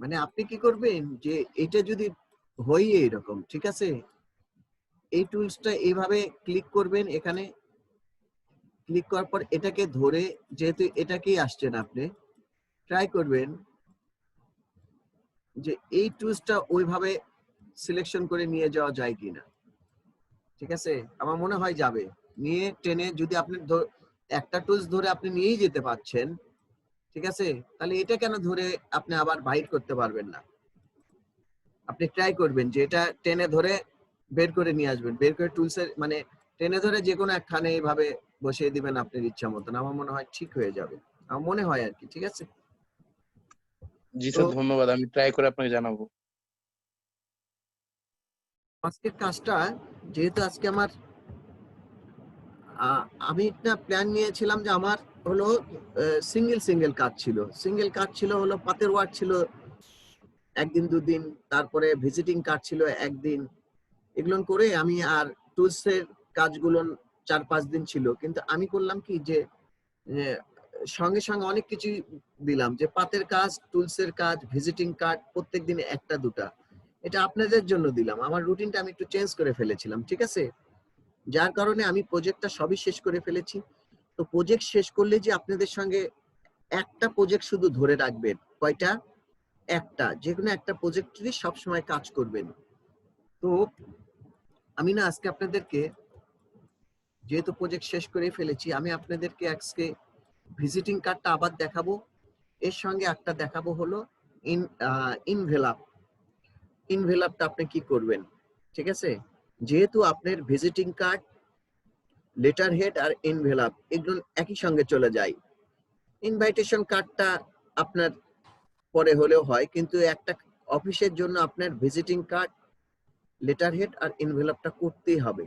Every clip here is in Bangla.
মানে আপনি কি করবেন যে এটা যদি হয় এরকম, ঠিক আছে, এই টুলসটা এইভাবে ক্লিক করবেন, এখানে ক্লিক করার পর এটাকে ধরে, যেহেতু এটাকেই আসছেন আপনি, ট্রাই করবেন যে এই টুলসটা ওইভাবে সিলেকশন করে নিয়ে যাওয়া যায় কিনা। ঠিক আছে, আমার মনে হয় যাবে। নিয়ে টেনে যদি আপনি একটা টুলস ধরে আপনি নিয়েই যেতে পারছেন, ঠিক আছে, তাহলে এটা কেন ধরে আপনি আবার বাইট করতে পারবেন না? আপনি ট্রাই করবেন যে এটা টেনে ধরে বের করে নিয়ে আসবেন, বের করে টুলসের মানে টেনে ধরে যে কোনো একখানে এইভাবে বসিয়ে দিবেন আপনার ইচ্ছা মতন। আমার মনে হয় ঠিক হয়ে যাবে, আমার মনে হয় আর কি। ঠিক আছে, জি তো স্যার, ধন্যবাদ, আমি ট্রাই করে আপনাকে জানাবো। আজকের কাজটা, যেহেতু আজকে আমার আমি একটা প্ল্যান নিয়েছিলাম যে আমার হলো সিঙ্গেল কাজ ছিল হলো পাতের ওয়ার্ক ছিল একদিন দুদিন, তারপরে ভিজিটিং কার্ড ছিল একদিন, এগুলো করে আমি আর টুলসের কাজগুলো 4-5 দিন ছিল। কিন্তু আমি করলাম কি যে সঙ্গে সঙ্গে অনেক কিছু দিলাম, যে পাতের কাজ, টুলসের কাজ, ভিজিটিং কার্ড প্রত্যেকদিন একটা দুটা। এটা আপনাদের জন্য দিলাম, আমার রুটিনটা আমি একটু চেঞ্জ করে ফেলেছিলাম। ঠিক আছে, যার কারণে আমি প্রজেক্টটা সবই শেষ করে ফেলেছি। তো প্রজেক্ট শেষ করলে যে আপনাদের সঙ্গে একটা প্রজেক্ট শুধু ধরে রাখবেন। কয়টা? একটা, যে কোনো একটা প্রজেক্টেরই সবসময় কাজ করবেন। তো আমি না আজকে আপনাদেরকে, যেহেতু প্রজেক্ট শেষ করে ফেলেছি, আমি আপনাদেরকে আজকে ভিজিটিং কার্ডটা আবার দেখাবো। এর সঙ্গে একটা দেখাবো হলো ইনভেলাপ। ইনভেলাপটা আপনি কি করবেন, ঠিক আছে, যেহেতু আপনার ভিজিটিং কার্ড, লেটার হেড আর ইনভেলাপ এগুলো একই সঙ্গে চলে যায়। ইনভাইটেশন কার্ডটা আপনার পরে হলেও হয়, কিন্তু একটা অফিসের জন্য আপনার ভিজিটিং কার্ড, লেটার হেড আর এনভেলপটা করতেই হবে।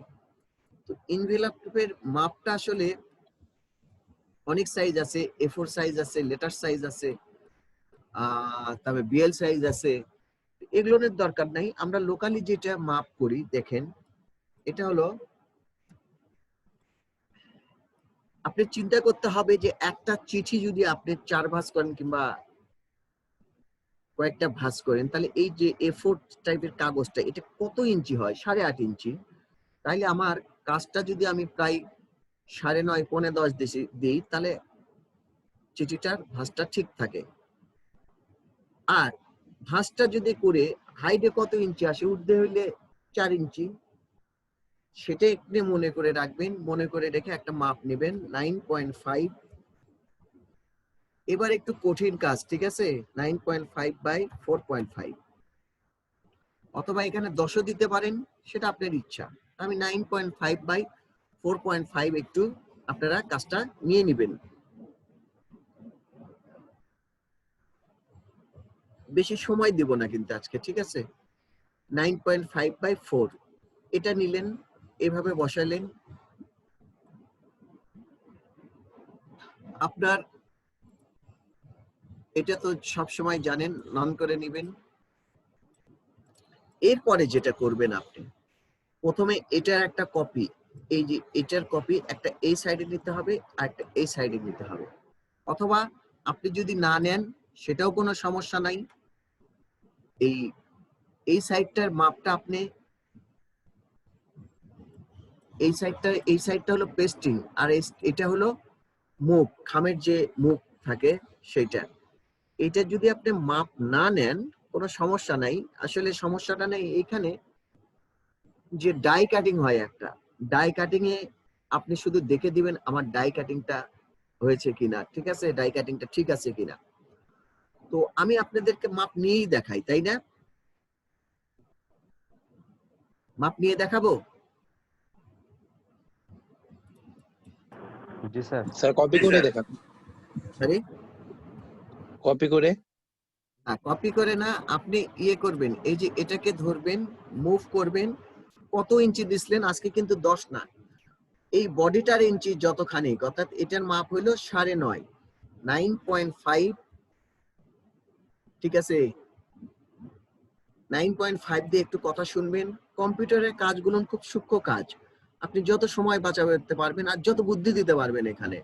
তো এনভেলপের মাপটা আসলে অনেক সাইজ আছে, A4 সাইজ আছে, লেটার সাইজ আছে, তবে বিএল সাইজ আছে। এগুলোর দরকার নাই, আমরা লোকালি যেটা মাপ করি, দেখেন এটা হলো, আপনি চিন্তা করতে হবে যে একটা চিঠি যদি আপনি 4 ভাঁজ করেন কিংবা কয়েকটা ভাঁজ করেন, তাহলে এই যে A4 টাইপের কাগজটা, এটা কত ইঞ্চি হয়? 8.5 ইঞ্চি। তাইলে আমার কাজটা যদি আমি প্রায় 9.5 পৌনে 10 দিই, তাহলে চিঠিটার ভাঁজটা ঠিক থাকে। আর ভাঁজটা যদি করে হাইটে কত ইঞ্চি আসে, ঊর্ধ্বে হইলে 4 ইঞ্চি, সেটা একটু মনে করে রাখবেন। মনে করে রেখে একটা মাপ নেবেন 9.5। এবার একটু কঠিন কাজ, ঠিক আছে, 9.5 বাই 4.5, অথবা এখানে 10ও দিতে পারেন, সেটা আপনার ইচ্ছা। আমি 9.5 বাই 4.5 একটু আপনারা কাজটা নিয়ে নেবেন। বেশি সময় দিব না কিন্তু আজকে, ঠিক আছে। 9.5 বাই 4 এটা নিলেন, এভাবে বসালেন। আপনার এটা তো সব সময় জানেন, নন করে নেবেন। এরপরে যেটা করবেন, আপনি প্রথমে এটার একটা কপি, এই যে এটার কপি একটা এই সাইডে নিতে হবে আর একটা এই সাইডে নিতে হবে। অথবা আপনি যদি না নেন সেটাও কোনো সমস্যা নাই। এই এই সাইডটার মাপটা আপনি, এই সাইডটা হলো পেস্টিং, আর এটা হলো মুখ, খামের যে মুখ থাকে সেটা। এটা যদি আপনি মাপ না নেন কোনো সমস্যা নাই। আসলে সমস্যাটা নেই এখানে, যে ডাই কাটিং হয় একটা, ডাই কাটিং এ আপনি শুধু দেখে দিবেন আমার ডাই কাটিংটা হয়েছে কিনা, ঠিক আছে, ডাই কাটিংটা ঠিক আছে কিনা। তো আমি আপনাদেরকে মাপ নিয়েই দেখাই, তাই না? মাপ নিয়ে দেখাবো। জি স্যার। স্যার কপি করে দেখান। সরি, কপি করে। কপি করে না, আপনি ইয়ে করবেন, এই যে এটাকে ধরবেন, মুভ করবেন। কত ইঞ্চি দিছিলেন আজকে? কিন্তু 10 না, এই বডিটার ইঞ্চি যতখানি, অর্থাৎ এটার মাপ হইলো 9.5, 9.5, ঠিক আছে। 9.5 দিয়ে একটু কথা শুনবেন। কম্পিউটারের কাজগুলো খুব সূক্ষ্ম কাজ, আপনি যত সময় বাঁচাতে পারবেন আর যত বুদ্ধি দিতে পারবেন এখানে,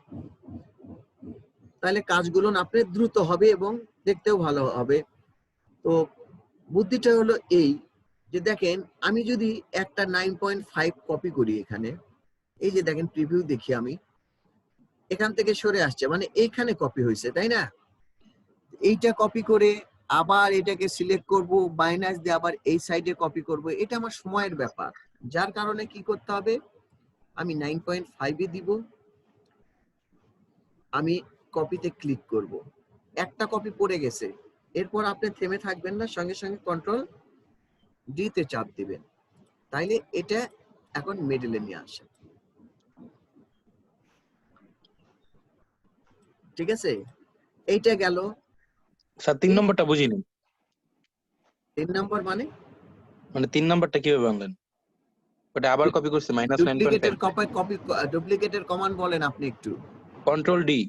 তাহলে কাজগুলো আপনার দ্রুত হবে এবং দেখতেও ভালো হবে। তো বুদ্ধিটা হলো এই যে দেখেন আমি যদি একটা 9.5 কপি করি এখানে, এই যে দেখেন প্রিভিউ দেখি আমি, এখান থেকে সরে আসছে মানে এইখানে কপি হয়েছে, তাই না? এইটা কপি করে আবার এটাকে সিলেক্ট করব, মাইনাস দিয়ে আবার এই সাইডে কপি করব, এটা আমার সময়ের ব্যাপার। যার কারণে কি করতে হবে, আমি 9.5 এ দিব, আমি কপিতে ক্লিক করব, একটা কপি পড়ে গেছে, এরপর আপনি থেমে থাকবেন না, সঙ্গে সঙ্গে কন্ট্রোল ডি তে চাপ দিবেন, তাইলে এটা এখন মিডলে নিয়ে আসে। ঠিক আছে, এইটা গেল। স্যার 3 নম্বরটা বুঝিনি, 3 নম্বর মানে 3 নম্বরটা কিভাবে আনলেন? ওটা আবার কপি করছে ডুপ্লিকেটের -9.5 ডুপ্লিকেটের কমান্ড বলেন আপনি একটু। Control D.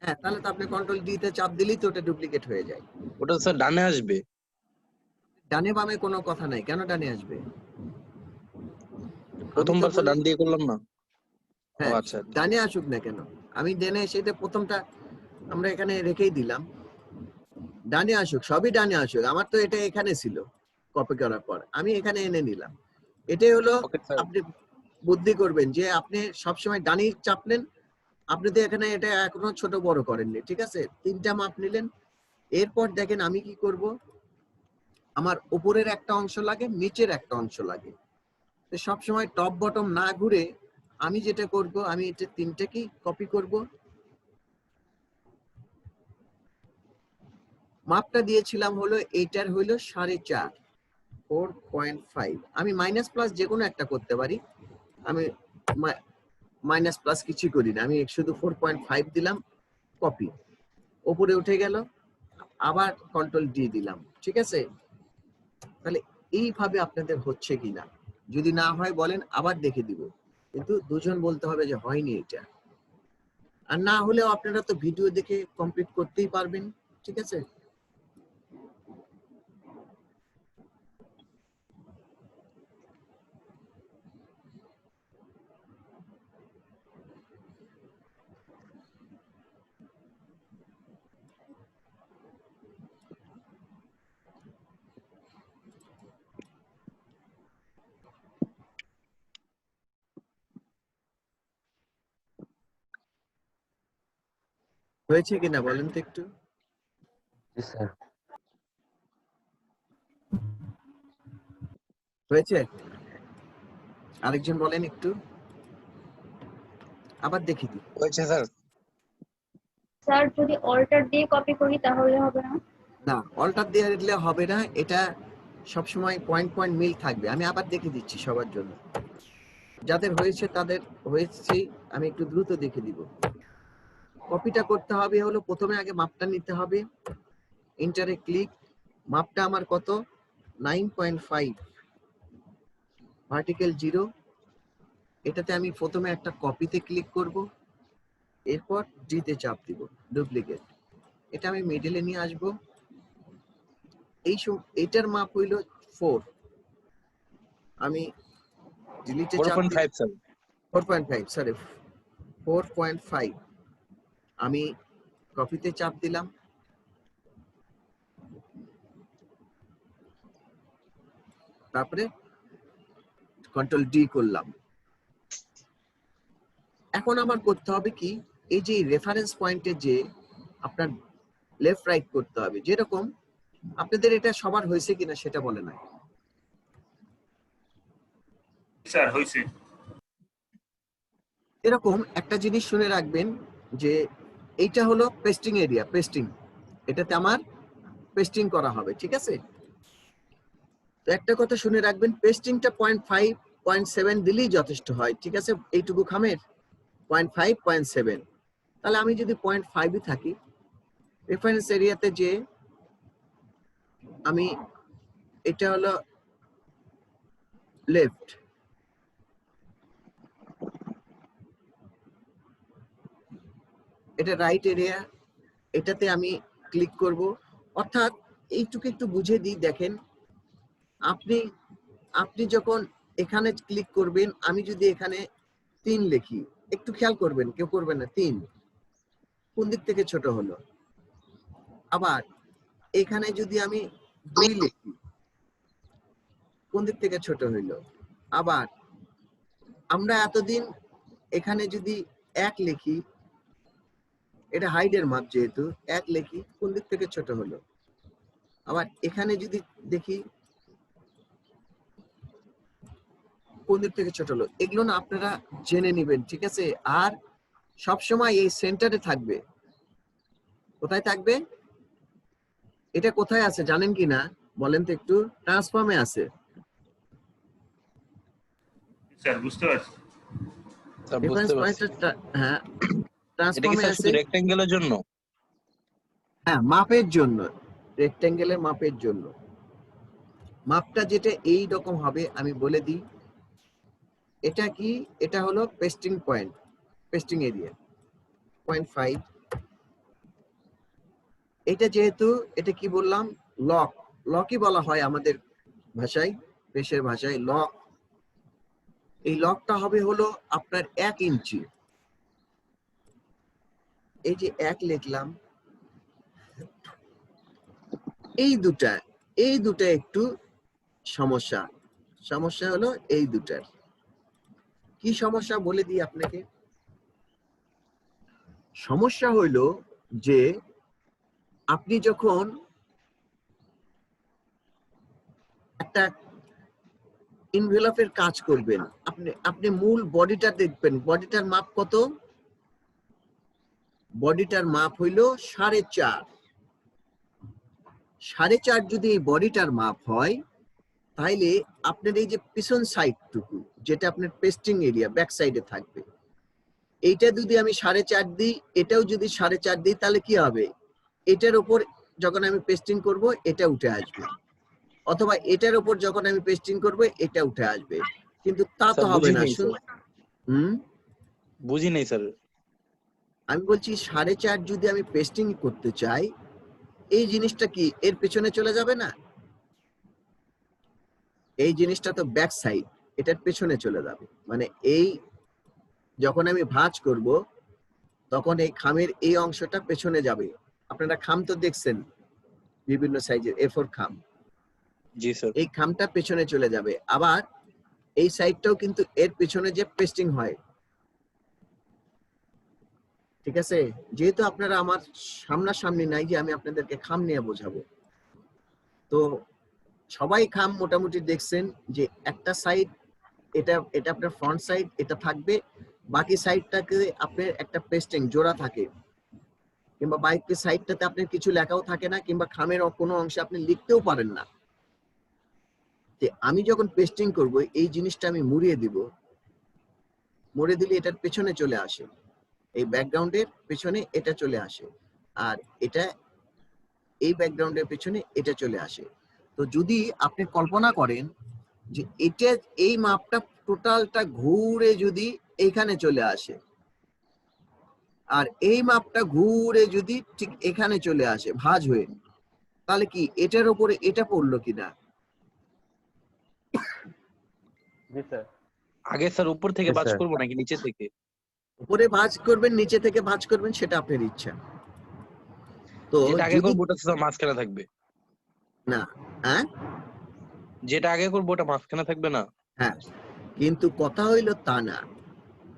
হ্যাঁ, তাহলে তো আপনি কন্ট্রোল ডি তে চাপ দিলেই তো ওটা ডুপ্লিকেট হয়ে যায়। ওটা স্যার ডানে আসবে। ডানে বামে কোনো কথা নাই, কেন ডানে আসবে? প্রথমবার স্যার ডান দিয়ে করলাম না। ও হ্যাঁ, আচ্ছা, ডানে আসুক না কেন, আমি ডানে সেটা প্রথমটা আমরা এখানে রেখেই দিলাম, ডানে আসুক, সবই ডানে আসুক। আমার তো এটা এখানে ছিল, কপি করার পর আমি এখানে এনে নিলাম। এটাই হলো ওকে স্যার। আপনি বুদ্ধি করবেন যে আপনি সবসময় ডানে চাপলেন, আপনি তো এখানে এটা এখনো ছোট বড় করেননি, ঠিক আছে? 3টা মাপ নিলেন, এরপর দেখেন আমি কি করব, আমার উপরের একটা অংশ লাগে, নিচের একটা অংশ লাগে, তো সবসময় টপ বটম না ঘুরে আমি যেটা করব, আমি এটা 3টাকেই কপি করব, মাপটা দিয়েছিলাম হলো এইটার হইলো 4.5, 4.5, আমি মাইনাস প্লাস যে কোনো একটা করতে পারি, আমি মাইনাস প্লাস কিছু করি না, আমি শুধু 4.5 দিলাম, কপি, উপরে উঠে গেল, আবার কন্ট্রোল ডি দিলাম, ঠিক আছে? তাহলে এইভাবে আপনাদের হচ্ছে কিনা, যদি না হয় বলেন, আবার দেখে দিব, কিন্তু দুজন বলতে হবে যে হয়নি এটা, আর না হলেও আপনারা তো ভিডিও দেখে কমপ্লিট করতেই পারবেন, ঠিক আছে? হয়েছে কিনা বলেন তো একটু। জি স্যার। হয়েছে? আরেকজন বলেন একটু, আবার দেখি দিই। হয়েছে স্যার। স্যার যদি অল্টার দিয়ে কপি করি তাহলে হবে না? না, অল্টার দিয়ে দিলে হবে না, এটা সবসময় পয়েন্ট পয়েন্ট মিল থাকবে। আমি আবার দেখে দিচ্ছি সবার জন্য, যাদের হয়েছে তাদের হয়েছে, আমি একটু দ্রুত দেখে দিব। কপিটা করতে হবে হলো, প্রথমে আগে মাপটা নিতে হবে, এন্টারে ক্লিক, মাপটা আমার কত, 9.5 ভার্টিক্যাল 0, এটাতে আমি প্রথমে একটা কপিতে ক্লিক করব, এরপর ডিতে চাপ দিব, ডুপ্লিকেট, এটা আমি মিডলে নিয়ে আসব, এটার মাপ হইল 4, আমি ডিলিটে চাপ দিই, 4.5 স্যার। 4.5 সরি 4.5, আমি কপিতে চাপ দিলাম, তারপরে কন্ট্রোল ডি করলাম। এখন আমার করতে হবে কি, এই যে রেফারেন্স পয়েন্টে যে আপনার লেফট রাইট করতে হবে, যেরকম আপনাদের এটা সবার হয়েছে কিনা সেটা বলে না। স্যার হইছে। এরকম একটা জিনিস শুনে রাখবেন যে এইটা হলো পেস্টিং এরিয়া, পেস্টিং, এটাতে আমার পেস্টিং করা হবে, ঠিক আছে? তো একটা কথা শুনে রাখবেন, পেস্টিংটা 0.5 0.7 দিলেই যথেষ্ট হয়, ঠিক আছে? এইটুকু খামের 0.5 0.7, তাহলে আমি যদি 0.5 থাকি, রেফারেন্স এরিয়াতে যে আমি, এটা হলো লেফট, এটা রাইট এরিয়া, এটাতে আমি ক্লিক করব, অর্থাৎ এইটুকু একটু বুঝে দিই, দেখেন আপনি আপনি যখন এখানে ক্লিক করবেন, আমি যদি এখানে 3 লিখি, একটু খেয়াল করবেন, কেউ করবেন না, 3 কোন দিক থেকে ছোট হলো, আবার এখানে যদি আমি 2 লিখি, কোন দিক থেকে ছোট হইল? আবার আমরা এতদিন এখানে যদি 1 লিখি, এটা হাইটের মাপ যেহেতু 1 লিখি, কোন দিক থেকে ছোট হলো? আবার এখানে যদি দেখি কোন দিক থেকে ছোট হলো, এগুলো না আপনারা জেনে নেবেন, ঠিক আছে? আর সবসময় এই সেন্টারে থাকবে। কোথায় থাকবে? এটা কোথায় আছে জানেন কি না বলেন তো একটু? ট্রান্সফর্মে আছে। স্যার বুঝতে পারছি। স্যার রেফারেন্স বুঝতে পারছি। পয়েন্টটা হ্যাঁ এটা কি ট্রান্সফর্মে স্যার শুধু আছে। রেক্টেঙ্গেলের জন্য? হ্যাঁ, মাপের জন্য, রেক্টেঙ্গেলের মাপের জন্য। মাপটা যেটা এই রকম হবে আমি বলে দিই। এটা কি? এটা হলো পেস্টিং পয়েন্ট, পেস্টিং এরিয়া 0.5। এটা যেহেতু এটা কি বললাম, লক, লকই বলা হয় আমাদের ভাষায়, দেশের ভাষায় লক। এই লকটা হবে হলো আপনার 1 ইঞ্চি। এই যে 1 লিখলাম, এই দুটা একটু সমস্যা। সমস্যা হলো এই দুটার। কি সমস্যা বলে দিই আপনাকে। সমস্যা হইলো যে আপনি যখন একটা ইনভেলপের কাজ করবেন, আপনি মূল বডিটা দেখবেন, বডিটার মাপ কত? বডিটার মাপ হইলো 4.5। 4.5 যদি এই বডিটার মাপ হয়, তাইলে আপনার এই যে পিছন সাইডটুকু, যেটা আপনার পেস্টিং এরিয়া ব্যাক সাইডে থাকবে, এইটা যদি আমি 4.5 দিই, এটাও যদি 4.5 দিই, তাহলে কি হবে? এটার উপর যখন আমি পেস্টিং করব এটা উঠে আসবে, অথবা এটার উপর যখন আমি পেস্টিং করব এটা উঠে আসবে। কিন্তু তা তো স্যার হবে বুঝি না। নেই স্যার, বুঝি নেই স্যার। আমি বলছি 4.5 যদি আমি পেস্টিং করতে চাই, এই জিনিসটা কি এর পেছনে চলে যাবে না? এই জিনিসটা তো ব্যাক সাইড, এটার পেছনে চলে যাবে। মানে এই যখন আমি ভাঁজ করব, তখন এই খামের এই অংশটা পেছনে যাবে। আপনারা খাম তো দেখছেন, বিভিন্ন সাইজের A4 খাম। জি স্যার। এই খামটা পেছনে চলে যাবে। আবার এই সাইডটাও কিন্তু এর পেছনে যে পেস্টিং হয়, ঠিক আছে? যেহেতু আপনারা আমার সামনাসামনি নাই যে আমি আপনাদেরকে খাম নিয়ে বোঝাবো, তো সবাই খাম মোটামুটি দেখছেন যে একটা সাইড, এটা আপনার ফ্রন্ট সাইড, এটা থাকবে। বাকি সাইডটাকে আপনার একটা পেস্টিং জোড়া থাকে, কিংবা বাইক সাইডটাতে আপনার কিছু লেখাও থাকে না, কিংবা খামের কোনো অংশে আপনি লিখতেও পারেন না। যে আমি যখন পেস্টিং করব, এই জিনিসটা আমি মুড়িয়ে দিব, মুড়ে দিলে এটার পেছনে চলে আসে, এই ব্যাকগ্রাউন্ডের পেছনে এটা চলে আসে, আর এটা এই ব্যাকগ্রাউন্ডের পেছনে এটা চলে আসে। তো যদি আপনি কল্পনা করেন যে এটা এই মাপটা টোটালটা ঘুরে যদি এইখানে চলে আসে, আর এই মাপটা ঘুরে যদি ঠিক এখানে চলে আসে ভাঁজ হয়ে, তাহলে কি এটার উপরে এটা পড়লো কিনা? জি স্যার। আগে স্যার উপর থেকে Yes, বাজ sir. করবো নাকি নিচে থেকে? উপরে ভাঁজ করবেন, নিচে থেকে ভাঁজ করবেন, সেটা আপনার ইচ্ছা। তো যেটা আগে যদি করবো ওটা স্যার মাঝখানে থাকবে? না, হ্যাঁ যেটা আগে করবো ওটা মাঝখানে থাকবে না? হ্যাঁ, কিন্তু কথা হইলো তা না।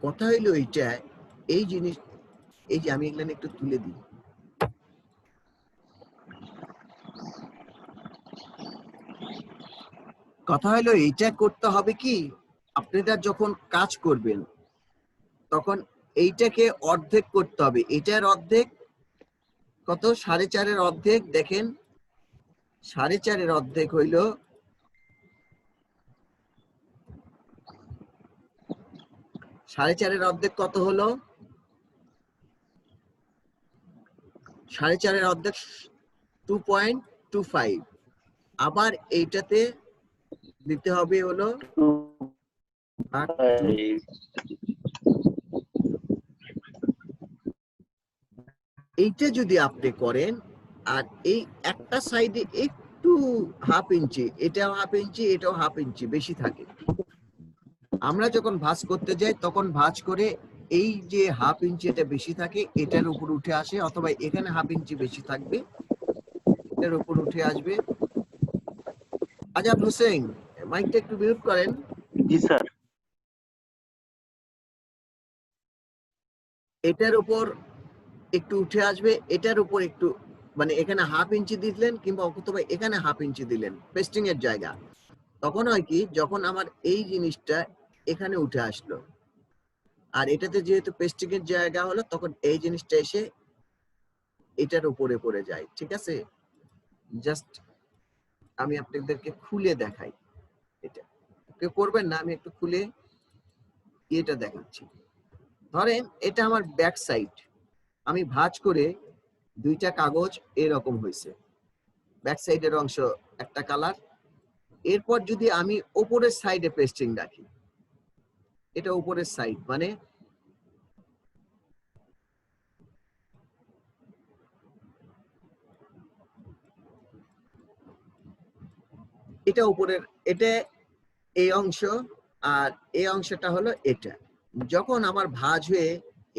কথা হইলো এইটা, এই জিনিস, এই যে আমি এগুলো একটু তুলে দিই। কথা হইলো এইটা করতে হবে কি, আপনারা যখন কাজ করবেন তখন এইটাকে অর্ধেক করতে হবে। এটার অর্ধেক কত? 4.5 অর্ধেক, দেখেন 4.5 অর্ধেক হইল 4.5 অর্ধেক কত হলো? 4.5 অর্ধেক 2.25। আবার এইটাতে দিতে হবে হলো ভাগ 2। এইটা যদি আপনি করেন, আর এই একটা সাইডে একটু হাফ ইঞ্চি, এটাও হাফ ইঞ্চি, এটাও হাফ ইঞ্চি বেশি থাকে। আমরা যখন ভাঁজ করতে যাই তখন ভাঁজ করে এই যে হাফ ইঞ্চি এটা বেশি থাকে, এটার উপর উঠে আসে, অথবা এখানে হাফ ইঞ্চি বেশি থাকবে, এটার উপর উঠে আসবে, আজাদ হোসেন, মাইকটা একটু মিউট করেন। জি স্যার। এটার উপর একটু উঠে আসবে, এটার উপর একটু, মানে এখানে 1/2 ইঞ্চি দিলেন কিংবা অথবা এখানে 1/2 ইঞ্চি দিলেন পেস্টিং এর জায়গা। তখন হয় কি, যখন আমার এই জিনিসটা এখানে উঠে আসলো আর এটাতে যেহেতু পেস্টিং এর জায়গা হলো, তখন এই জিনিসটা এসে এটার উপরে পড়ে যায়। ঠিক আছে, জাস্ট আমি আপনাদেরকে খুলে দেখাই। এটা কেউ করবেন না, আমি একটু খুলে এটা দেখাচ্ছি। ধরেন এটা আমার ব্যাক সাইড, আমি ভাঁজ করে দুইটা কাগজ এরকম হয়েছে, ব্যাক সাইডের অংশ একটা কালার। এরপর যদি আমি উপরের সাইডে পেস্টিং রাখি, এটা উপরের সাইড, মানে এটা উপরের, এটা এই অংশ আর এই অংশটা হলো এটা। যখন আমার ভাঁজ হয়ে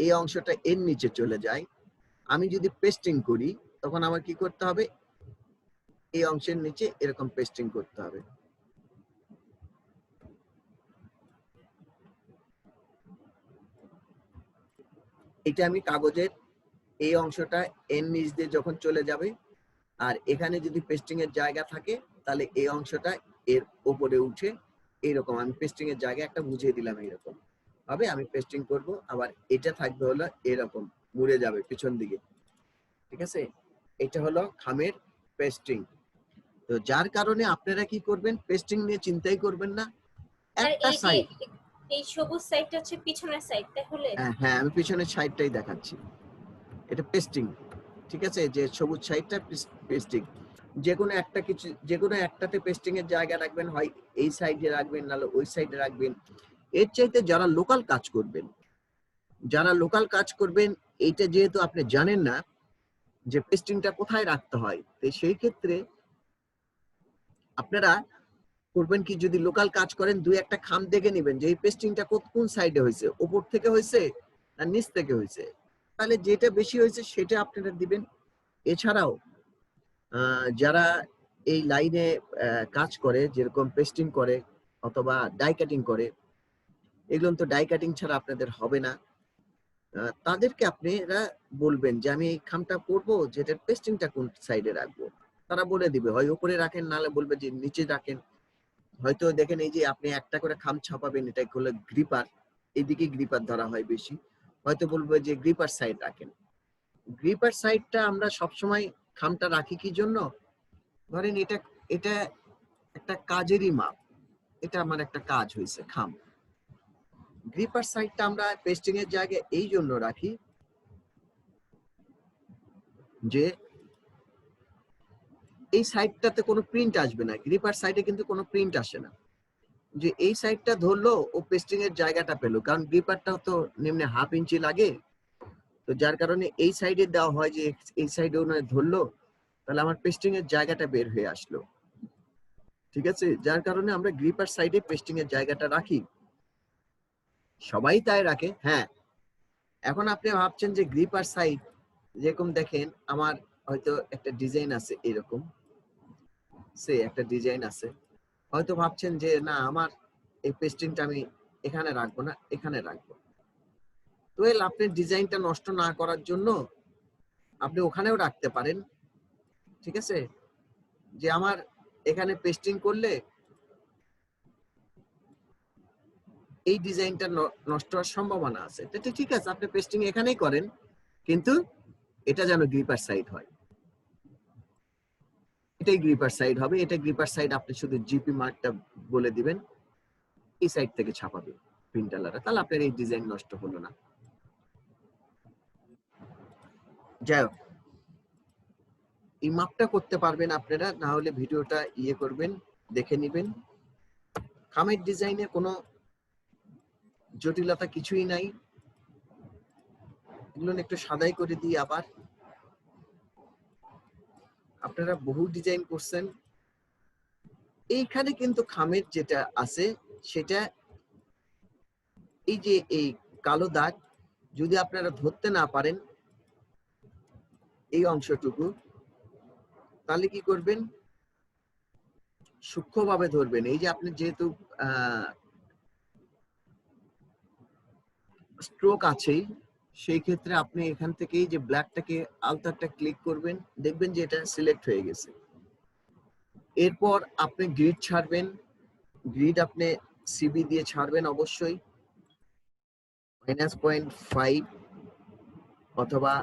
এই অংশটা এর নিচে চলে যায়, আমি যদি পেস্টিং করি তখন আমার কি করতে হবে, এই অংশের নিচে এরকম পেস্টিং করতে হবে। এটা আমি কাগজের এই অংশটা এর নিচ দিয়ে যখন চলে যাবে, আর এখানে যদি পেস্টিং এর জায়গা থাকে তাহলে এই অংশটা এর উপরে উঠে এইরকম, আমি পেস্টিং এর জায়গা একটা বুঝিয়ে দিলাম, এইরকম ভাবে আমি পেস্টিং করব। আবার এটা থাকবে হলো এরকম মুড়ে যাবে পিছন দিকে। ঠিক আছে, এটা হলো খামের পেস্টিং। তো যার কারণে আপনারা কি করবেন, পেস্টিং নিয়ে চিন্তাই করবেন না, আর একটা এই যে সাইড। এই সবুজ সাইডটা হচ্ছে পিছনের সাইড, তাহলে হ্যাঁ, আমি পিছনের সাইডটাই দেখাচ্ছি, এটা পেস্টিং। ঠিক আছে, যে সবুজ সাইডটা পেস্টিং। যে কোনো একটা কিছু, যে কোনো একটাতে পেস্টিং এর জায়গা রাখবেন, হয় এই সাইডে রাখবেন নাহলে ওই সাইডে রাখবেন। এর চাইতে যারা লোকাল কাজ করবেন, যারা লোকাল কাজ করবেন, এইটা যেহেতু আপনি জানেন না যে পেস্টিংটা কোথায় রাখতে হয়, তো সেই ক্ষেত্রে আপনারা করবেন কি, যদি লোকাল কাজ করেন দুই একটা খাম দেখে নেবেন যে এই পেস্টিংটা কোন সাইডে হয়েছে, উপর থেকে হয়েছে না নিচ থেকে হয়েছে, তাহলে যেটা বেশি হয়েছে সেটা আপনারা দিবেন। এছাড়াও যারা এই লাইনে কাজ করে, যেরকম পেস্টিং করে অথবা ডাই কাটিং করে, এগুলো তো ডাই কাটিং ছাড়া আপনাদের হবে না, তাদেরকে আপনারা বলবেন যে আমি এই খামটা করবো, যেটার পেস্টিংটা কোন সাইডে রাখবো, তারা বলে দিবে, হয় উপরে রাখেন নাহলে বলবে যে নিচে রাখেন। হয়তো দেখেন এই যে আপনি একটা করে খাম ছাপাবেন, এটা হলো গ্রিপার, এইদিকে গ্রিপার ধরা হয় বেশি, হয়তো বলবো যে গ্রিপার সাইড রাখেন। গ্রিপার সাইডটা আমরা সবসময় খামটা রাখি কি জন্য, ধরেন এটা এটা একটা কাজেরই মাপ, এটা আমার একটা কাজ হয়েছে খাম। গ্রিপার সাইডটা আমরা পেস্টিং এর জায়গায় এই জন্য রাখি যে এই সাইডটাতে কোনো প্রিন্ট আসবে না, গ্রিপার সাইডে কিন্তু কোনো প্রিন্ট আসে না, যে এই সাইডটা ধরলো ও পেস্টিং এর জায়গাটা পেলো, কারণ গ্রিপারটা তো নিম্নে 1/2 ইঞ্চি লাগে, তো যার কারণে এই সাইডে দেওয়া হয় যে এই সাইডে ওনার ধরলো, তাহলে আমার পেস্টিং এর জায়গাটা বের হয়ে আসলো। ঠিক আছে, যার কারণে আমরা গ্রিপার সাইডে পেস্টিং এর জায়গাটা রাখি, সবাই তাই রাখে। হ্যাঁ, এখন আপনি ভাবছেন যে গ্রিপার সাইড, যেরকম দেখেন আমার হয়তো একটা ডিজাইন আছে এরকম, সে একটা ডিজাইন আছে, হয়তো ভাবছেন যে না আমার এই পেস্টিংটা আমি এখানে রাখবো না, এখানে রাখবো। তো আপনি ডিজাইনটা নষ্ট না করার জন্য আপনি ওখানেও রাখতে পারেন। ঠিক আছে, যে আমার এখানে পেস্টিং করলে এই ডিজাইনটা নষ্ট হওয়ার সম্ভাবনা আছে, তো ঠিক আছে আপনি পেস্টিং এখানেই করেন, কিন্তু এটা যেন গ্রিপার সাইড হয়, এটাই গ্রিপার সাইড হবে। এটা গ্রিপার সাইড, আপনি শুধু জিপি মার্কটা বলে দিবেন, এই সাইড থেকে ছাপাবে প্রিন্টাররা, তাহলে আপনার এই ডিজাইন নষ্ট হলো না। যাই হোক, এই মাপটা করতে পারবেন আপনারা, না হলে ভিডিওটা করবেন, দেখে নেবেন। খামের ডিজাইনে কোনো জটিলতা কিছুই নাই, এগুলো একটু সাদাই করে দিই। আবার আপনারা বহু ডিজাইন করছেন, এইখানে কিন্তু খামের যেটা আছে সেটা এই যে এই কালো দাগ, যদি আপনারা ধরতে না পারেন এই অংশটুকু, তাহলে কি করবেন, সূক্ষ্মভাবে ধরবেন। এই যে আপনি যেহেতু স্ট্রোক আছেই, সেই ক্ষেত্রে আপনি এখান থেকেই যে ব্ল্যাকটাকে আলতারটা ক্লিক করবেন, দেখবেন যে এটা সিলেক্ট হয়ে গেছে। এরপর আপনি গ্রিড ছাড়বেন। গ্রিড আপনি সিবি দিয়ে ছাড়বেন অবশ্যই, -0.5 অথবা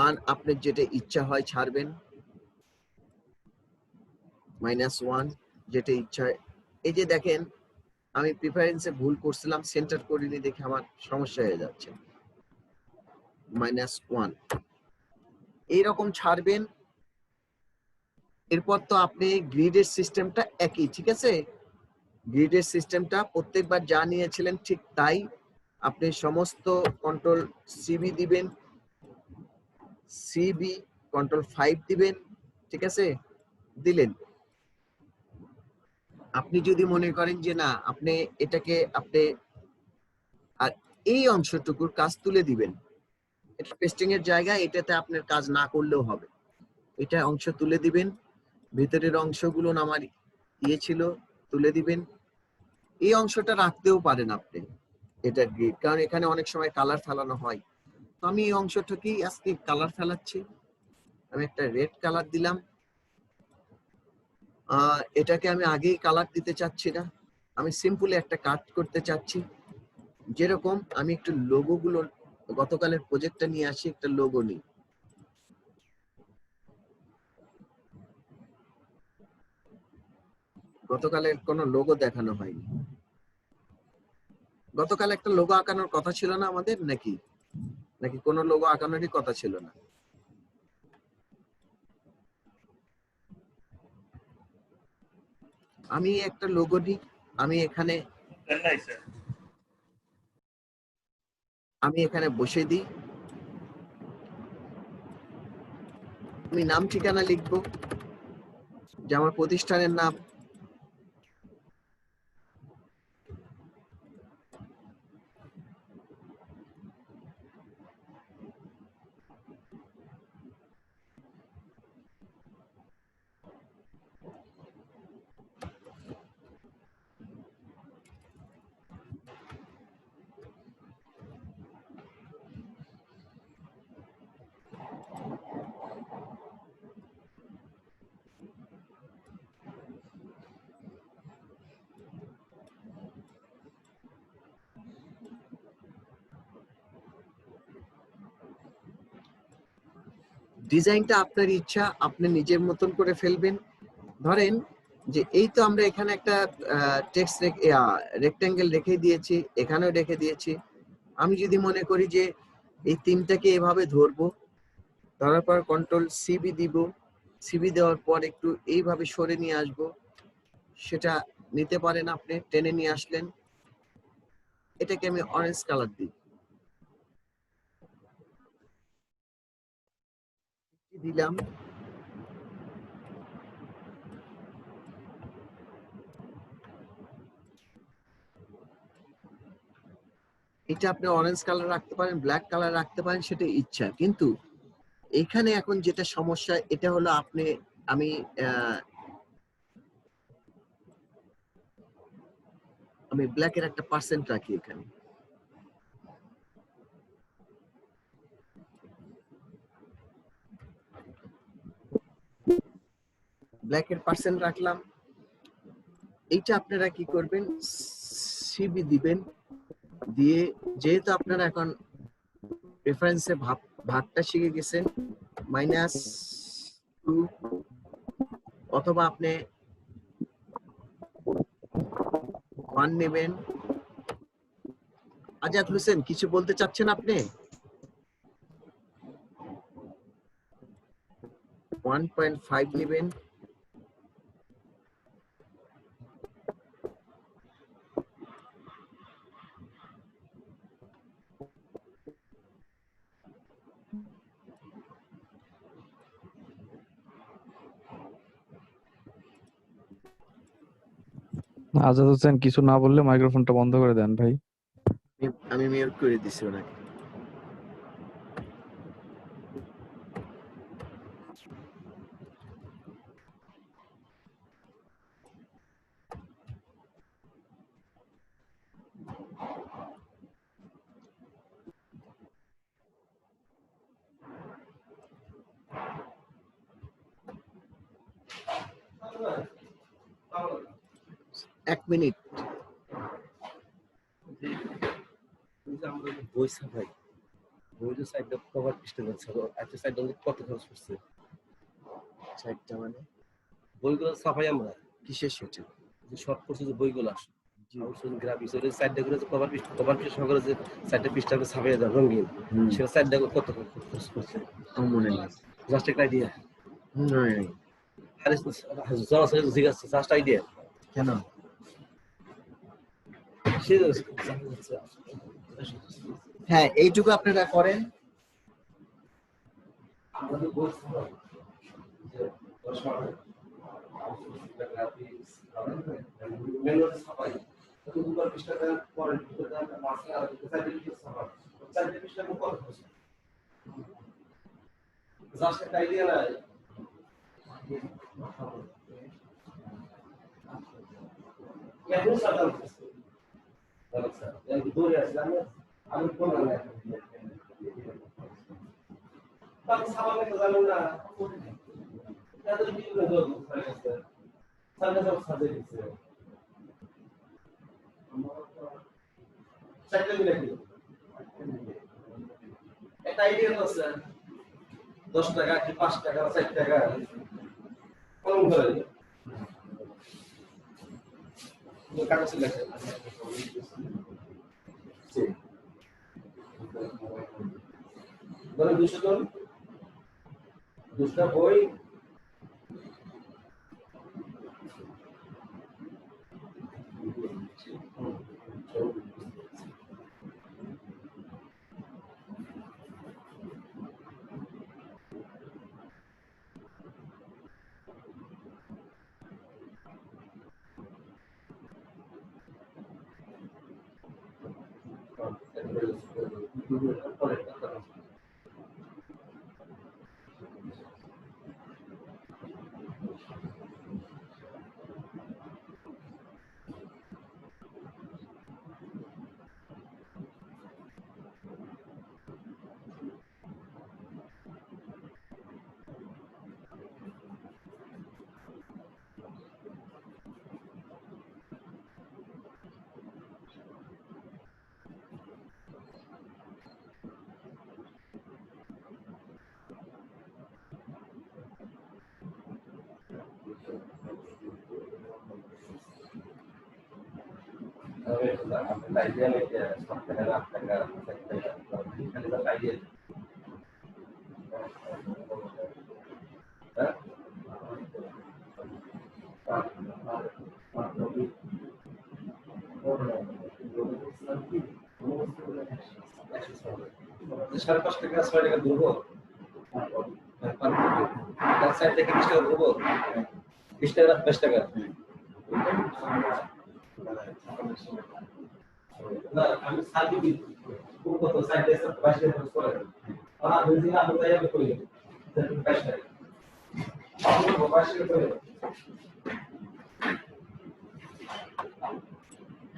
1, আপনার যেটা ইচ্ছা হয় ছাড়বেন, -1 যেটা ইচ্ছা হয়। এই যে দেখেন আমি প্রিফারেন্সে ভুল করছিলাম, সেন্টার করিনি দেখে আমার সমস্যা হয়ে যাচ্ছে। -1 এইরকম ছাড়বেন। এরপর তো আপনি গ্রিডের সিস্টেমটা একই, ঠিক আছে? গ্রিডের সিস্টেমটা প্রত্যেকবার যা নিয়েছিলেন ঠিক তাই। আপনি সমস্ত কন্ট্রোল সিবি দিবেন, সিবি কন্ট্রোল 5 দিবেন, ঠিক আছে? দিলেন। আপনি যদি মনে করেন যে না আপনি এটাকে আপনি আর এই অংশটুকুর কাজ তুলে দিবেন, এটা পেস্টিং এর জায়গা, এটাতে আপনার কাজ না করলেও হবে। এটা অংশ তুলে দিবেন, ভিতরের অংশগুলো আমার ছিল তুলে দিবেন। এই অংশটা রাখতেও পারেন আপনি, এটা গ্রিড, কারণ এখানে অনেক সময় কালার ফেলানো হয়। তো আমি এই অংশটাকেই আজকে কালার ফেলাচ্ছি। আমি একটা রেড কালার দিলাম। এটাকে আমি আগেই কালার দিতে চাচ্ছি না, আমি সিম্পলি একটা কাট করতে চাচ্ছি। যেরকম আমি একটু লোগো গুলো গতকালের প্রজেক্টটা নিয়ে আসি, একটা লোগো নিই। গতকালের কোনো লোগো দেখানো হয়নি। গতকাল একটা লোগো আঁকানোর কথা ছিল না আমাদের, নাকি নাকি কোনো লোগো আঁকানোরই কথা ছিল না? আমি একটা লোগো নিই। আমি এখানে नहीं सर। বসে দিই। আমি নাম ঠিকানা লিখবো, যে আমার প্রতিষ্ঠানের নাম। ডিজাইনটা আপনার ইচ্ছা, আপনি নিজের মতন করে ফেলবেন। ধরেন যে এই তো আমরা এখানে একটা টেক্সট রেক্ট্যাঙ্গেল রেখে দিয়েছি, এখানেও রেখে দিয়েছি। আমি যদি মনে করি যে এই তিনটাকে এভাবে ধরবো, ধরার পর কন্ট্রোল সিবি দিব, সিবি দেওয়ার পর একটু এইভাবে সরে নিয়ে আসবো, সেটা নিতে পারেন আপনি, টেনে নিয়ে আসলেন। এটাকে আমি অরেঞ্জ কালার দিই, দিলাম। এটা আপনি অরেঞ্জ কালার রাখতে পারেন, ব্ল্যাক কালার রাখতে পারেন, সেটা ইচ্ছা। কিন্তু এখানে এখন যেটা সমস্যা, এটা হলো আমি আমি ব্ল্যাকের একটা পার্সেন্ট রাখি এখানে। ব্ল্যাকের পার্সেন্ট রাখলাম। এইটা আপনারা কি করবেন, সিবি দিবেন, দিয়ে যেহেতু আপনারা এখন রেফারেন্সে ভাগটা শিখে গেছেন, -2 অথবা আপনি 1 নেবেন। আজাদ হোসেন কিছু বলতে চাচ্ছেন আপনি? 1.5 নেবেন। আজাদ হোসেন কিছু না বললে মাইক্রোফোনটা বন্ধ করে দেন ভাই। আমি মিউট করে দিছি ওনাকে। 1 মিনিট। আমরা বই ছাপাই, বই যে সাইডটা কভার পৃষ্ঠা যাচ্ছে, একটা সাইডটা কত খরচ করছে? সাইডটা মানে বইগুলো ছাপাই আমরা, কিসের সেটা? যে শর্ট কোর্সে যে বইগুলো আসে, জি। গ্রাফিক্স ওই সাইডটা করে যে কভার পৃষ্ঠা সহকারে যে সাইডটা পৃষ্ঠা ছাপাই দেয় রঙিন, সেটা সাইডটা কত খরচ করছে? মনে নেই। জাস্ট একটা আইডিয়া। নেই। আরে জরা সাইজ ঠিক আছে, জাস্ট আইডিয়া। কেন? হ্যাঁ, এইটুকু আপনারা করেন। আমাদের বই ছাপাই যে গ্রাফিক্স মেনুয়াল ছাপাই, তো দুবার পৃষ্ঠাটা পরে পৃষ্ঠাটা মাসে আর সাইডে পৃষ্ঠা ছাপাই, সাইডে পৃষ্ঠা কত খরচ? জাস্ট একটা আইডিয়া না। এখন সাধারণ আচ্ছা এই দূরে আসলাম আমি কোন না তার সামনে তো জানো না তাদের বিভিন্ন লোক আছে সামনে সব সাজে দিচ্ছে চাইলে মিলে কি একটা আইডিয়া তো স্যার 10 টাকা কি 5 টাকা 7 টাকা কোন করে কাগজে লেখা জি ধরুন 200 জন 2টা বই idea like something like that kind of idea সাড়ে 5 টাকা 6 টাকা দেবো তার সাইড থেকে 20 টাকা দেবো 20 টাকা 10 টাকা না আমি সাইড দিই কোন কত সাইড দিয়ে 22 টাকা করে আর যদি না আমরা যাবে করি 22 টাকা আমরা 22 টাকা করে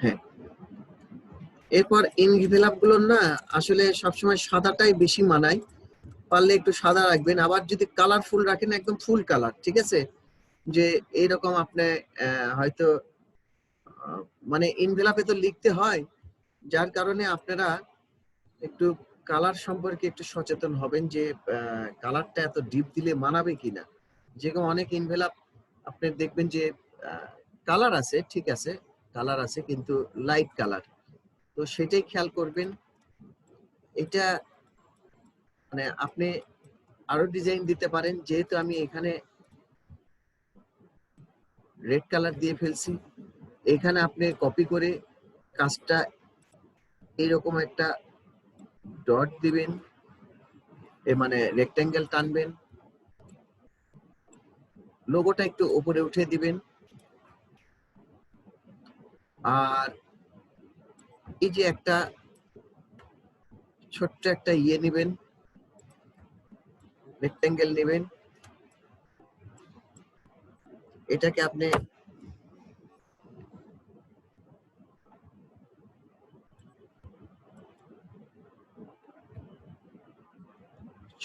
হ্যাঁ, এরপর ইনভেলাপ গুলো না আসলে সবসময় সাদাটাই বেশি মানায়, পারলে একটু সাদা রাখবেন। আবার যদি কালারফুল রাখেন একদম ফুল কালার, ঠিক আছে? যে এইরকম আপনি হয়তো মানে ইনভেলাপে তো লিখতে হয়, যার কারণে আপনারা একটু কালার সম্পর্কে একটু সচেতন হবেন যে কালারটা এত ডিপ দিলে মানাবে কিনা। যেরকম অনেক ইনভেলাপ আপনি দেখবেন যে কালার আছে, ঠিক আছে কালার আছে কিন্তু লাইট কালার, তো সেটাই খেয়াল করবেন। এটা মানে আপনি আরো ডিজাইন দিতে পারেন, যেহেতু আমি এখানে রেড কালার দিয়ে ফেলছি, এখানে আপনি কপি করে কাজটা এইরকম একটা ডট দিবেন, মানে রেক্টেঙ্গেল টানবেন, লোগোটা একটু উপরে উঠে দিবেন। আর এই যে একটা ছোট্ট একটা ইয়ে নেবেন, রেক্টেঙ্গেল নেবেন, এটাকে আপনি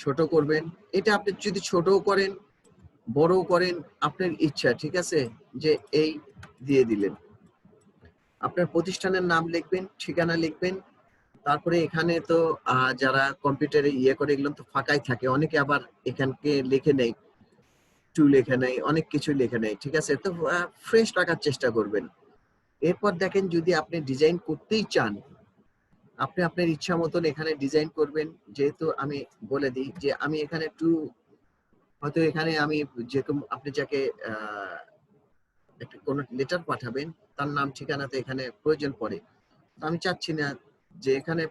ছোট করবেন। এটা আপনি যদি ছোটও করেন বড়ও করেন আপনার ইচ্ছা, ঠিক আছে? যে এই দিয়ে দিলেন, আপনার প্রতিষ্ঠানের নাম লিখবেন, ঠিকানা লিখবেন। তারপরে এখানে তো যারা কম্পিউটারে করে এগুলো তো ফাঁকাই থাকে, অনেকে আবার এখানকে লিখে নেয়, টু লিখে নেয়, অনেক কিছু লিখে নেয়, ঠিক আছে? তো ফ্রেশ রাখার চেষ্টা করবেন। এরপর দেখেন যদি আপনি ডিজাইন করতেই চান, আপনি আপনার ইচ্ছা মতন এখানে ডিজাইন করবেন। যেহেতু আমি বলে দিই যে আমি এখানে হয়তো এখানে আমি যেরকম আপনি যাকে একটা কোনো লেটার পাঠাবেন তার নাম ঠিকানা তো এখানে প্রয়োজন পড়ে। আমি চাচ্ছি না যে এখানে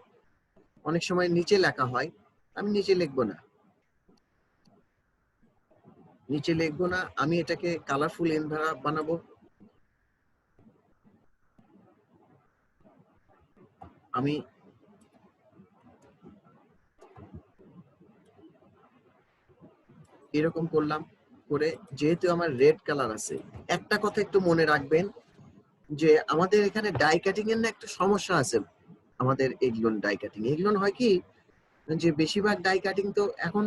অনেক সময় নিচে লেখা হয়, আমি নিচে লিখবো না, আমি এটাকে কালারফুল এনভেলপ বানাবো। আমি এরকম করলাম, করে যেহেতু আমার রেড কালার আছে, একটা কথা একটু মনে রাখবেন যে আমাদের এখানে ডাই কাটিং এর না একটা সমস্যা আছে। আমাদের এগুলো ডাই কাটিং, এগুলো হয় কি যে বেশিরভাগ ডাই কাটিং তো এখন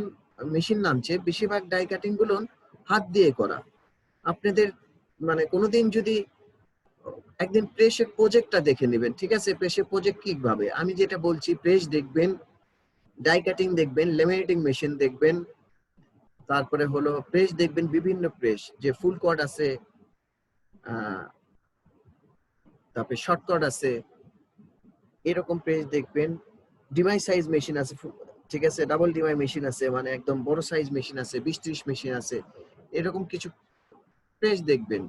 মেশিন নামছে, বেশিরভাগ ডাই কাটিং গুলো হাত দিয়ে করা। আপনাদের মানে কোনোদিন যদি একদিন প্রেসের প্রজেক্টটা দেখে নেবেন, ঠিক আছে? প্রেসের প্রজেক্ট কিভাবে, আমি যেটা বলছি, প্রেস দেখবেন, ডাই কাটিং দেখবেন, লেমিনেটিং মেশিন দেখবেন, তারপরে হলো প্রেস দেখবেন, বিভিন্ন প্রেস যে ফুল কট আছে, তারপরে শর্ট কট আছে, এরকম প্রেস দেখবেন। ডিমাই সাইজ মেশিন আছে, ঠিক আছে? ডাবল ডিমাই মেশিন আছে, মানে একদম বড় সাইজ মেশিন আছে, 20-30 মেশিন আছে, এরকম কিছু প্রেস দেখবেন।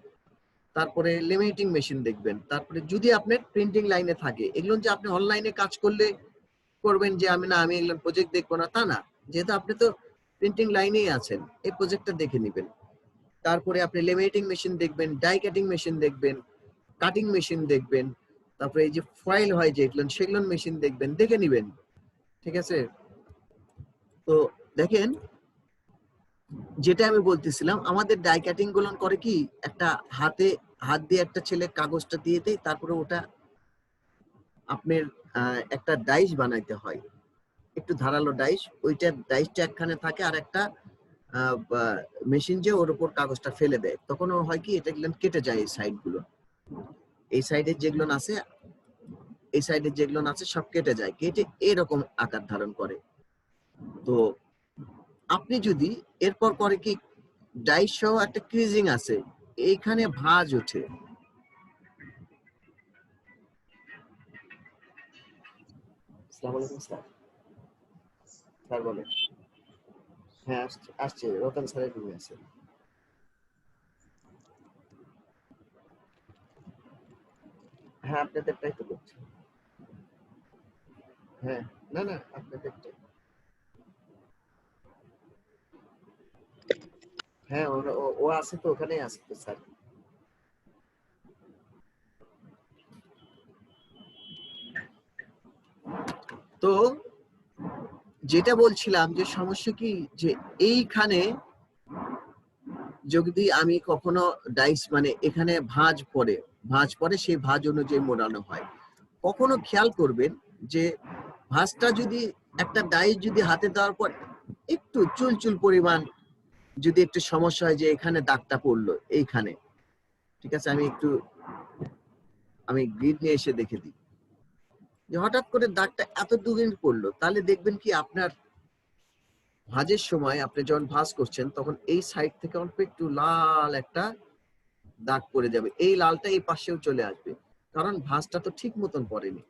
তারপরে লেমিনেটিং মেশিন দেখবেন। তারপরে যদি আপনার প্রিন্টিং লাইনে থাকে, এগুলো যে আপনি অনলাইনে কাজ করলে করবেন যে আমি এগুলো প্রজেক্ট দেখবো না, তা না। যেহেতু আপনি তো প্রিন্টিং লাইনেই আছেন, এই প্রজেক্টটা দেখে নেবেন। তারপরে আপনি লেমিনেটিং মেশিন দেখবেন, ডাই কাটিং মেশিন দেখবেন, কাটিং মেশিন দেখবেন, তারপরে এই যে ফয়েল হয় যেগুলো, সেগুলো মেশিন দেখবেন, দেখে নেবেন, ঠিক আছে? তো দেখেন, যেটা আমি বলতেছিলাম, আমাদের ডাই কাটিং গুলো করে কি, একটা হাত দিয়ে একটা ছেলে কাগজটা দিয়ে দেয়, তারপরে ওটা আপনার একটা ডাইস বানাইতে হয়, একটু ধারালো ডাইস, ওইটা ডাইসটা একখানে থাকে, আর একটা মেশিন যে ওর উপর কাগজটা ফেলে দেয়, তখন হয় কি এটা কেটে যায়, এই সাইড গুলো, এই সাইডের যেগুলো আছে, এই সাইডের যেগুলো আছে সব কেটে যায়, কেটে এরকম আকার ধারণ করে। তো আপনি যদি এরপর করে কি, ডাইস সহ একটা ক্রিজিং আছে, এইখানে ভাঁজ ওঠে। আসসালামু আলাইকুম স্যার। স্যার বলেন। হ্যাঁ আসছে, রতন স্যারের রুমে আছে। হ্যাঁ আপনাদেরটাই তো করছি। হ্যাঁ না আপনাদেরটাই। হ্যাঁ ও আছে তো, ওখানেই আছে তো স্যার। তো যেটা বলছিলাম যে সমস্যা কি, যে এইখানে যদি আমি কখনো ডাইস মানে এখানে ভাঁজ পড়ে, সেই ভাঁজ অনুযায়ী মোড়ানো হয়। কখনো খেয়াল করবেন যে ভাঁজটা যদি একটা ডাইস যদি হাতে দেওয়ার পর একটু চুলচুল পরিমাণ যদি একটু সমস্যা হয়, যে এখানে দাগটা পড়লো এইখানে, ঠিক আছে? আমি গ্রিড নিয়ে এসে দেখে দিই যে হঠাৎ করে দাগটা এত দুদিন পড়লো, তাহলে দেখবেন কি আপনার ভাঁজের সময় আপনি যখন ভাঁজ করছেন, তখন এই সাইড থেকে অল্প একটু লাল একটা দাগ পড়ে যাবে, এই লালটা এই পাশেও চলে আসবে, কারণ ভাঁজটা তো ঠিক মতন পড়েনি।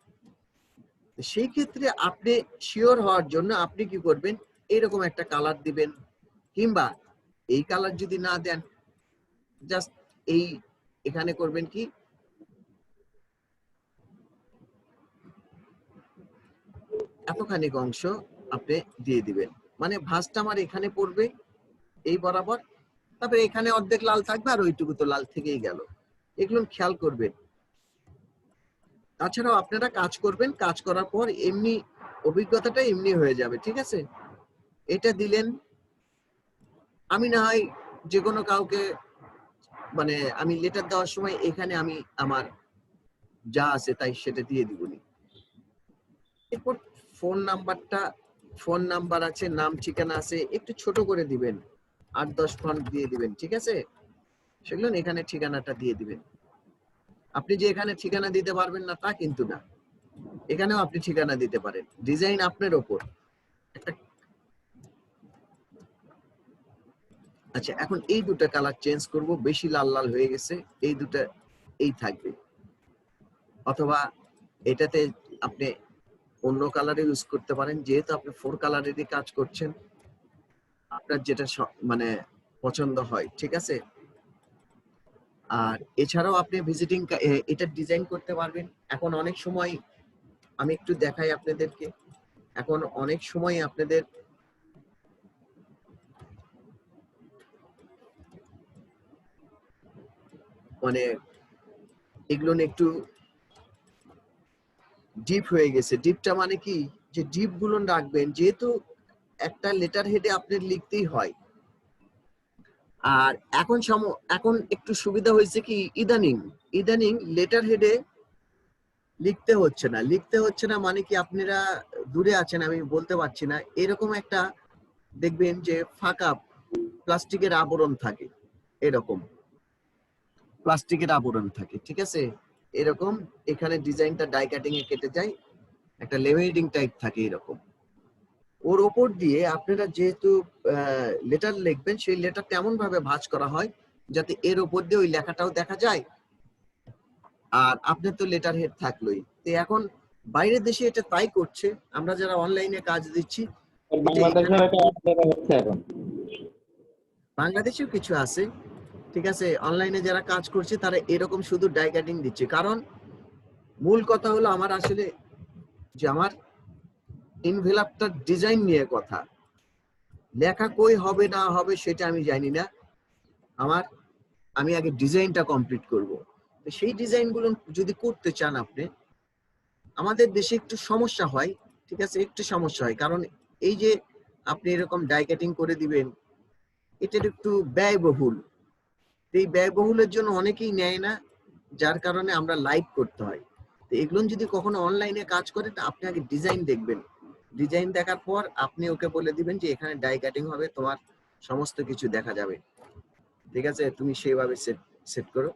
সেই ক্ষেত্রে আপনি শিওর হওয়ার জন্য আপনি কি করবেন, এরকম একটা কালার দিবেন, কিংবা এই কালার যদি না দেন, জাস্ট এই এখানে করবেন কি, এতখানি অংশ আপনি দিয়ে দিবেন, মানে ভাঁজটা আমার এখানে পড়বে এই বরাবর, তারপরে এখানে অর্ধেক লাল থাকবে, আর ওইটুকু তো লাল থেকেই গেল। এগুলো খেয়াল করবেন। তাছাড়াও আপনারা কাজ করবেন, কাজ করার পর এমনি অভিজ্ঞতাটা এমনি হয়ে যাবে, ঠিক আছে? এটা দিলেন, আমি না হয় যে কোনো কাউকে মানে আমি লেটার দেওয়ার সময় এখানে আমি আমার যা আছে তাই সেটা দিয়ে দিবনি। এরপর ফোন নাম্বার আছে, নাম ঠিকানা আছে, একটু ছোট করে দিবেন, 8-10 ফন্ট দিয়ে দিবেন, ঠিক আছে? সেগুলো এখানে ঠিকানাটা দিয়ে দিবেন। আপনি যে এখানে ঠিকানা দিতে পারবেন না তা কিন্তু না, এখানেও আপনি ঠিকানা দিতে পারেন, ডিজাইন আপনার ওপর। একটা আচ্ছা, এখন এই দুটো কালার চেঞ্জ করব, বেশি লাল লাল হয়ে গেছে, এই দুটো এই থাকবে, অথবা এটাতে আপনি অন্য কালারে ইউজ করতে পারেন, যেহেতু আপনি 4 কালারেরই কাজ করছেন, আপনার যেটা মানে পছন্দ হয়, ঠিক আছে। আর এছাড়াও আপনি ভিজিটিং এটা ডিজাইন করতে পারবেন। এখন অনেক সময় আমি একটু দেখাই আপনাদেরকে, এখন অনেক সময় আপনাদের মানে এগুলো একটু ডিপ হয়ে গেছে। ডিপটা মানে কি, যে ডিপ গুলো রাখবেন, যেহেতু একটা লেটার হেডে আপনার লিখতেই হয়। আর এখন একটু সুবিধা হয়েছে কি, ইদানিং লেটার হেডে লিখতে হচ্ছে না মানে কি, আপনারা দূরে আছেন আমি বলতে পারছি না, এরকম একটা দেখবেন যে ফাঁকা প্লাস্টিকের আবরণ থাকে, এরকম প্লাস্টিকের আবরণ থাকে, ঠিক আছে। এরকম এখানে ডিজাইনটা ডাই কাটিং এ কেটে যায়, একটা লেমিনেটিং টাইপ থাকে এরকম। ওর ওপর দিয়ে আপনারা যেহেতু লেটার লিখবেন, সেই লেটারটা এমন ভাবে ভাঁজ করা হয় যাতে এর ওপর দিয়ে ওই লেখাটাও দেখা যায়, আর আপনার তো লেটার হেড থাকলোই। তো এখন বাইরের দেশে এটা তাই করছে, আমরা যারা অনলাইনে কাজ দিচ্ছি, বাংলাদেশেও কিছু আছে, ঠিক আছে, অনলাইনে যারা কাজ করছে তারা এরকম শুধু ডাই কাটিং দিচ্ছে। কারণ মূল কথা হলো আমার আসলে যে আমার ইনভেলপটার ডিজাইন নিয়ে কথা, লেখা কই হবে না হবে সেটা আমি জানি না, আমি আগে ডিজাইনটা কমপ্লিট করব। তো সেই ডিজাইনগুলো যদি করতে চান আপনি, আমাদের দেশে একটু সমস্যা হয়, ঠিক আছে, একটু সমস্যা হয়, কারণ এই যে আপনি এরকম ডাই কাটিং করে দিবেন, এটার একটু ব্যয়বহুল। এই ব্যয়বহুলের জন্য অনেকেই নেয় না, যার কারণে আমরা লাইভ করতে হয়। তো এগুলো যদি কখনো অনলাইনে কাজ করেন, আপনি আগে ডিজাইন দেখবেন, ডিজাইন দেখার পর আপনি ওকে বলে দিবেন যে এখানে ডাই কাটিং হবে, তোমার সমস্ত কিছু দেখা যাবে, ঠিক আছে, তুমি সেইভাবে সেট করো,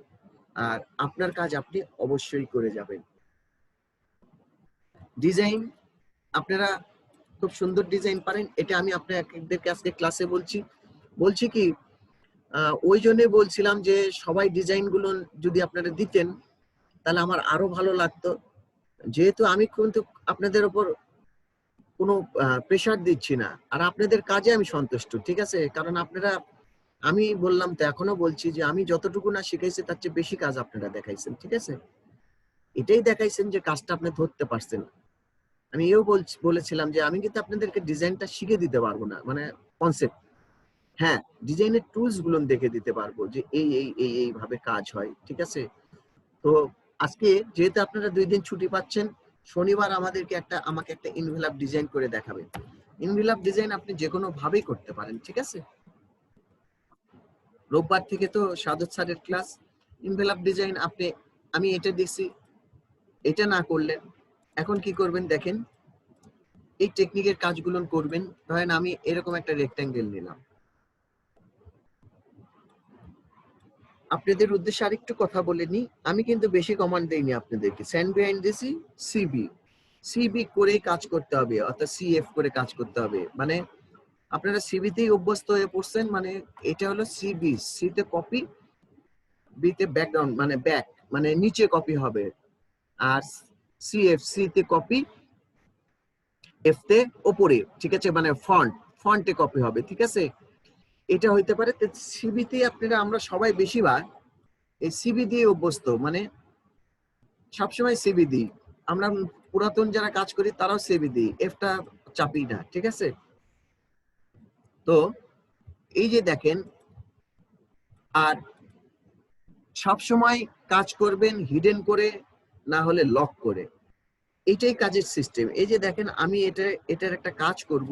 আর আপনার কাজ আপনি অবশ্যই করে যাবেন। ডিজাইন আপনারা খুব সুন্দর ডিজাইন পারেন, এটা আমি আপনাদেরকে আজকে ক্লাসে বলছি কি, ওই জন্যই বলছিলাম যে সবাই ডিজাইন গুলো যদি আপনারা দিতেন তাহলে আমার আরো ভালো লাগতো, যেহেতু আমি কিন্তু আপনাদের উপর কোনো প্রেশার দিচ্ছি না, আর আপনাদের কাজে আমি সন্তুষ্ট, ঠিক আছে। কারণ আপনারা, আমি বললাম তো, এখনো বলছি যে আমি যতটুকু না শিখাইছি তার চেয়ে বেশি কাজ আপনারা দেখাইছেন, ঠিক আছে। এটাই দেখাইছেন যে কাজটা আপনি ধরতে পারছেন। আমি এও বলেছিলাম যে আমি কিন্তু আপনাদেরকে ডিজাইনটা শিখে দিতে পারবো না, মানে কনসেপ্ট, হ্যাঁ, ডিজাইনের টুলস গুলো দেখে দিতে পারবো যে এইভাবে কাজ হয়, ঠিক আছে। তো আজকে যেহেতু আপনারা 2 দিন ছুটি পাচ্ছেন, শনিবার আমাকে একটা ইনভেলপ ডিজাইন করে দেখাবেন। ইনভেলপ ডিজাইন আপনি যে কোনো ভাবেই করতে পারেন, ঠিক আছে। রোববার থেকে তো সাদত স্যারের ক্লাস, ইনভেলপ ডিজাইন আমি এটা দিছি, এটা না করলেন, এখন কি করবেন দেখেন, এই টেকনিকের কাজগুলো করবেন। ধরেন আমি এরকম একটা রেক্ট্যাঙ্গেল নিলাম, আপনাদের উদ্দেশ্যে আরেকটু কথা বলে নি, আমি কিন্তু বেশি কমান্ড দেইনি আপনাদেরকে, স্যান্ড বিহাইন্ড দিছি, সিবি করে কাজ করতে হবে, অর্থাৎ সিএফ করে কাজ করতে হবে, মানে আপনারা সিবিতেই অভ্যস্ত হয়ে পড়ছেন, মানে এটা হলো সিবি, সিতে কপি, বিতে ব্যাকগ্রাউন্ড মানে ব্যাক, মানে নিচে কপি হবে, আর সিএফ সিতে কপি, এফ তে উপরে, ঠিক আছে, মানে ফন্টে কপি হবে, ঠিক আছে। এটা হইতে পারে সিবিতে আপনারা, আমরা সবাই বেশিরভাগ এই সিবি দিয়ে অভ্যস্ত, মানে সবসময় সিবি দিই, আমরা পুরাতন যারা কাজ করি তারাও সিবি দিই, এফটা চাপি না, ঠিক আছে। তো এই যে দেখেন, আর সবসময় কাজ করবেন হিডেন করে, না হলে লক করে, এটাই কাজের সিস্টেম। এই যে দেখেন, আমি এটার একটা কাজ করব,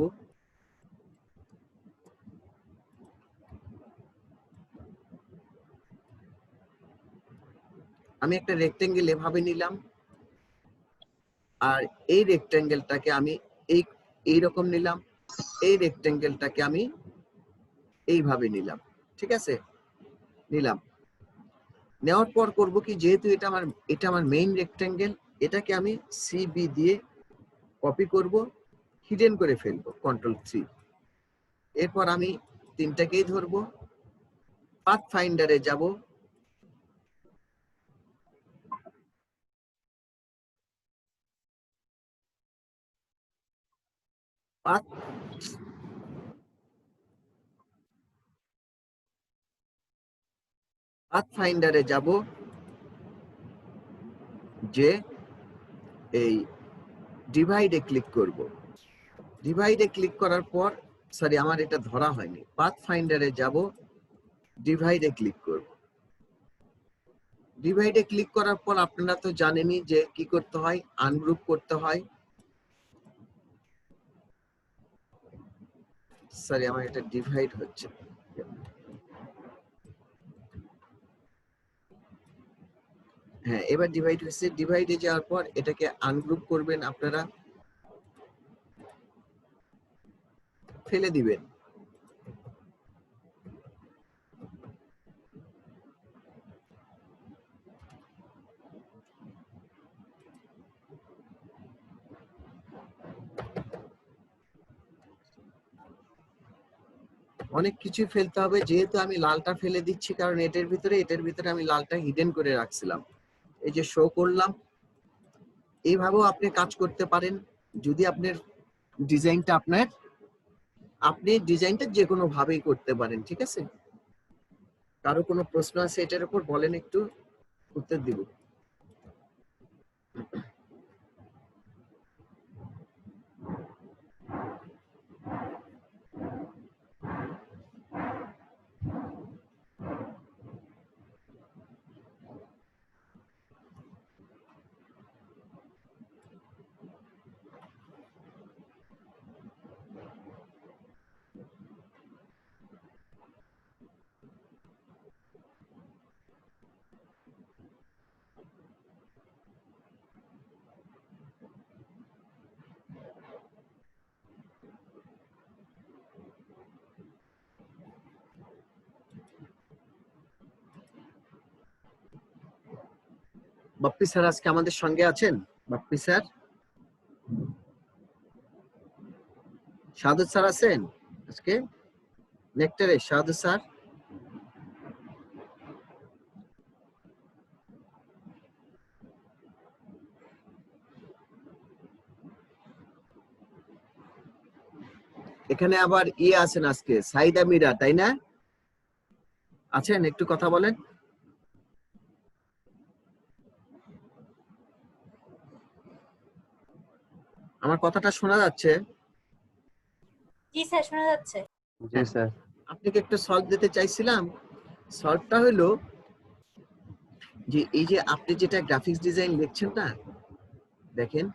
আমি একটা রেক্টেঙ্গেল এভাবে নিলাম, আর এই রেক্টেঙ্গেলটাকে আমি এইরকম নিলাম, এই রেক্টেঙ্গেলটাকে আমি এইভাবে নিলাম, ঠিক আছে, নিলাম। নেওয়ার পর করব কি, যেহেতু এটা আমার মেইন রেক্ট্যাঙ্গেল, এটাকে আমি সিবি দিয়ে কপি করব, হিডেন করে ফেলবো, Ctrl+3। এরপর আমি তিনটাকেই ধরবো, পাথ ফাইন্ডারে যাব, পাথ ফাইন্ডারে যাব, যে এই ডিভাইডে ক্লিক করব। ডিভাইডে ক্লিক করার পর, সরি আমার এটা ধরা হয়নি, পাথ ফাইন্ডারে যাব, ডিভাইডে ক্লিক করব। ডিভাইডে ক্লিক করার পর আপনারা তো জানেনই যে কি করতে হয়, আনগ্রুপ করতে হয়। সরি আমার এটা ডিভাইড হচ্ছে, হ্যাঁ এবার ডিভাইড হয়েছে। ডিভাইডে যাওয়ার পর এটাকে আনগ্রুপ করবেন, আপনারা ফেলে দিবেন। অনেক কিছুই ফেলতে হবে, যেহেতু আমি লালটা ফেলে দিচ্ছি কারণ এটার ভিতরে আমি লালটা হিডেন করে রাখছিলাম। এই যে শো করলাম, এইভাবেও আপনি কাজ করতে পারেন। যদি আপনার ডিজাইনটা আপনি ডিজাইনটা যে কোনো ভাবেই করতে পারেন, ঠিক আছে? কারো কোনো প্রশ্ন আছে এটার উপর বলেন, একটু উত্তর দিব। বাপ্পি স্যার আজকে আমাদের সঙ্গে আছেন? বাপ্পি স্যার, শাহাদুত স্যার আছেন আজকে নেক্টারে? শাহাদুত স্যার, এখানে আবার ইয়ে আছেন আজকে, সাইদা মীরা, তাই না? আছেন, একটু কথা বলেন। আমার কথাটা শোনা যাচ্ছে? জি স্যার, শোনা যাচ্ছে। জি স্যার। আপনাকে একটু সলভ দিতে চাইছিলাম। সলভটা হলো যে এই যে আপনি যেটা গ্রাফিক্স ডিজাইন লিখছেন না, দেখেন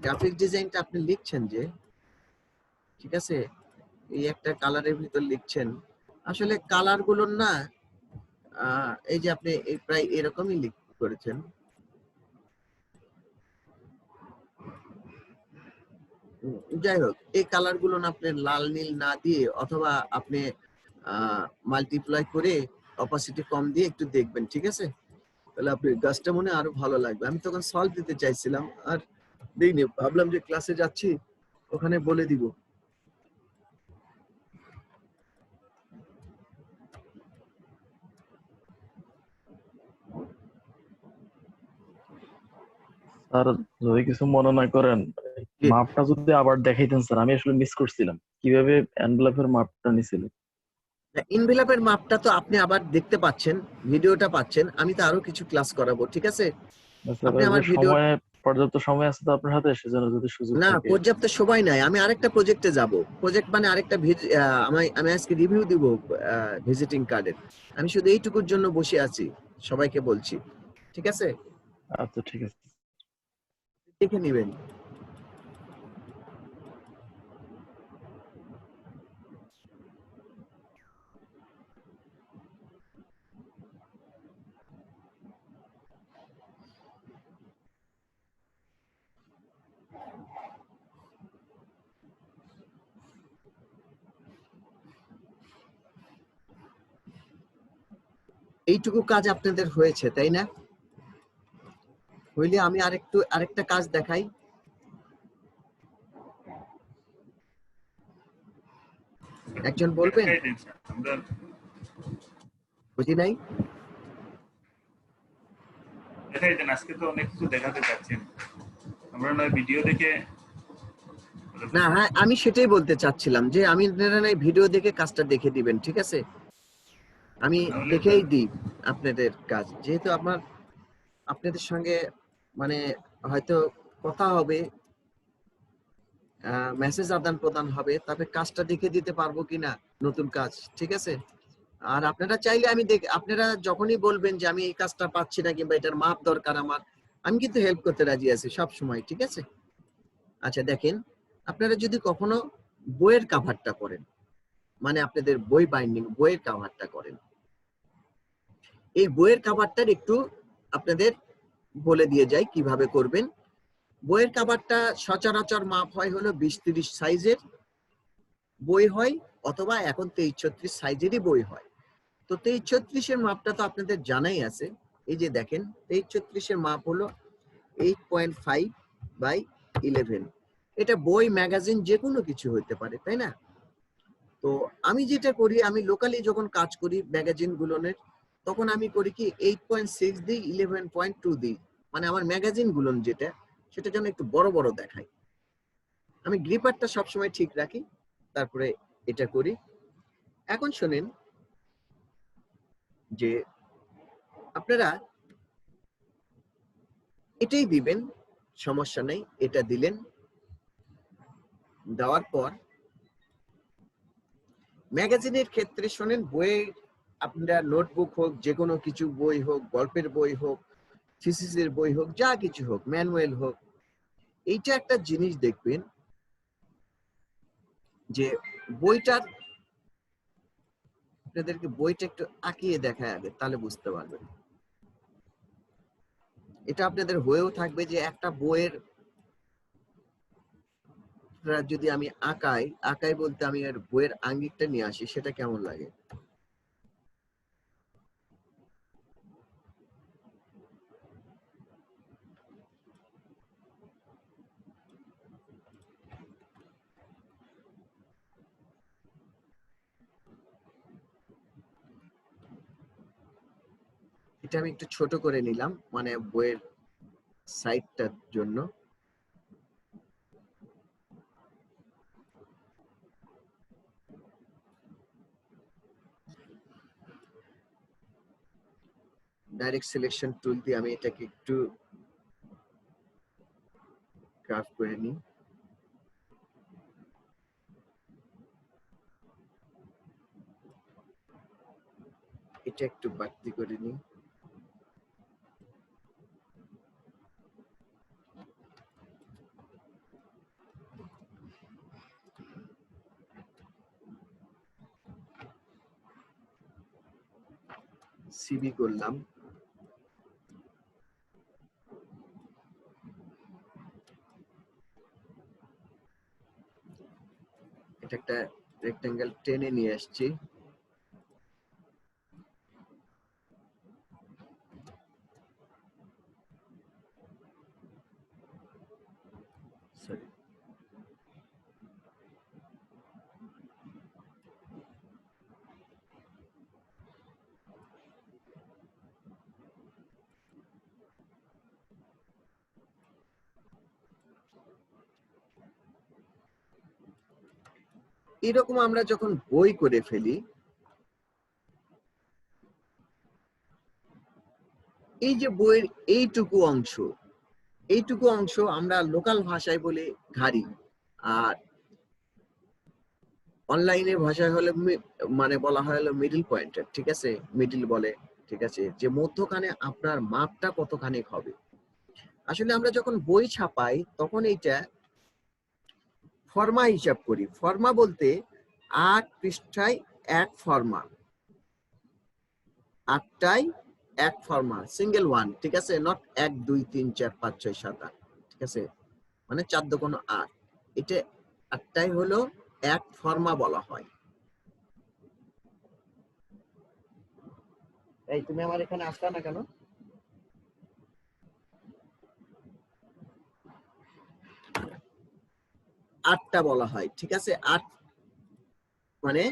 গ্রাফিক্স ডিজাইনটা আপনি লিখছেন যে, ঠিক আছে, এই একটা কালারের ভিতর লিখছেন, আসলে কালার গুলোর না এই যে আপনি এই প্রায় এরকমই করেছেন। যাই হোক, এই কালার গুলো না আপনি লাল নীল না দিয়ে, অথবা আপনি মাল্টিপ্লাই করে অপাসিটি কম দিয়ে একটু দেখবেন, ঠিক আছে? তাহলে আপনি গাছটা মনে আরো ভালো লাগবে। আমি তখন সলভ দিতে চাইছিলাম, আর দিইনি, ভাবলাম যে ক্লাসে যাচ্ছি ওখানে বলে দিব। স্যার যদি কিছু মনে না করেন, জি। মাপটা যদি আবার দেখাইতেন স্যার, আমি আসলে মিস করছিলাম কিভাবে এনভেলপের মাপটা নিছিল। ইনভেলপের মাপটা তো আপনি আবার দেখতে পাচ্ছেন, ভিডিওটা পাচ্ছেন, আমি তো আরো কিছু ক্লাস করাবো, ঠিক আছে? স্যার আপনি আমার যে ভিডিও, সময়, পর্যাপ্ত সময় আছে তো আপনার হাতে, সেজন্য যদি সুযোগ না থাকে। পর্যাপ্ত সময় নাই, আমি আরেকটা প্রজেক্টে যাব। প্রজেক্ট মানে আরেকটা আমি আজকে রিভিউ দিব ভিজিটিং কার্ডের। আমি শুধু এইটুকুর জন্য বসে আছি, সবাইকে বলছি, ঠিক আছে? আচ্ছা ঠিক আছে। দেখে নিবেন। এইটুকু কাজ আপনাদের হয়েছে, তাই না? হইলে আমি আরেকটা কাজ দেখাই। একজন বলবেন? দেখাই দিন স্যার, আমরা বুঝি নাই। দেখাই দেন, আজকে তো অনেক কিছু দেখাতে চাচ্ছেন, আমরা নয় ভিডিও দেখে। না, হ্যাঁ, আমি সেটাই বলতে চাচ্ছিলাম যে আমি ভিডিও দেখে কাজটা দেখে দিবেন, ঠিক আছে? আমি তাহলে দেখেই দিই আপনাদের কাজ, যেহেতু আপনাদের সঙ্গে মানে হয়তো কথা হবে, মেসেজ আদান প্রদান হবে, তবে কাজটা দেখে দিতে পারবো কিনা নতুন কাজ, ঠিক আছে? আর আপনারা চাইলে আপনারা যখনই বলবেন যে আমি এই কাজটা পাচ্ছি না কিংবা এটার মাপ দরকার আমার, আমি কিন্তু হেল্প করতে রাজি আছি সব সময়, ঠিক আছে? আচ্ছা দেখেন, আপনারা যদি কখনো বইয়ের কাভারটা করেন, মানে আপনাদের বই বাইন্ডিং, বইয়ের কাভারটা করেন, এই বইয়ের কাভারটার একটু আপনাদের বলে দিয়ে যাই কিভাবে করবেন। বইয়ের কাভারটা সচরাচর মাপ হয় হলো 20-30 সাইজের বই হয়, অথবা এখন 23-36 সাইজেরই বই হয়। তো 23-36 মাপটা তো আপনাদের জানাই আছে। এই যে দেখেন 23-36 মাপ হলো 8.5/11। এটা বই, ম্যাগাজিন যে কোনো কিছু হতে পারে, তাই না? তো আমি যেটা করি, আমি লোকালি যখন কাজ করি ম্যাগাজিন গুলোনের, তখন আমি করি কি 8.6 দিই, 11.2 দিই, মানে আমার ম্যাগাজিন গুলো যেটা, সেটা যেন একটু বড় বড় দেখায়। আমি গ্রিপারটা সবসময় ঠিক রাখি, তারপরে এটা করি। এখন শোনেন যে আপনারা এটাই দিবেন, সমস্যা নেই, এটা দিলেন। দেওয়ার পর ম্যাগাজিনের ক্ষেত্রে শোনেন, বইয়ে আপনারা নোটবুক হোক, যে কোনো কিছু বই হোক, গল্পের বই হোক, থিসিসের বই হোক, যা কিছু হোক, ম্যানুয়াল হোক, এইটা একটা জিনিস দেখবেন যে বইটার, আপনাদেরকে বইটা একটু আঁকিয়ে দেখায় আগে, তাহলে বুঝতে পারবেন। এটা আপনাদের হয়েও থাকবে যে একটা বইয়ের যদি আমি আঁকাই বলতে আমি এর বইয়ের আঙ্গিকটা নিয়ে আসি, সেটা কেমন লাগে। এটা আমি একটু ছোট করে নিলাম, মানে বইয়ের সাইডটার জন্য। ডাইরেক্ট সিলেকশন টুল দিয়ে আমি এটাকে একটু কার্ভ করে নিই। এটা একটু বাড়তি করে নিই। সিবি করলাম। এটা একটা রেক্টেঙ্গেল টেনে নিয়ে আসছি। সরি, এরকম আমরা যখন বই করে ফেলি, এই যে বইয়ের এইটুকু অংশ আমরা লোকাল ভাষায় বলি ঘাড়ি, আর অনলাইনে ভাষায় হলে মানে বলা হয় হলো মিডল পয়েন্টার, ঠিক আছে? মিডল বলে, ঠিক আছে, যে মধ্যখানে আপনার মাপটা কতখানি হবে। আসলে আমরা যখন বই ছাপাই তখন এইটা ফর্মা হিসাব করি। ফর্মা বলতে 8 পৃষ্ঠায় 1 ফর্মা, 8টায় 1 ফর্মা, সিঙ্গেল ওয়ান, ঠিক আছে? নট 1 2 3 4 5 6 7 8, ঠিক আছে? মানে 4 দুগুণ 8, এটা 8টাই হলো 1 ফর্মা বলা হয়। এই তুমি আমার এখানে আসলা না কেন? আটটা বলা হয়, ঠিক আছে? 8 মানে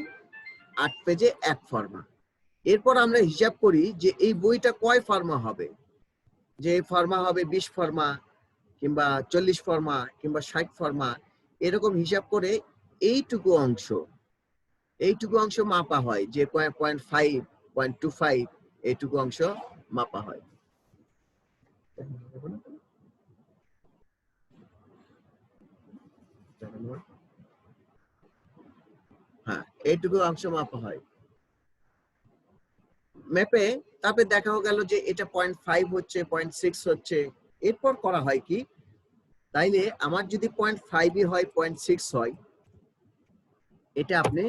8 পেজে 1 ফর্মা। এরপর আমরা হিসাব করি যে এই বইটা কয় ফর্মা হবে, যে ফর্মা হবে 20 ফর্মা কিংবা 40 ফর্মা কিংবা 60 ফর্মা, এরকম হিসাব করে এইটুকু অংশ মাপা হয়, যে 0.5 0.25 এইটুকু অংশ মাপা হয়। হ্যাঁ, এইটুকু অংশ মাপা হয় ম্যাপে। তারপরে দেখা গেল যে এটা 0.5 হচ্ছে, 0.6 হচ্ছে। এরপর করা হয় কি, তাইলে আমার যদি 0.5 হয়, 0.6 হয়, এটা আপনি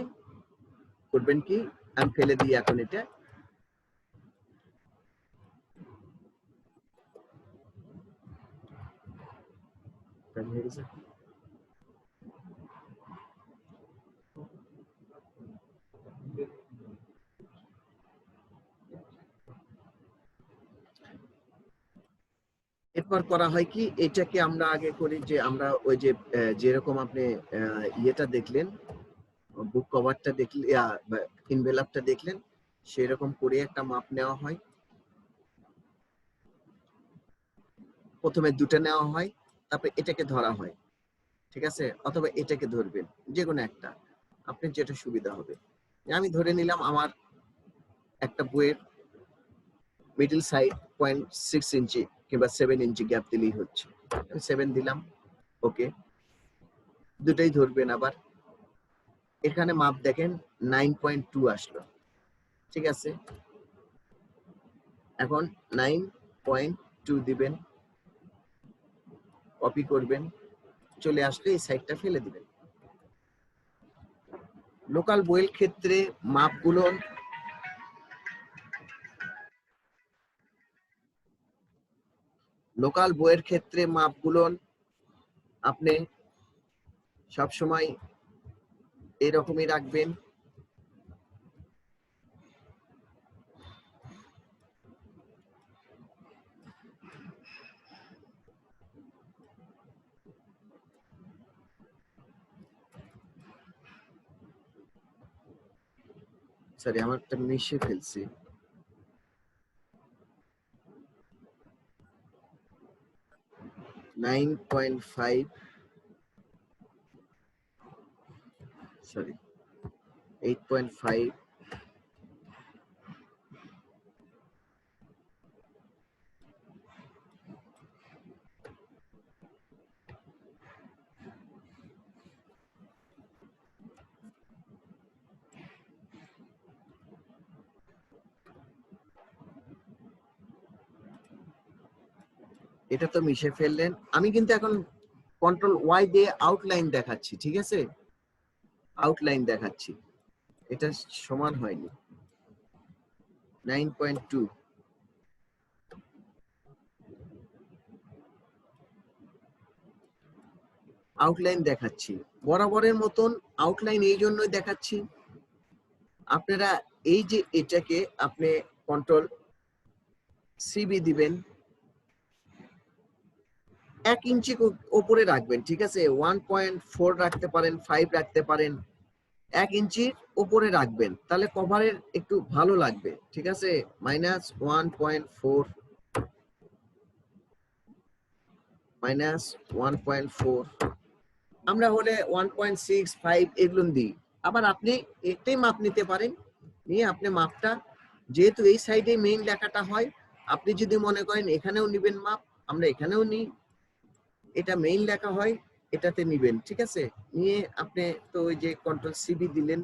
করবেন কি, আমি ফেলে দিই এখন এটা। এরপর করা হয় কি, এটাকে আমরা আগে করি যে আমরা ওই যে যেরকম আপনি ইয়েটা দেখলেন, বুক কভারটা দেখলেন, ইনভেলপটা দেখলেন, সেরকম করে একটা মাপ নেওয়া হয়। প্রথমে দুটো নেওয়া হয়, তারপরে এটাকে ধরা হয়, ঠিক আছে? অথবা এটাকে ধরবেন, যে কোনো একটা, আপনি যেটা সুবিধা হবে। আমি ধরে নিলাম আমার একটা বইয়ের মিডল সাইড 0.6 ইঞ্চি কিংবা 7 ইঞ্চি গ্যাপ দিলেই হচ্ছে, 7 দিলাম, ওকে। দুটাই ধরবেন। আবার এখানে মাপ দেখেন 9.2 আসলো, ঠিক আছে? এখন 9.2 দিবেন, কপি করবেন, চলে আসলে এই সাইডটা ফেলে দিবেন। লোকাল বইয়ের ক্ষেত্রে মাপগুলো আপনি সবসময় এরকমই রাখবেন। সরি, আমারটা মিশে ফেলছি। সরি, 8.5, এটা তো মিশে ফেললেন। আমি কিন্তু এখন কন্ট্রোল ওয়াই দিয়ে আউটলাইন দেখাচ্ছি, ঠিক আছে? আউটলাইন দেখাচ্ছি, এটা সমান হয়নি। 9.2, আউটলাইন দেখাচ্ছি বরাবরের মতন। আউটলাইন এই জন্যই দেখাচ্ছি, আপনারা এই যে এটাকে আপনি কন্ট্রোল সিবি দিবেন, 1 ইঞ্চি উপরে রাখবেন, ঠিক আছে? 1.4 রাখতে পারেন, 5 রাখতে পারেন, 1 ইঞ্চির উপরে রাখবেন, তাহলে কভারের একটু ভালো লাগবে, ঠিক আছে? -1.4, -1.4, আমরা হলে 1.6, 5 এগুলো দিই। আবার আপনি এটাই মাপ নিতে পারেন, নিয়ে আপনি মাপটা, যেহেতু এই সাইডে মেইন লেখাটা হয়, আপনি যদি মনে করেন এখানেও নিবেন মাপ, আমরা এখানেও নিই, এটা মেইন লেখা হয়, এটাতে নিবেন, ঠিক আছে? নিয়ে আপনি তো ওই যে কন্ট্রোল সিবি দিলেন।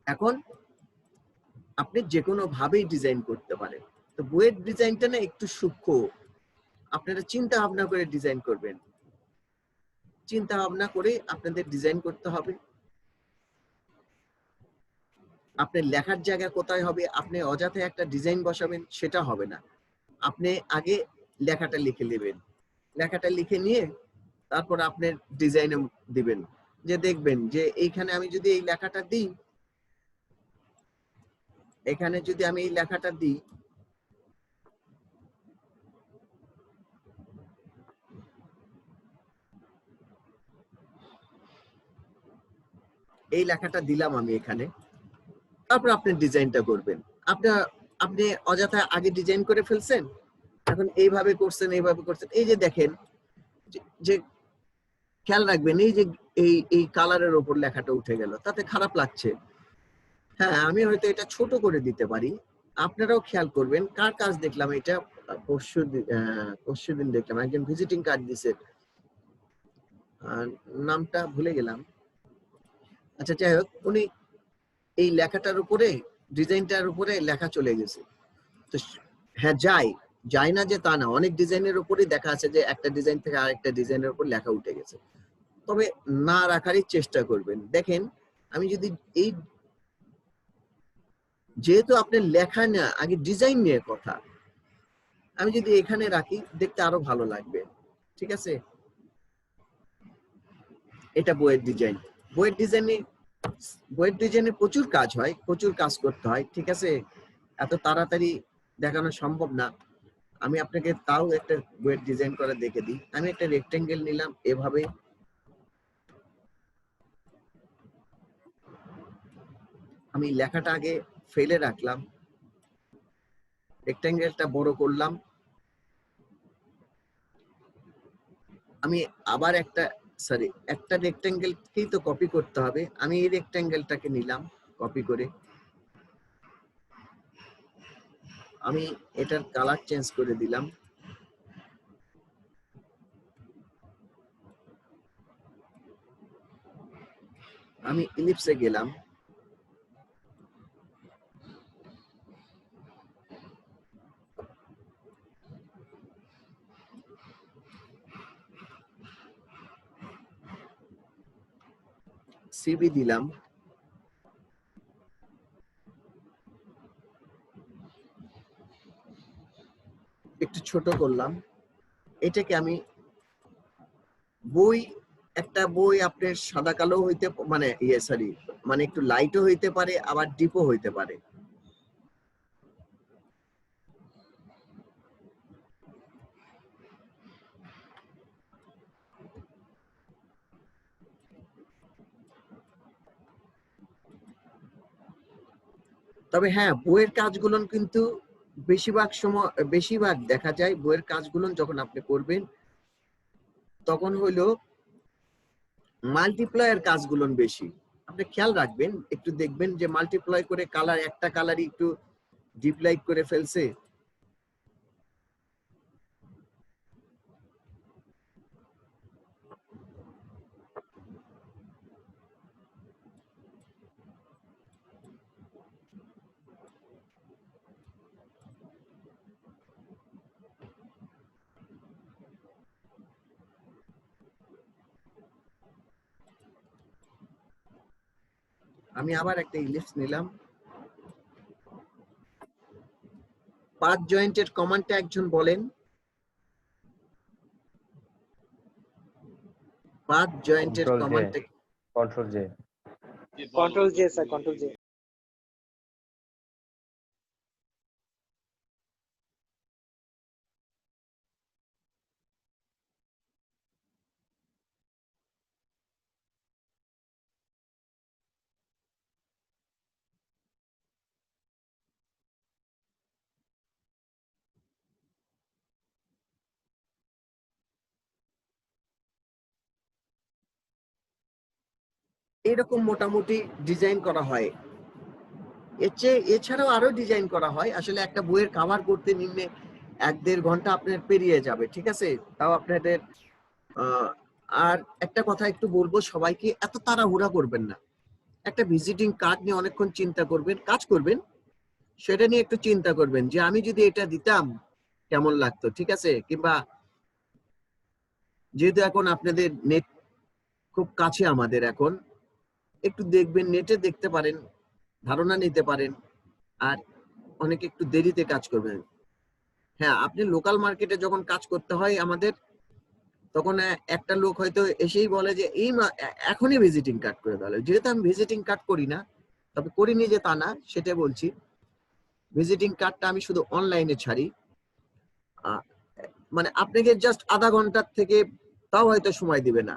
এখন আপনি যে কোনো ভাবেই ডিজাইন করতে পারেন। তো বইয়ের ডিজাইনটা না একটু সূক্ষ্ম, আপনারা চিন্তা ভাবনা করে ডিজাইন করবেন, চিন্তা ভাবনা করে আপনাদের ডিজাইন করতে হবে। আপনার লেখার জায়গা কোথায় হবে, আপনি অযথা একটা ডিজাইন বসাবেন, সেটা হবে না। আপনি আগে লেখাটা লিখে নেবেন, লেখাটা লিখে নিয়ে তারপর আপনার ডিজাইনে দিবেন। যে দেখবেন যে এইখানে আমি যদি এই লেখাটা দিই, এখানে যদি আমি এই লেখাটা দিই, এই লেখাটা দিলাম আমি এখানে, তারপর আপনি ডিজাইনটা করবেন। আপনি অযথা আগে ডিজাইন করে ফেলছেন, এখন এইভাবে করছেন, এইভাবে করছেন। এই যে দেখেন যে খেয়াল রাখবেন, এই যে এই কালারের উপর লেখাটা উঠে গেল, তাতে খারাপ লাগছে। হ্যাঁ, আমি হয়তো এটা ছোট করে দিতে পারি। আপনারাও খেয়াল করবেন, কার কাজ দেখলাম এটা পরশুদিন দেখলাম, একজন ভিজিটিং কার্ড দিছে, নামটা ভুলে গেলাম। আচ্ছা, যাই হোক, উনি এই লেখাটার উপরে, ডিজাইনটার উপরে লেখা চলে গেছে। তো হ্যাঁ, যায় না যে তা না, অনেক ডিজাইনের উপরে দেখা আছে যে একটা ডিজাইন থেকে আরেকটা ডিজাইনের উপর লেখা উঠে গেছে। তবে না রাখারই চেষ্টা করবেন। দেখেন, আমি যদি এই, যেহেতু আপনার লেখা না, আগে ডিজাইন নিয়ে কথা, আমি যদি এখানে রাখি দেখতে আরো ভালো লাগবে। ঠিক আছে, এটা বইয়ের ডিজাইন। বইয়ের ডিজাইনে প্রচুর কাজ হয়, প্রচুর কাজ করতে হয়। ঠিক আছে, এত তাড়াতাড়ি দেখানো সম্ভব না। আমি আপনাকে তাও একটা বইয়ের ডিজাইন করে দেখে দিই। আমি একটা রেক্টেঙ্গেল নিলাম, এভাবে আমি লেখাটা আগে ফেলে রাখলাম, রেক্টেঙ্গেলটা বড় করলাম। আমি আবার একটা রেক্টেঙ্গেলকেই তো কপি করতে হবে। আমি এই রেক্টেঙ্গেলটাকে নিলাম কপি করে, আমি এটার কালার চেঞ্জ করে দিলাম। আমি ইলিপসে গেলাম, সিবি দিলাম, একটু ছোট করলাম। এটাকে আমি একটা বই আপনার সাদা কালো হইতে, মানে মানে একটু লাইটও হইতে পারে, আবার ডিপও হইতে পারে। তবে হ্যাঁ, বইয়ের কাজগুলো কিন্তু বেশিরভাগ দেখা যায়, বইয়ের কাজগুলো যখন আপনি করবেন তখন হইলো মাল্টিপ্লায়ের কাজগুলো বেশি। আপনি খেয়াল রাখবেন, একটু দেখবেন যে মাল্টিপ্লাই করে কালার, একটা কালারই একটু ডিপ লাইট করে ফেলছে। আমি আবার একটা ইলিপস নিলাম। পাঁচ জয়েন্টের কমান্ডটা একজন বলেন। পাঁচ জয়েন্টের কমান্ডটা control J. Control J sir, control J. এরকম মোটামুটি ডিজাইন করা হয়। এছাড়াও আরো ডিজাইন করা হয়। আসলে একটা বইয়ের কভার করতে নিম্নে 1-1.5 ঘন্টা আপনার পেরিয়ে যাবে। ঠিক আছে, তাও আপনাদের আর একটা কথা একটু বলবো সবাইকে, এত তাড়াহুড়া করবেন না। একটা ভিজিটিং কার্ড নিয়ে অনেকক্ষণ চিন্তা করবেন, কাজ করবেন, সেটা নিয়ে একটু চিন্তা করবেন যে আমি যদি এটা দিতাম কেমন লাগতো। ঠিক আছে, কিংবা যেহেতু এখন আপনাদের নেট খুব কাছে আমাদের, এখন একটু দেখবেন, নেটে দেখতে পারেন, ধারণা নিতে পারেন, আর অনেকে একটু দেরিতে কাজ করবেন। হ্যাঁ, আপনি লোকাল মার্কেটে যখন কাজ করতে হয় আমাদের, তখন একটা লোক হয়তো এসেই বলে যে এখনই ভিজিটিং কার্ড করে দেওয়া। যেহেতু আমি ভিজিটিং কার্ড করি না, তবে করিনি যে তা না, সেটা বলছি। ভিজিটিং কার্ডটা আমি শুধু অনলাইনে ছাড়ি, আহ, মানে আপনাকে জাস্ট আধা ঘন্টার থেকে তাও হয়তো সময় দিবে না,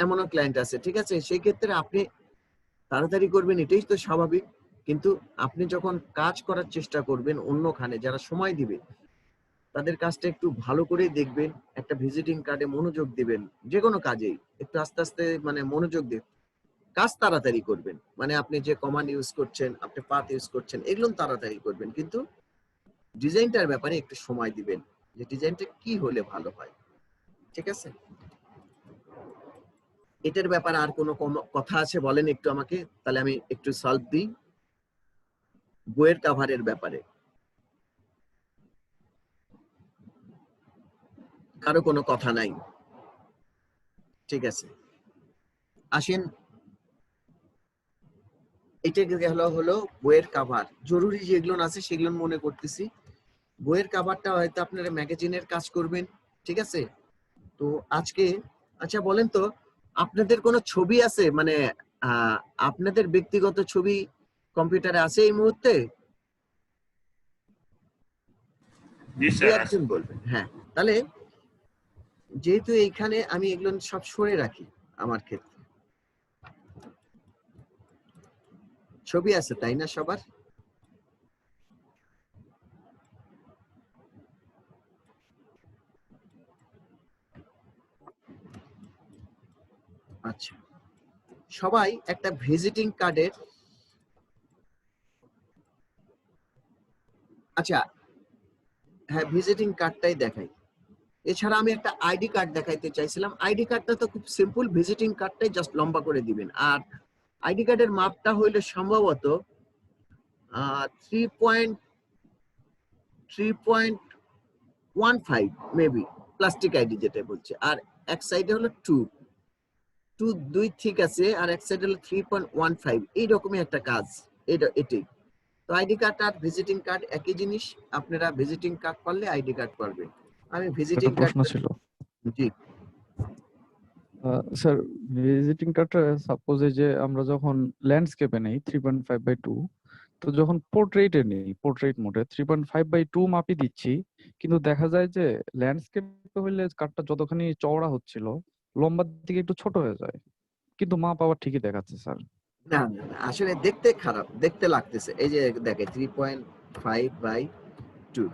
এমনও ক্লায়েন্ট আছে, ঠিক আছে? সেই ক্ষেত্রে আপনি তাড়াতাড়ি করবেন, এটাই তো স্বাভাবিক। কিন্তু আপনি যখন কাজ করার চেষ্টা করবেন অন্যখানে যারা সময় দিবে তাদের কাজটা একটু ভালো করে দেখবেন, একটা ভিজিটিং কার্ডে মনোযোগ দিবেন, যে কোনো কাজেই একটু আস্তে আস্তে মানে মনোযোগ দিয়ে কাজ তাড়াতাড়ি করবেন। মানে আপনি যে কমান্ড ইউজ করছেন, আপনি পাথ ইউজ করছেন, এগুলো তাড়াতাড়ি করবেন, কিন্তু ডিজাইনটার ব্যাপারে একটু সময় দিবেন, যে ডিজাইনটা কি হলে ভালো হয়, ঠিক আছে? এটার ব্যাপারে আর কোনো কথা আছে বলেন একটু আমাকে, তাহলে আমি একটু সলভ দিই। বইয়ের কাভারের ব্যাপারে কারো কোনো কথা নাই, ঠিক আছে? আসেন, এটা হলো বইয়ের কাভার। জরুরি যেগুলো আছে সেগুলো মনে করতেছি। বইয়ের কাভারটা হয়তো আপনারা ম্যাগাজিনের কাজ করবেন, ঠিক আছে? তো আজকে আচ্ছা বলেন তো, আপনাদের কোনো ছবি আছে, মানে আপনাদের ব্যক্তিগত ছবি কম্পিউটারে আছে এই মুহূর্তে? জি দু স্যার, একজন বলবেন। হ্যাঁ, তাহলে যেহেতু এইখানে আমি এগুলো সব সরে রাখি, আমার ক্ষেত্রে ছবি আছে তাই না সবার? আচ্ছা, সবাই একটা ভিজিটিং কার্ডের, আচ্ছা হ্যাঁ ভিজিটিং কার্ডটাই দেখাই। এছাড়া আমি একটা আইডি কার্ড দেখাইতে চাইছিলাম। আইডি কার্ডটা তো খুব সিম্পল, ভিজিটিং কার্ডটাই জাস্ট লম্বা করে দিবেন। আর আইডি কার্ডের মাপটা হইলে সম্ভবত 3.15 মেবি, প্লাস্টিক আইডি যেটা বলছে। আর এক সাইডে হলো 2 ঠিক আছে, আর এক সাইডে হলো 3.15, এইরকমই একটা কাজ। এটাই তো। আইডি কার্ড আর ভিজিটিং কার্ড একই জিনিস, আপনারা ভিজিটিং কার্ড পারলে আইডি কার্ড পারবেন। আমি ভিজিটিং একটা কার্ড, প্রশ্ন ছিল জি স্যার। ভিজিটিং কার্ডটা সাপোজ এই যে আমরা যখন ল্যান্ডস্কেপে নেই 3.5/2, তো যখন পোর্ট্রেটে নেই, পোর্ট্রেট মোডে 3.5/2 মাপি দিচ্ছি, কিন্তু দেখা যায় যে ল্যান্ডস্কেপে হইলে কার্ডটা যতখানি চওড়া হচ্ছিল লম্বার দিকে একটু ছোট হয়ে যায়, কিন্তু মাপ আবার ঠিকই দেখাচ্ছে স্যার। না না না, আসলে দেখতে খারাপ দেখতে লাগতেছে। এই যে দেখে 3.5/2,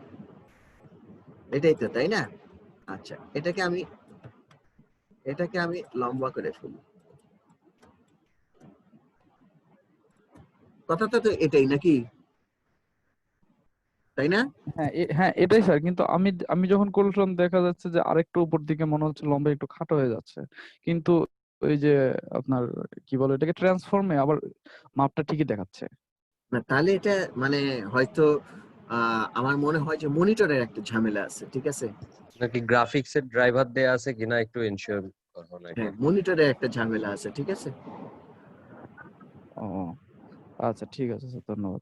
এটাই তো তাই না? আচ্ছা, এটাকে আমি লম্বা করে ফেলি। কথাটা তো এটাই নাকি, তাই না? হ্যাঁ এটাই স্যার, কিন্তু আমি আমি যখন করলাম দেখা যাচ্ছে যে আরেকটু উপর দিকে মনে হচ্ছে লম্বা একটু খাটো হয়ে যাচ্ছে, কিন্তু ওই যে আপনার কি বলে এটাকে ট্রান্সফর্মে আবার মাপটা ঠিকই দেখাচ্ছে। না তাহলে এটা মানে হয়তো আমার মনে হয় যে মনিটরের একটা ঝামেলা আছে, ঠিক আছে? নাকি গ্রাফিক্স এর ড্রাইভার দেয়া আছে কিনা একটু এনশিওর করো নাকি। হ্যাঁ, মনিটরের একটা ঝামেলা আছে, ঠিক আছে? ও আচ্ছা, ঠিক আছে স্যার, ধন্যবাদ।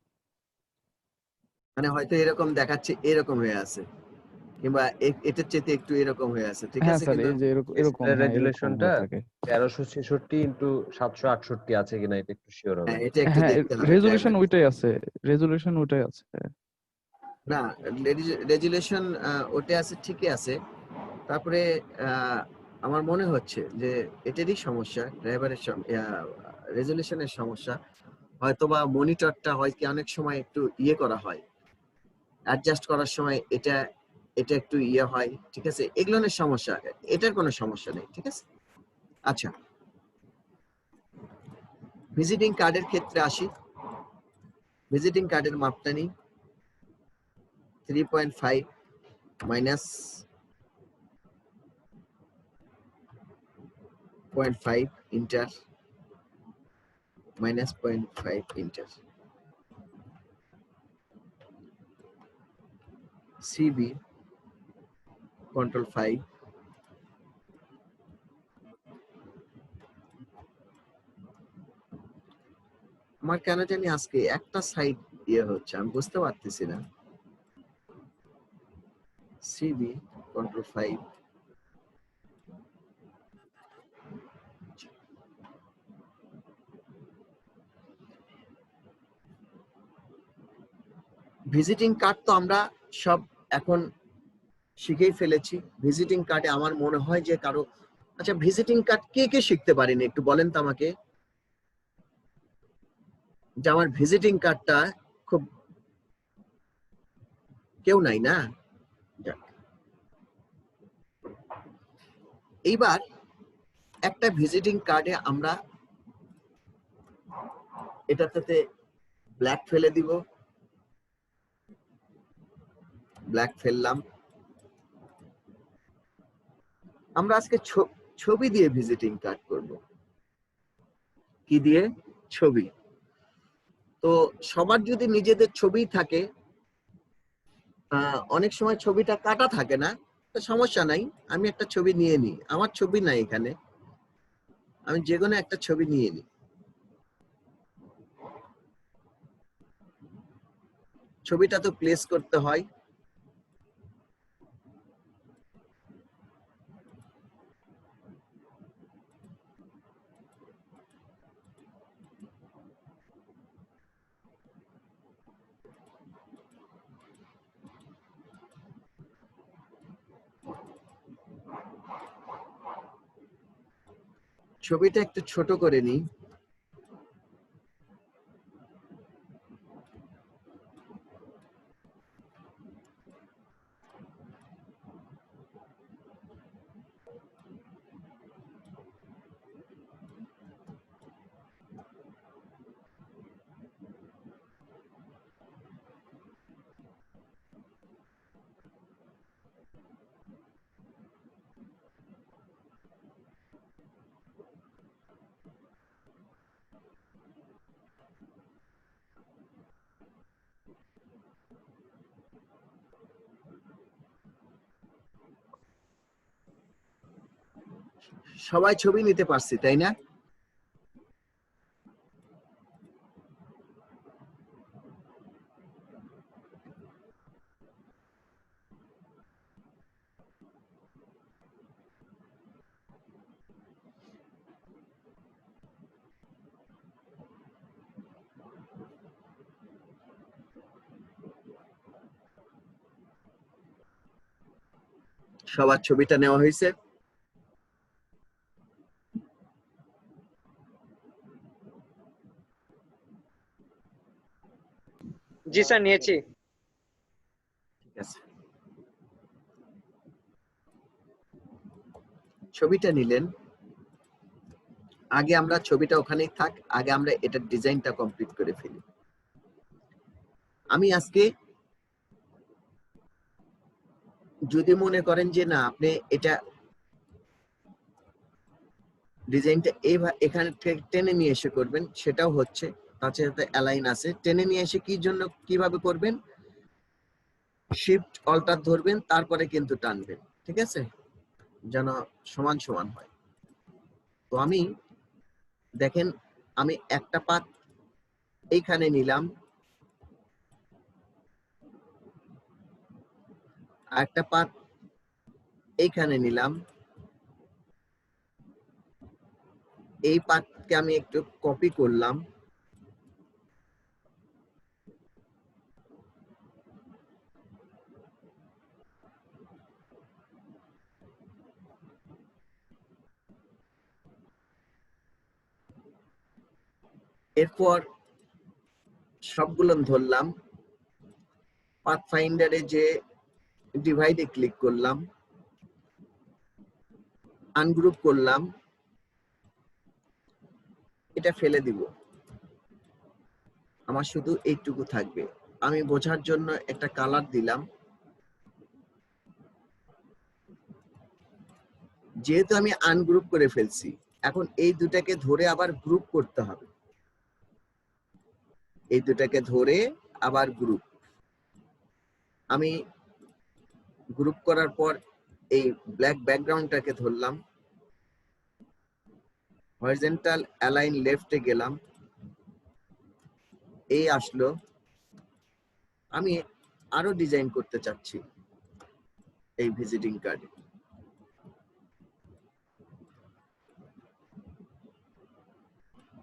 মানে হয়তো এরকম দেখাচ্ছে, এরকম হয়ে আছে, কিংবা এটার চেয়ে একটু এরকম হয়ে আছে, ঠিক হ্যাঁ আছে? স্যার, কিন্তু এই যে এরকম এরকম ডিসপ্লে হ্যাঁ এরকম রেজুলেশনটা হয়ে থাকে। 1366 ইন্টু 768 আছে কিনা এটা একটু শিওর হ্যাঁ হবেন। এটা একটু হ্যাঁ, দেখতে হবে রেজুলেশন ড্রাইভার। ওইটাই আছে, রেজুলেশন ওইটাই আছে। না, রেজুলেশন ওটা আছে, ঠিকই আছে। তারপরে আহ, আমার মনে হচ্ছে যে এটারই সমস্যা, ড্রাইভারের রেজুলেশনের সমস্যা। হয়তোবা মনিটরটা হয় কি অনেক সময় একটু ইয়ে করা হয়, অ্যাডজাস্ট করার সময় এটা এটা একটু ইয়ে হয়, ঠিক আছে? এগুলোর সমস্যা, এটার কোনো সমস্যা নেই, ঠিক আছে? আচ্ছা, ভিজিটিং কার্ডের ক্ষেত্রে আসি। ভিজিটিং কার্ডের মাপটা নিই 3.5 minus 0.5 enter minus 0.5 enter CB control 5। আমার কেন জানি আজকে একটা সাইড ইয়ে হচ্ছে, আমি বুঝতে পারতেছি না। সিবি কন্ট্রোল 5, ভিজিটিং কার্ড তো আমরা সব এখন শিখেই ফেলেছি। ভিজিটিং কার্ডে আমার মনে হয় যে কারো, আচ্ছা ভিজিটিং কার্ড কে কে শিখতে পারেনি একটু বলেন তো আমাকে, যে আমার ভিজিটিং কার্ডটা খুব, কেউ নাই না? যাক। এইবার একটা ভিজিটিং কার্ডে আমরা এটাতে ব্ল্যাক ফেলে দিব, ব্ল্যাক ফেললাম। আমরা আজকে ছবি দিয়ে ভিজিটিং কার্ড করব। কি দিয়ে? ছবি। তো সবার যদি নিজেদের ছবি থাকে, অনেক সময় ছবিটা কাটা থাকে না, তো সমস্যা নাই, আমি একটা ছবি নিয়ে নিই। আমার ছবি নাই এখানে, আমি যে কোনো একটা ছবি নিয়ে নিই। ছবিটা তো প্লেস করতে হয়। ছবিটা একটু ছোট করে নিই। সবাই ছবি নিতে পারছি, তাই না? সবার ছবিটা নেওয়া হয়েছে? জি স্যার, নিয়েছি। ঠিক আছে, ছবিটা নিলেন। আগে আমরা ছবিটা ওখানেই থাক, আগে আমরা এটার ডিজাইনটা কমপ্লিট করে ফেলি। আমি আজকে, যদি মনে করেন যে না আপনি এটা ডিজাইনটা এখানে থেকে টেনে নিয়ে এসে করবেন, সেটাও হচ্ছে। তার সাথে অ্যালাইন আছে, টেনে নিয়ে এসে কি জন্য কিভাবে করবেন, শিফট অল্টার ধরবেন, তারপরে কিন্তু টানবেন, ঠিক আছে, যেন সমান সমান হয়। তো আমি দেখেন, আমি একটা পাত এইখানে নিলাম, একটা পাত এইখানে নিলাম, এই পাতকে আমি একটু কপি করলাম, এরপর সবগুলো ধরলাম, পাথফাইন্ডারে যে ডিভাইডে ক্লিক করলাম, আনগ্রুপ করলাম, এটা ফেলে দিব। আমার শুধু এইটুকু থাকবে। আমি বোঝার জন্য একটা কালার দিলাম। যেহেতু আমি আনগ্রুপ করে ফেলছি, এখন এই দুটাকে ধরে আবার গ্রুপ করতে হবে। এই দুটাকে ধরে আবার গ্রুপ। আমি গ্রুপ করার পর এই ব্ল্যাক ব্যাকগ্রাউন্ডটাকে ধরলাম, হরিজন্টাল অ্যালাইন লেফটে গেলাম, এই আসলো। আমি আরো ডিজাইন করতে চাচ্ছি এই ভিজিটিং কার্ডে।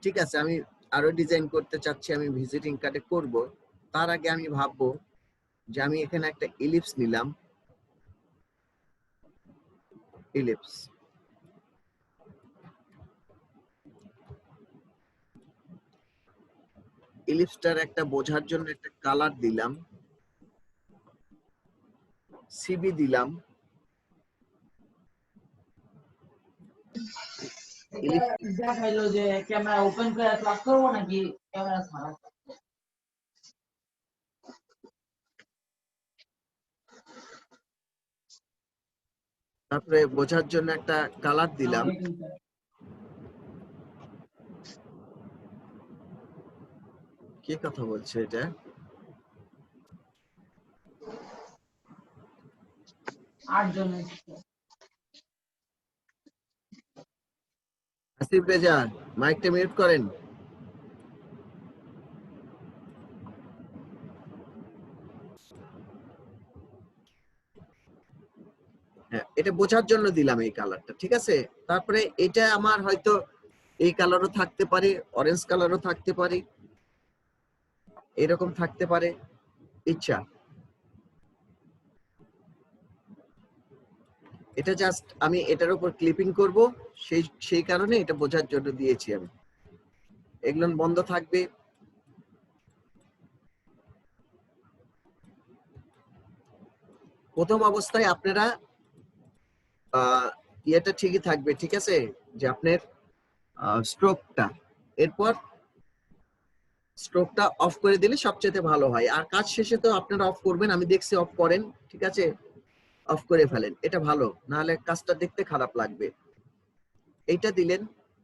ঠিক আছে, আমি আরো ডিজাইন করতে চাচ্ছি, আমি ভিজিটিং কার্ডে করব। তার আগে আমি ভাববো যে আমি এখানে একটা ইলিপস নিলাম, ইলিপস। ইলিপসটার একটা বোঝার জন্য একটা কালার দিলাম, সিবি দিলাম। দেখাইলো যে ক্যামেরা ওপেন করে ক্লাস করবো নাকি ক্যামেরা ছাড়া? তারপরে বোঝার জন্য একটা কালার দিলাম, কি কথা বলছে এটা? আসিফ রেজা, মাইকটা মিউট করেন। হ্যাঁ, এটা বোঝার জন্য দিলাম এই কালারটা, ঠিক আছে। তারপরে এটা আমার হয়তো এই কালারও থাকতে পারে, অরেঞ্জ কালারও থাকতে পারে, এরকম থাকতে পারে, ইচ্ছা। এটা জাস্ট আমি এটার উপর ক্লিপিং করব, সেই কারণে এটা বোঝার জন্য দিয়েছি আমি। এগুলো বন্ধ থাকবে। প্রথম অবস্থায় আপনারা ইয়েটা ঠিকই থাকবে, ঠিক আছে, যে আপনার স্ট্রোকটা, এরপর স্ট্রোকটা অফ করে দিলে সবচেয়ে ভালো হয়। আর কাজ শেষে তো আপনারা অফ করবেন, আমি দেখছি অফ করেন, ঠিক আছে, অফ করে ফেলেন, এটা ভালো, নাহলে কাজটা দেখতে খারাপ লাগবে। এইটা দিলেন।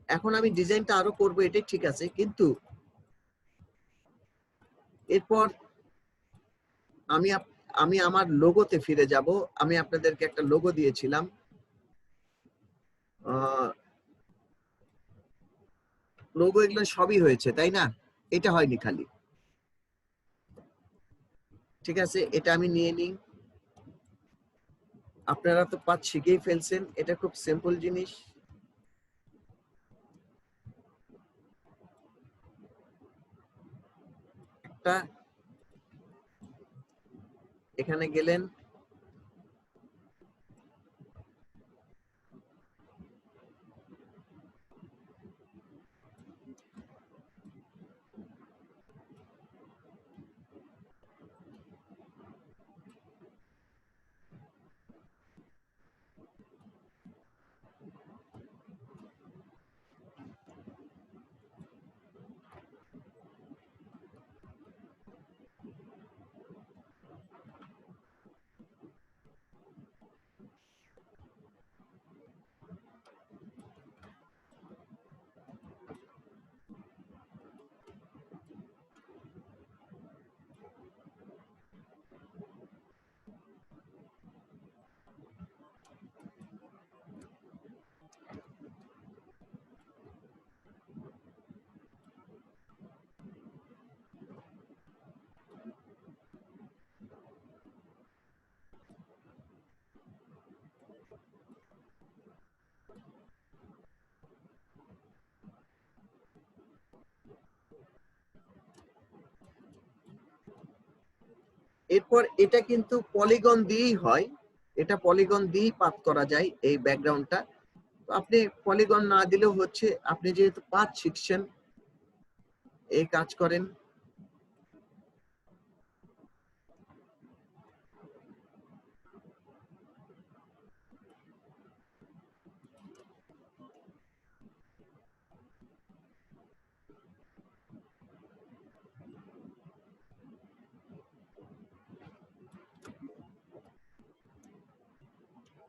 এখন আমি ডিজাইনটা আরো করবো, এটাই ঠিক আছে, কিন্তু এরপর আমি আমার লোগোতে ফিরে যাব। আমি আপনাদেরকে একটা লোগো দিয়েছিলাম, লোগো এগুলো সবই হয়েছে, তাই না? এটা হয়নি খালি, ঠিক আছে। এটা আমি নিয়ে নিই। আপনারা তো পাঁচ শিখেই ফেলছেন, এটা খুব সিম্পল জিনিস। একটা এখানে গেলেন, এরপর এটা কিন্তু পলিগন দিয়েই হয়, এটা পলিগন দিয়েই পাত করা যায় এই ব্যাকগ্রাউন্ডটা। তো আপনি পলিগন না দিলেও হচ্ছে, আপনি যেহেতু পাত শিখছেন, এই কাজ করেন।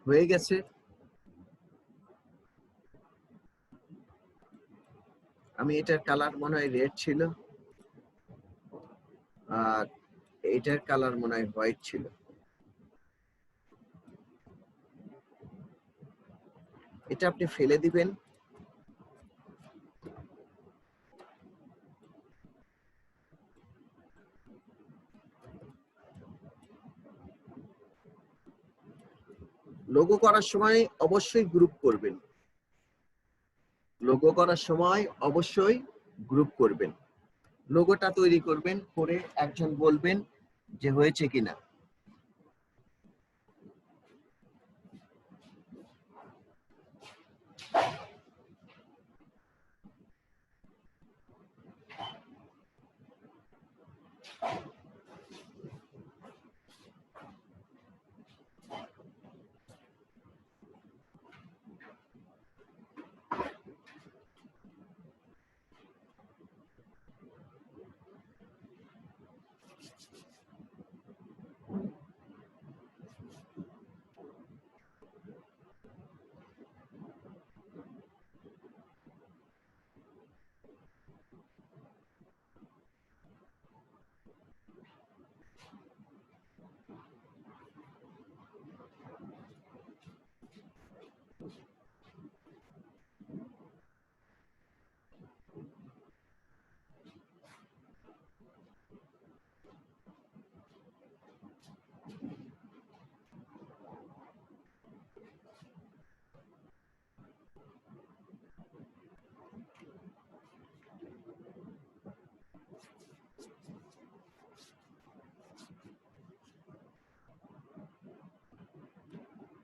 হয়ে গেছে। আমি এটার কালার মনে হয় রেড ছিল, আর এটার কালার মনে হয় হোয়াইট ছিল। এটা আপনি ফেলে দিবেন। লোগো করার সময় অবশ্যই গ্রুপ করবেন, লোগো করার সময় অবশ্যই গ্রুপ করবেন। লোগোটা তৈরি করবেন, করে একজন বলবেন যে হয়েছে কিনা।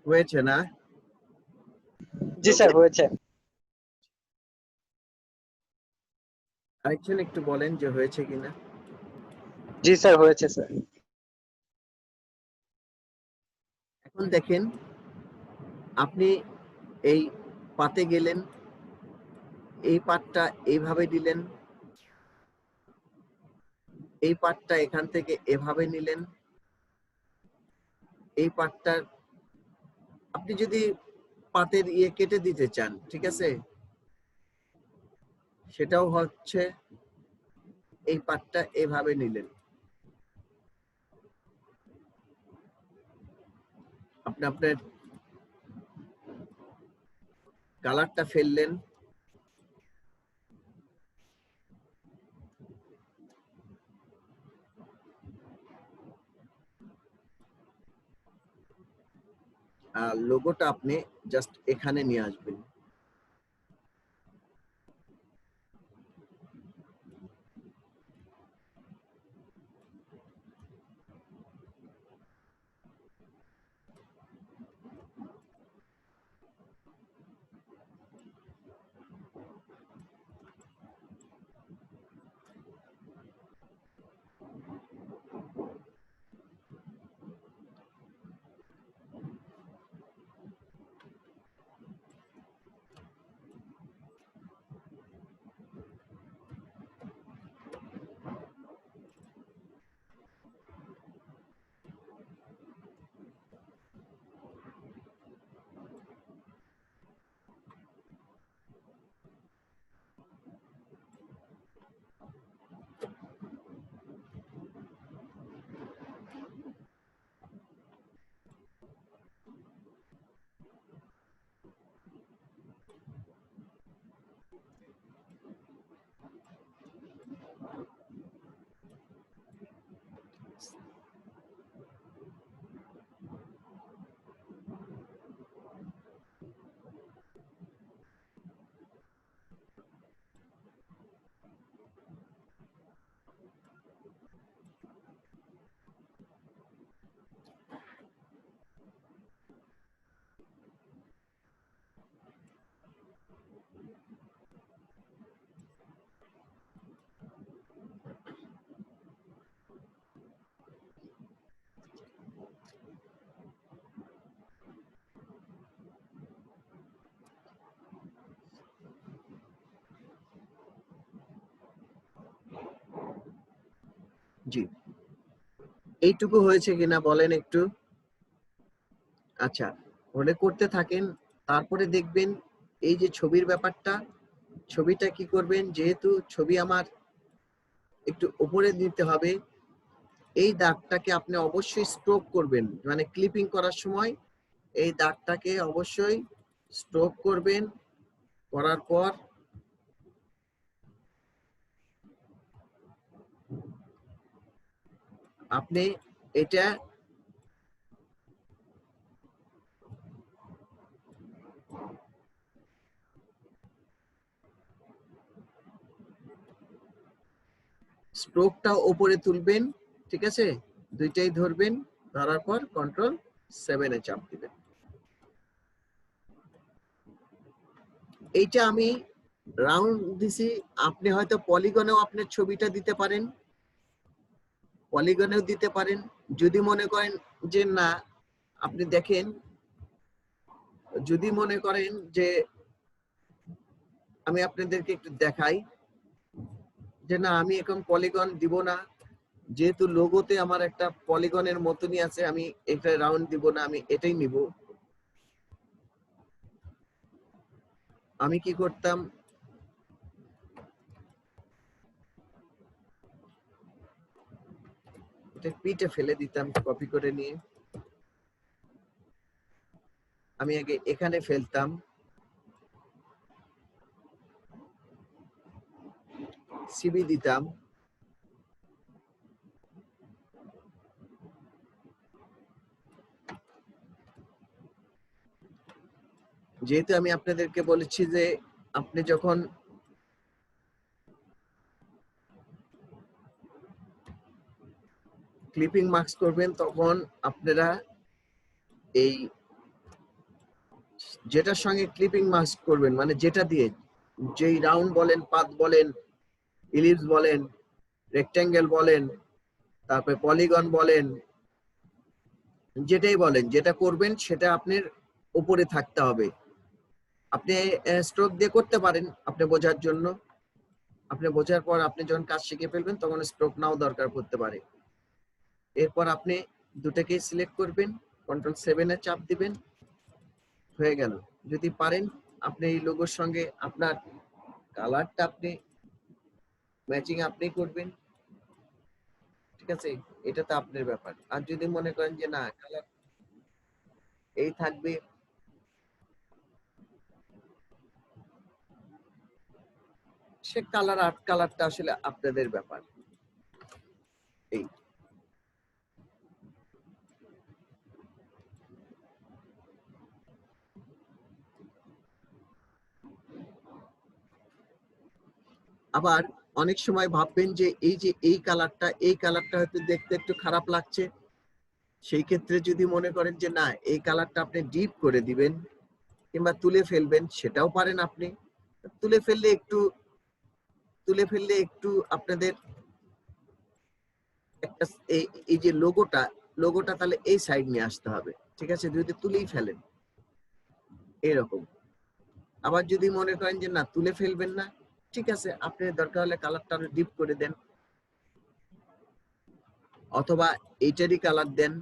হয়েছে না? জি স্যার হয়েছে। আরেকজন একটু বলেন যে হয়েছে কিনা। জি স্যার হয়েছে স্যার। এখন দেখেন, আপনি এই পাতে গেলেন, এই পাতটা এইভাবে দিলেন, এই পাতটা এখান থেকে এভাবে নিলেন, এই পাতটা আপনি যদি পাতের ইয়ে কেটে দিতে চান, ঠিক আছে, সেটাও হচ্ছে এই পাতটা এভাবে নিলেন, আপনি আপনার কালারটা ফেললেন, আর লোগোটা আপনি জাস্ট এখানে নিয়ে আসবেন। জি, এইটুকু হয়েছে কিনা বলেন একটু। আচ্ছা, মনে করতে থাকেন, তারপরে দেখবেন এই যে ছবির ব্যাপারটা, ছবিটা কি করবেন, যেহেতু ছবি আমার একটু উপরে নিতে হবে, এই দাগটাকে আপনি অবশ্যই স্ট্রোক করবেন, মানে ক্লিপিং করার সময় এই দাগটাকে অবশ্যই স্ট্রোক করবেন। করার পর আপনি এটা স্ট্রোকটা উপরে তুলবেন, ঠিক আছে, দুইটাই ধরবেন, ধরার পর কন্ট্রোল 7 এ চাপ দিবেন। এইটা আমি রাউন্ড দিছি, আপনি হয়তো পলিগনেও আপনার ছবিটা দিতে পারেন, পলিগনেও দিতে পারেন। যদি মনে করেন যে না, আপনি দেখেন, যদি মনে করেন যে আমি আপনাদেরকে একটু দেখাই যে না আমি এখন পলিগন দিব না, যেহেতু লোগোতে আমার একটা পলিগনের মতনই আছে, আমি এটা রাউন্ড দিব না, আমি এটাই নিব। আমি কি করতাম, এটা পিটে ফেলে দিতাম কপি করে নিয়ে, আমি আগে এখানে ফেলতাম, সিবি দিতাম, যেহেতু আমি আপনাদেরকে বলেছি যে আপনি যখন ক্লিপিং মার্কস করবেন তখন আপনারা এই যেটার সঙ্গে ক্লিপিং মার্কস করবেন, মানে যেটা দিয়ে, যেই রাউন্ড বলেন, পাত বলেন, ইলিপস বলেন, রেক্ট্যাঙ্গেল বলেন, তারপরে পলিগন বলেন, যেটাই বলেন, যেটা করবেন সেটা আপনার উপরে থাকতে হবে। আপনি স্ট্রোক দিয়ে করতে পারেন আপনি বোঝার জন্য, আপনি বোঝার পর আপনি যখন কাজ শিখে ফেলবেন তখন স্ট্রোক নাও দরকার পড়তে পারে। এরপর আপনি দুটাকেই সিলেক্ট করবেন, কন্ট্রোল 7 এ চাপ দিবেন, হয়ে গেল। যদি পারেন আপনি এই লোগোর সঙ্গে আপনার কালারটা আপনি ম্যাচিং আপনি করবেন, ঠিক আছে, এটা তো আপনার ব্যাপার। আর যদি মনে করেন যে না কালার এই থাকবে, সে কালার আর্ট কালারটা আসলে আপনাদের ব্যাপার। এই আবার অনেক সময় ভাববেন যে এই কালারটা হয়তো দেখতে একটু খারাপ লাগছে, সেই ক্ষেত্রে যদি মনে করেন যে না এই কালারটা আপনি ডিপ করে দিবেন কিংবা তুলে ফেলবেন, সেটাও পারেন আপনি। তুলে ফেললে একটু আপনাদের একটা এই যে লোগোটা তাহলে এই সাইড নিয়ে আসতে হবে, ঠিক আছে, যদি তুলেই ফেলেন এরকম। আবার যদি মনে করেন যে না তুলে ফেলবেন না, ঠিক আছে, আপনি দরকার হলে কালারটা আরো ডিপ করে দেন, অথবা এইটারই কালার দেন।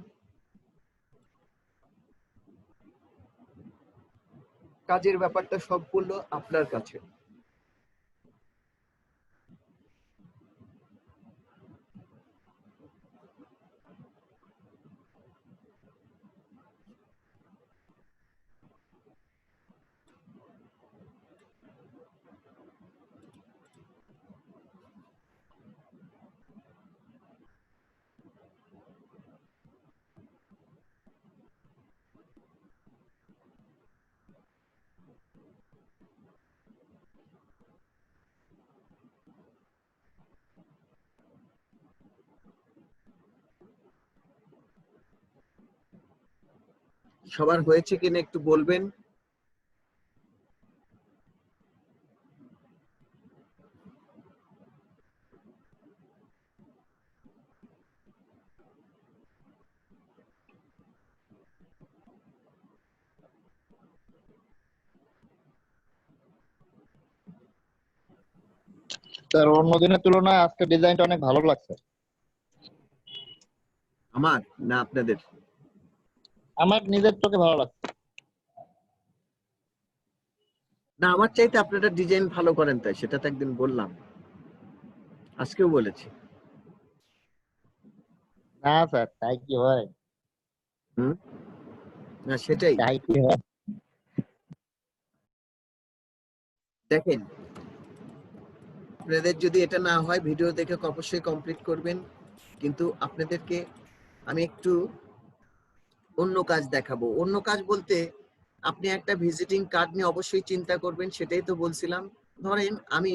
কাজের ব্যাপারটা সম্পূর্ণ আপনার কাছে। সবার হয়েছে কিনা একটু বলবেন। স্যার অন্য দিনের তুলনায় আজকে ডিজাইনটা অনেক ভালো লাগছে। আমার না আপনাদের? আমার নিজের চোখে ভালো লাগছে। না, আমার চাইতে আপনারা ডিজাইন ভালো করেন, তাই সেটা তো একদিন বললাম, আজকেও বলেছি। না স্যার, তাই কি হয়? না সেটাই, তাই কি হয়? দেখেন আপনাদের যদি এটা না হয় ভিডিও দেখে অবশ্যই কমপ্লিট করবেন, কিন্তু আপনাদেরকে আমি একটু অন্য কাজ দেখাবো। অন্য কাজ বলতে আপনি একটা ভিজিটিং কার্ড নিয়ে অবশ্যই চিন্তা করবেন, সেটাই তো বলছিলাম। ধরেন আমি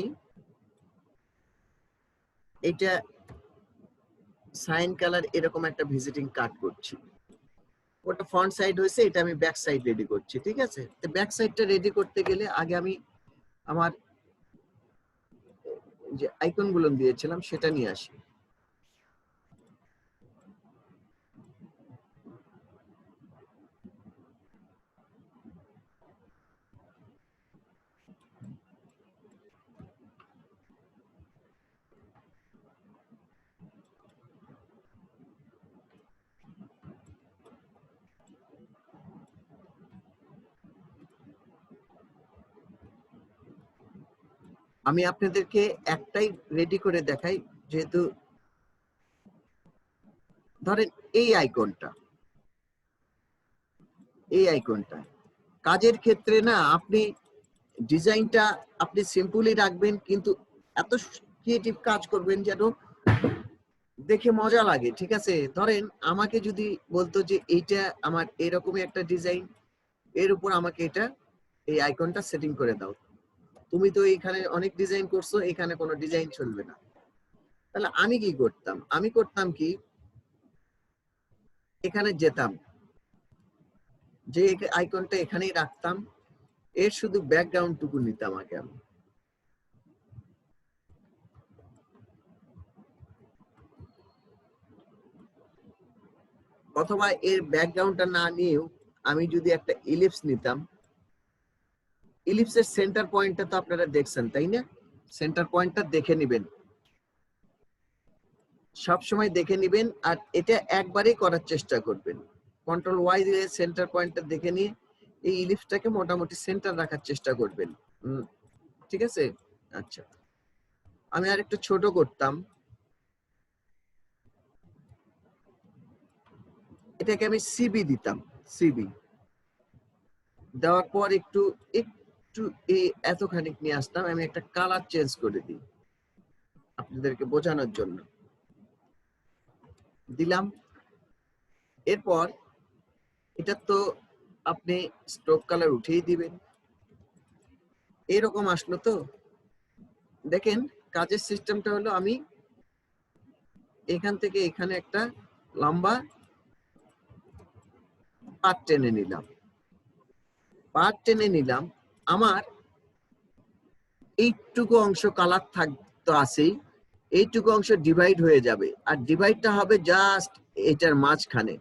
এটা সাইন কালার এরকম একটা ভিজিটিং কার্ড করছি। ওটা ফ্রন্ট সাইড হয়েছে, এটা আমি ব্যাক সাইড রেডি করছি। ঠিক আছে, তো ব্যাক সাইডটা রেডি করতে গেলে আগে আমি আমার যে আইকন গুলো দিয়েছিলাম সেটা নিয়ে আসি। আমি আপনাদেরকে একটাই রেডি করে দেখাই, যেহেতু ধরেন এই আইকনটা কাজের ক্ষেত্রে না আপনি ডিজাইনটা আপনি সিম্পলি রাখবেন, কিন্তু এত ক্রিয়েটিভ কাজ করবেন যেন দেখে মজা লাগে। ঠিক আছে, ধরেন আমাকে যদি বলতো যে এইটা আমার এরকমই একটা ডিজাইন, এর উপর আমাকে এটা এই আইকনটা সেটিং করে দাও, তুমি তো এখানে অনেক ডিজাইন করছো, এখানে কোনো ডিজাইন চলবে না। তাহলে আমি কি করতাম, আমি করতাম কি, এখানে যেতাম, যে আইকনটা এখানেই রাখতাম, এর শুধু ব্যাকগ্রাউন্ড টুকু নিতাম আগে আমি। অথবা এর ব্যাকগ্রাউন্ডটা না নিয়েও আমি যদি একটা ইলিপস নিতাম, ইলিপসের সেন্টার পয়েন্টটা তো আপনারা দেখছেন তাই না? সেন্টার পয়েন্টটা দেখে নেবেন, সব সময় দেখে নেবেন, আর এটা একবারই করার চেষ্টা করবেন। কন্ট্রোল ওয়াই দিয়ে সেন্টার পয়েন্টটা দেখে নিয়ে এই ইলিপসটাকে মোটামুটি সেন্টার রাখার চেষ্টা করবেন। ঠিক আছে, আচ্ছা আমি আর একটু ছোট করতাম, এটাকে আমি সিবি দিতাম। সিবি দেওয়ার পর একটু একটু এই এতখানিক নিয়ে আসতাম, আমি একটা কালার চেঞ্জ করে দিই আপনাদেরকে বোঝানোর জন্য, দিলাম। এরপর এটা তো আপনি স্ট্রোক কালার উঠিয়ে দিবেন। এরকম আসলো তো, দেখেন কাজের সিস্টেমটা হলো আমি এখান থেকে এখানে একটা লম্বা পাত টেনে নিলাম। আমার এইটুকু অংশ কালার থাকতো আছেই, এইটুকু অংশ ডিভাইড হয়ে যাবে, আর ডিভাইডটা হবে জাস্ট এটার মাঝখানে।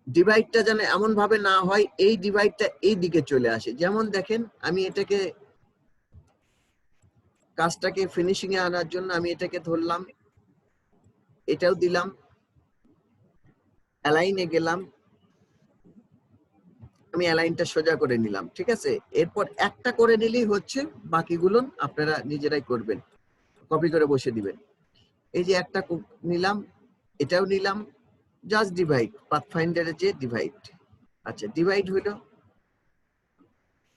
ডিভাইডটা যেন এমন ভাবে না হয় এই ডিভাইডটা এই দিকে চলে আসে। যেমন দেখেন আমি এটাকে কাজটাকে ফিনিশিং এ আনার জন্য আমি এটাকে ধরলাম, এটাও দিলাম, অ্যালাইনে গেলাম, আমি অ্যালাইনটা সোজা করে নিলাম। ঠিক আছে, এরপর একটা করে নিলেই হচ্ছে, বাকিগুলো আপনারা নিজেরাই করবেন, কপি করে বসে দিবেন। এই যে একটা নিলাম, এটাও নিলাম, জাস্ট ডিভাইড, পাথফাইন্ডারের যে ডিভাইড। আচ্ছা ডিভাইড হইলো,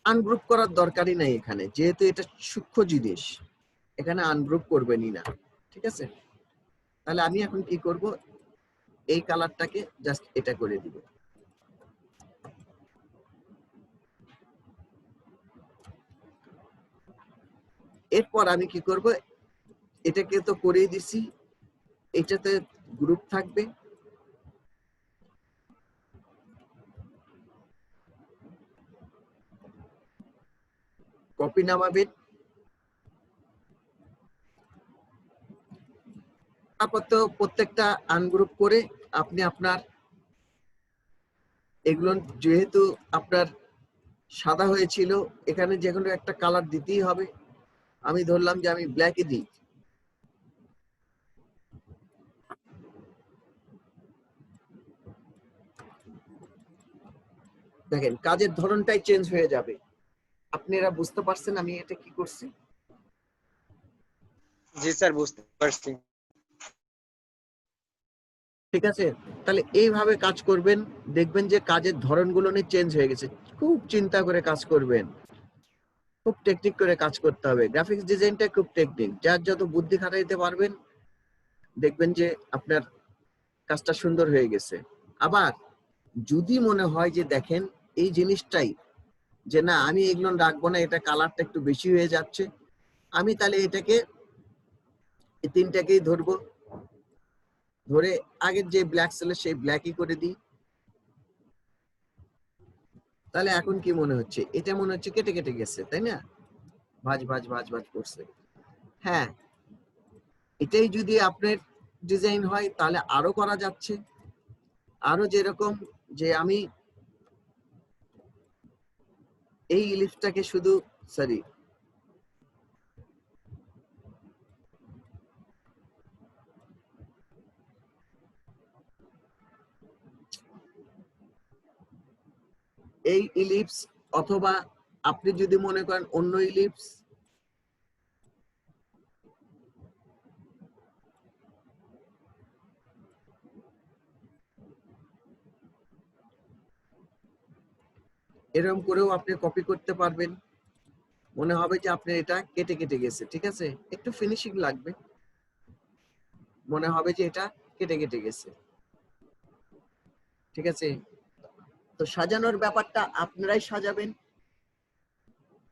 আনগ্রুপ করার দরকারই নাই এখানে, যেহেতু এটা সূক্ষ্ম জিনিস, এখানে আনগ্রুপ করবেনই না। ঠিক আছে, তাহলে আমি এখন কি করব, এই কালারটাকে জাস্ট এটা করে দিব। এরপর আমি কি করব, এটাকে তো করেই দিছি, এটাতে গ্রুপ থাকবে, কপি নামাবেন, তারপর তো প্রত্যেকটা আনগ্রুপ করে আপনি আপনার এগুলো, যেহেতু আপনার সাদা হয়েছিল, এখানে যে কোনো একটা কালার দিতেই হবে। আমি ধরলাম যে আমি ব্ল্যাকে দিই, দেখেন কাজের ধরনটাই চেঞ্জ হয়ে যাবে। আপনারা বুঝতে পারছেন আমি এটা কি করছি? জি স্যার, বুঝতে পারছি। ঠিক আছে, তাহলে এইভাবে কাজ করবেন, দেখবেন যে কাজের ধরনগুলো নিয়ে চেঞ্জ হয়ে গেছে। খুব চিন্তা করে কাজ করবেন, খুব টেকনিক করে কাজ করতে হবে। গ্রাফিক্স ডিজাইনটা খুব টেকনিক, যার যত বুদ্ধি খাটাইতে পারবেন দেখবেন যে আপনার কাজটা সুন্দর হয়ে গেছে। আবার যদি মনে হয় যে দেখেন এই জিনিসটাই যে না আমি এগুলো রাখবো না, এটা কালারটা একটু বেশি হয়ে যাচ্ছে, আমি তাহলে এটাকে এই তিনটাকেই ধরবো, ধরে আগের যে ব্ল্যাক ছিল সেই ব্ল্যাকই করে দিই, তাহলে এখন কি মনে হচ্ছে? এটা মনে হচ্ছে কেটে কেটে গেছে, তাই না? ভাঁজ ভাঁজ ভাঁজ ভাঁজ করছে। হ্যাঁ, এটাই যদি আপনার ডিজাইন হয় তাহলে আরো করা যাচ্ছে। আরো যেরকম যে আমি এই ইলিপসটাকে শুধু সরি এই ইলিপস, অথবা আপনি যদি মনে করেন অন্য ইলিপস, এরকম করেও আপনি কপি করতে পারবেন। মনে হবে যে আপনার এটা কেটে কেটে গেছে, ঠিক আছে, একটু ফিনিশিং লাগবে, মনে হবে যে এটা কেটে কেটে গেছে, ঠিক আছে। তো সাজানোর ব্যাপারটা আপনারাই সাজাবেন।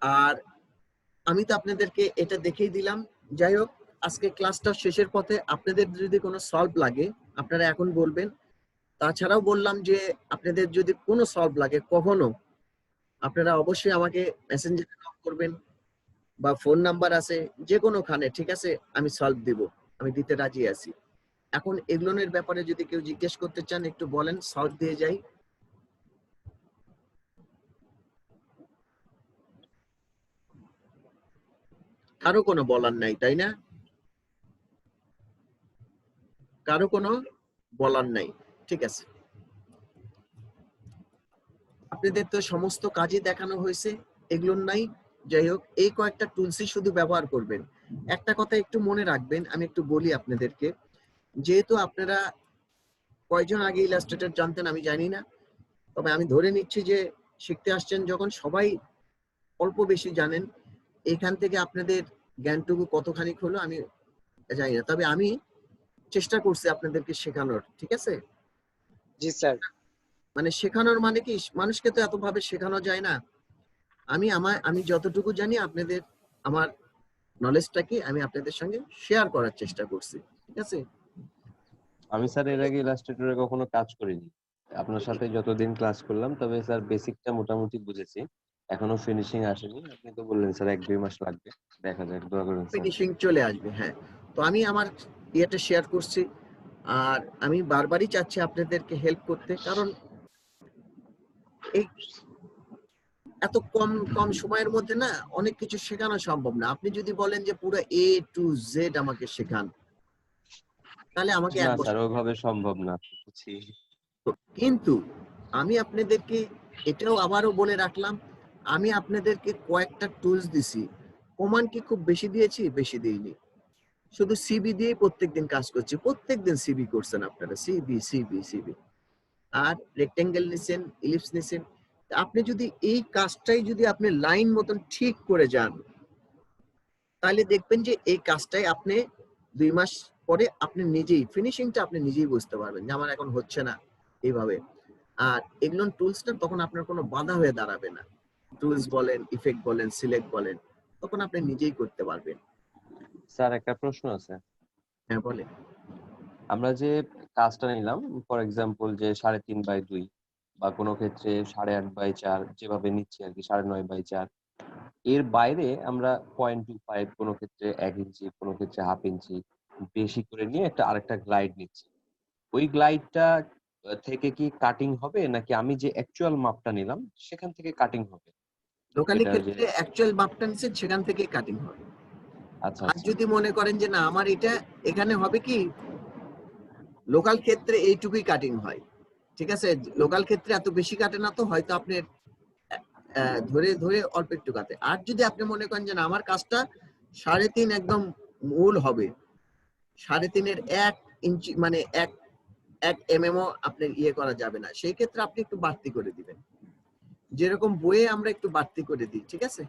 আর আমি তো আপনাদেরকে এটা দেখিয়ে দিলাম। যাই হোক, আজকে ক্লাসটা শেষের পথে। আপনাদের যদি কোনো সলভ লাগে আপনারা এখন বলবেন। তাছাড়াও বললাম যে আপনাদের যদি কোনো সলভ লাগে কখনো, আপনারা অবশ্যই আমাকে মেসেঞ্জারে নক করবেন বা ফোন নাম্বার আছে যে কোনোখানে, ঠিক আছে, আমি সলভ দিব, আমি দিতে রাজি আছি। এখন এগুলোর ব্যাপারে যদি কেউ জিজ্ঞেস করতে চান একটু বলেন, সলভ দিয়ে যাই। কারো কোনো বলার নাই, তাই না? কারো কোনো বলার নাই, ঠিক আছে। আপনাদের তো সমস্ত কাজই দেখানো হয়েছে, এগুলোর নাই। যাই হোক, এই কয়েকটা টুলসই শুধু ব্যবহার করবেন। একটা কথা একটু মনে রাখবেন, আমি একটু বলি আপনাদেরকে, যেহেতু আপনারা কয়জন আগে ইলাস্ট্রেটর জানতেন আমি জানি না, তবে আমি ধরে নিচ্ছি যে শিখতে আসছেন যখন সবাই অল্প বেশি জানেন। এখান থেকে আপনাদের জ্ঞানটুকু কতখানি হলো আমি জানি না, তবে আমি চেষ্টা করছি আপনাদেরকে শেখানোর, ঠিক আছে। জি স্যার। মানে শেখানোর মানে কি, মানুষকে তো এতভাবে শেখানো যায় না। আমি যতটুকু জানি আপনাদের আমার নলেজটাকে আমি আপনাদের সঙ্গে শেয়ার করার চেষ্টা করছি, ঠিক আছে। আমি স্যার এর আগে ইলাস্ট্রেটরে কখনো কাজ করিনি, আপনার সাথে যতদিন ক্লাস করলাম, তবে স্যার বেসিকটা মোটামুটি বুঝেছি, এখনো ফিনিশিং আসেনি। আপনি তো বললেন স্যার 1-2 মাস লাগবে, দেখা যাক, দোয়া করুন স্যার। ফিনিশিং চলে আসবে, হ্যাঁ। তো আমি আমার ইয়েটা শেয়ার করছি, আর আমি বারবারই চাচ্ছি আপনাদেরকে হেল্প করতে, কারণ এই এত কম কম সময়ের মধ্যে না অনেক কিছু শেখানো সম্ভব না। আপনি যদি বলেন যে পুরো A to Z আমাকে শেখান, তাহলে আমাকে না এক স্যার, বছর। ওইভাবে সম্ভব না, বুঝছি। কিন্তু আমি আপনাদেরকে এটাও আবারও বলে রাখলাম, আমি আপনাদেরকে কয়েকটা টুলস দিছি। কমান্ড কি খুব বেশি দিয়েছি? বেশি দিইনি। শুধু সিবি দিয়ে প্রত্যেকদিন কাজ করছি। প্রত্যেকদিন সিবি করছেন আপনারা, সিবি সিবি সিবি। আর রেক্টেঙ্গেল নিছেন, ইলিপস নিছেন। আপনি যদি এই কাজটাই যদি আপনি লাইন মতন ঠিক করে যান, তাহলে দেখবেন যে এই কাজটাই আপনি 2 মাস পরে আপনি নিজেই ফিনিশিংটা আপনি নিজেই বুঝতে পারবেন যে আমার এখন হচ্ছে না এইভাবে। আর এগুলো টুলসটা তখন আপনার কোনো বাধা হয়ে দাঁড়াবে না। টুলস বলেন, ইফেক্ট বলেন, সিলেক্ট বলেন, তখন আপনি নিজেই করতে পারবেন। স্যার একটা প্রশ্ন আছে। হ্যাঁ বলেন। আমরা যে কাজটা নিলাম, ফর এক্সাম্পল যে 3.5/2 বা কোনো ক্ষেত্রে 8.5/4, যেভাবে নিচ্ছি আর কি, 9.5/4, এর বাইরে আমরা 0.25, কোনো ক্ষেত্রে 1 ইঞ্চি, কোনো ক্ষেত্রে হাফ ইঞ্চি বেশি করে নিয়ে আরেকটা গ্লাইড নিচ্ছি। ওই গ্লাইডটা থেকে কি কাটিং হবে, নাকি আমি যে অ্যাকচুয়াল মাপটা নিলাম সেখান থেকে কাটিং হবে? লোকালি এটা যে ক্ষেত্রে অ্যাকচুয়াল মাপটা নিচ্ছেন সেখান থেকে কাটিং হবে। আচ্ছা আর আচ্ছা যদি মনে করেন যে না আমার এটা এখানে হবে কি, লোকাল ক্ষেত্রে এইটুকুই কাটিং হয়, ঠিক আছে। লোকাল ক্ষেত্রে এত বেশি কাটে না, তো হয়তো আপনি ধরে ধরে অল্প একটু কাটে। আর যদি আপনি মনে করেন যে না আমার কাজটা 3.5 একদম মূল হবে, 3.5 1 ইঞ্চি মানে এক mm আপনার ইয়ে করা যাবে না, সেই ক্ষেত্রে আপনি একটু বাড়তি করে দিবেন। যেরকম বইয়ে আমরা একটু বাড়তি করে দিই, ঠিক আছে।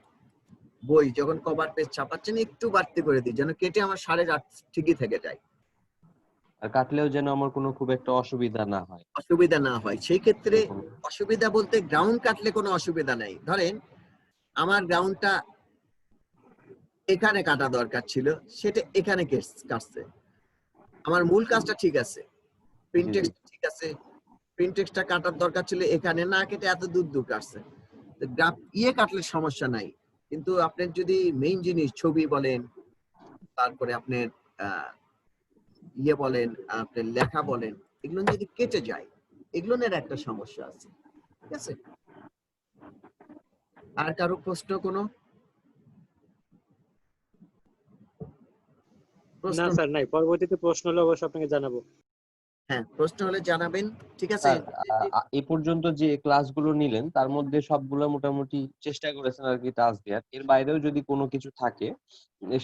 বই যখন কভার পেজ ছাপাচ্ছেন একটু বাড়তি করে দিই, যেন কেটে আমার 8.5 ঠিকই থেকে যায়, আর কাটলেও যেন আমার কোনো খুব একটা অসুবিধা না হয়, অসুবিধা না হয়। সেই ক্ষেত্রে এরকম। অসুবিধা বলতে গ্রাউন্ড কাটলে কোনো অসুবিধা নাই। ধরেন আমার গ্রাউন্ডটা এখানে কাটা দরকার ছিল, সেটা এখানে কাটছে, আমার মূল কাজটা ঠিক আছে, প্রিন্ট জি, টেক্সট ঠিক আছে, প্রিন্ট টেক্সটটা কাটার দরকার ছিল, এখানে না কেটে এত দূর কাটছে। গ্রাফ কাটলে সমস্যা নাই, কিন্তু আপনার যদি মেইন জিনিস ছবি বলেন, তারপরে আপনার বলেন, আপনার লেখা বলেন, এগুলো যদি কেটে যায়, এগুলোর একটা সমস্যা আছে। ঠিক আছে, আর কারো প্রশ্ন কোনো প্রশ্ন? না স্যার নাই, পরবর্তীতে প্রশ্ন হলে অবশ্যই আপনাকে জানাবো। হ্যাঁ, প্রশ্ন হলে জানাবেন। ঠিক আছে, স্যার এ পর্যন্ত যে ক্লাসগুলো নিলেন তার মধ্যে সবগুলো মোটামুটি চেষ্টা করেছেন আর কি টাস্ক দেওয়ার। এর বাইরেও যদি কোনো কিছু থাকে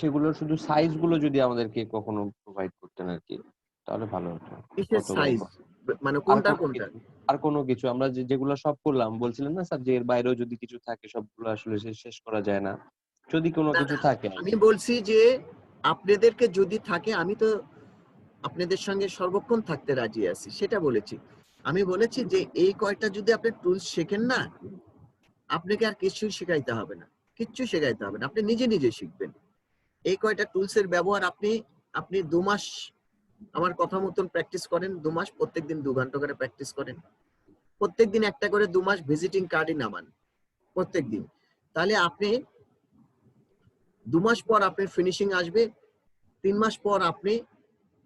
সেগুলো শুধু সাইজ গুলো যদি আমাদেরকে কখনো প্রোভাইড করতেন আর কি, তাহলে ভালো হতো। কিসের অথবা সাইজ, মানে আর কোনটা কোনো কোনটা? কিছু, আর কোনো কিছু আমরা যেগুলো সব করলাম বলছিলেন না স্যার, যে এর বাইরেও যদি কিছু থাকে সবগুলো আসলে শেষ করা যায় না, যদি কোনো না, কিছু না, থাকে আর আমি কি। বলছি যে আপনাদেরকে যদি থাকে, আমি তো আপনাদের সঙ্গে সর্বক্ষণ থাকতে রাজি আছি, সেটা বলেছি। আমি বলেছি যে এই কয়টা যদি আপনি টুলস শেখেন না, আপনাকে আর কিছু শেখাইতে হবে না, কিচ্ছু শেখাইতে হবে না, আপনি নিজে নিজে শিখবেন। এই কয়টা টুলস এর ব্যবহার আপনি 2 মাস আমার কথা মতন প্র্যাকটিস করেন, 2 মাস প্রত্যেকদিন 2 ঘন্টা করে প্র্যাকটিস করেন, প্রত্যেকদিন একটা করে 2 মাস ভিজিটিং কার্ডই নামান প্রত্যেকদিন, তাহলে আপনি 2 মাস পর আপনার ফিনিশিং আসবে, 3 মাস পর আপনি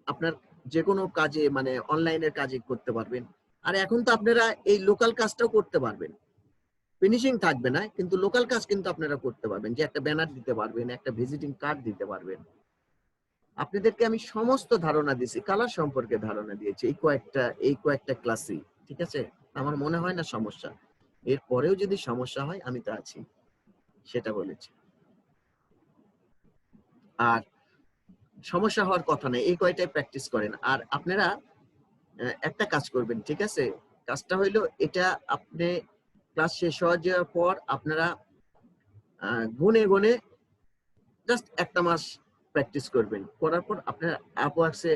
আপনার যে কোনো কাজে, মানে অনলাইনের কাজে করতে পারবেন। আর এখন তো আপনারা এই লোকাল কাজটাও করতে পারবেন, ফিনিশিং থাকবে না, কিন্তু লোকাল কাজ কিন্তু আপনারা করতে পারবেন, যে একটা ব্যানার দিতে পারবেন, একটা ভিজিটিং কার্ড দিতে পারবেন। আপনাদেরকে আমি সমস্ত ধারণা দিয়েছি, কালার সম্পর্কে ধারণা দিয়েছি এই কয়েকটা ক্লাসই। ঠিক আছে, আমার মনে হয় না সমস্যা, এরপরেও যদি সমস্যা হয় আমি তো আছি, সেটা বলেছি। আর সমস্যা হওয়ার কথা নেই, এই কয়টাই প্র্যাকটিস করেন। আর আপনারা একটা কাজ করবেন, ঠিক আছে, কাজটা হইলো এটা, আপনি ক্লাস শেষ হয়ে যাওয়ার পর আপনারা গুনে গুনে জাস্ট একটা মাস প্র্যাকটিস করবেন, করার পর আপনারা আপওয়ার্কসে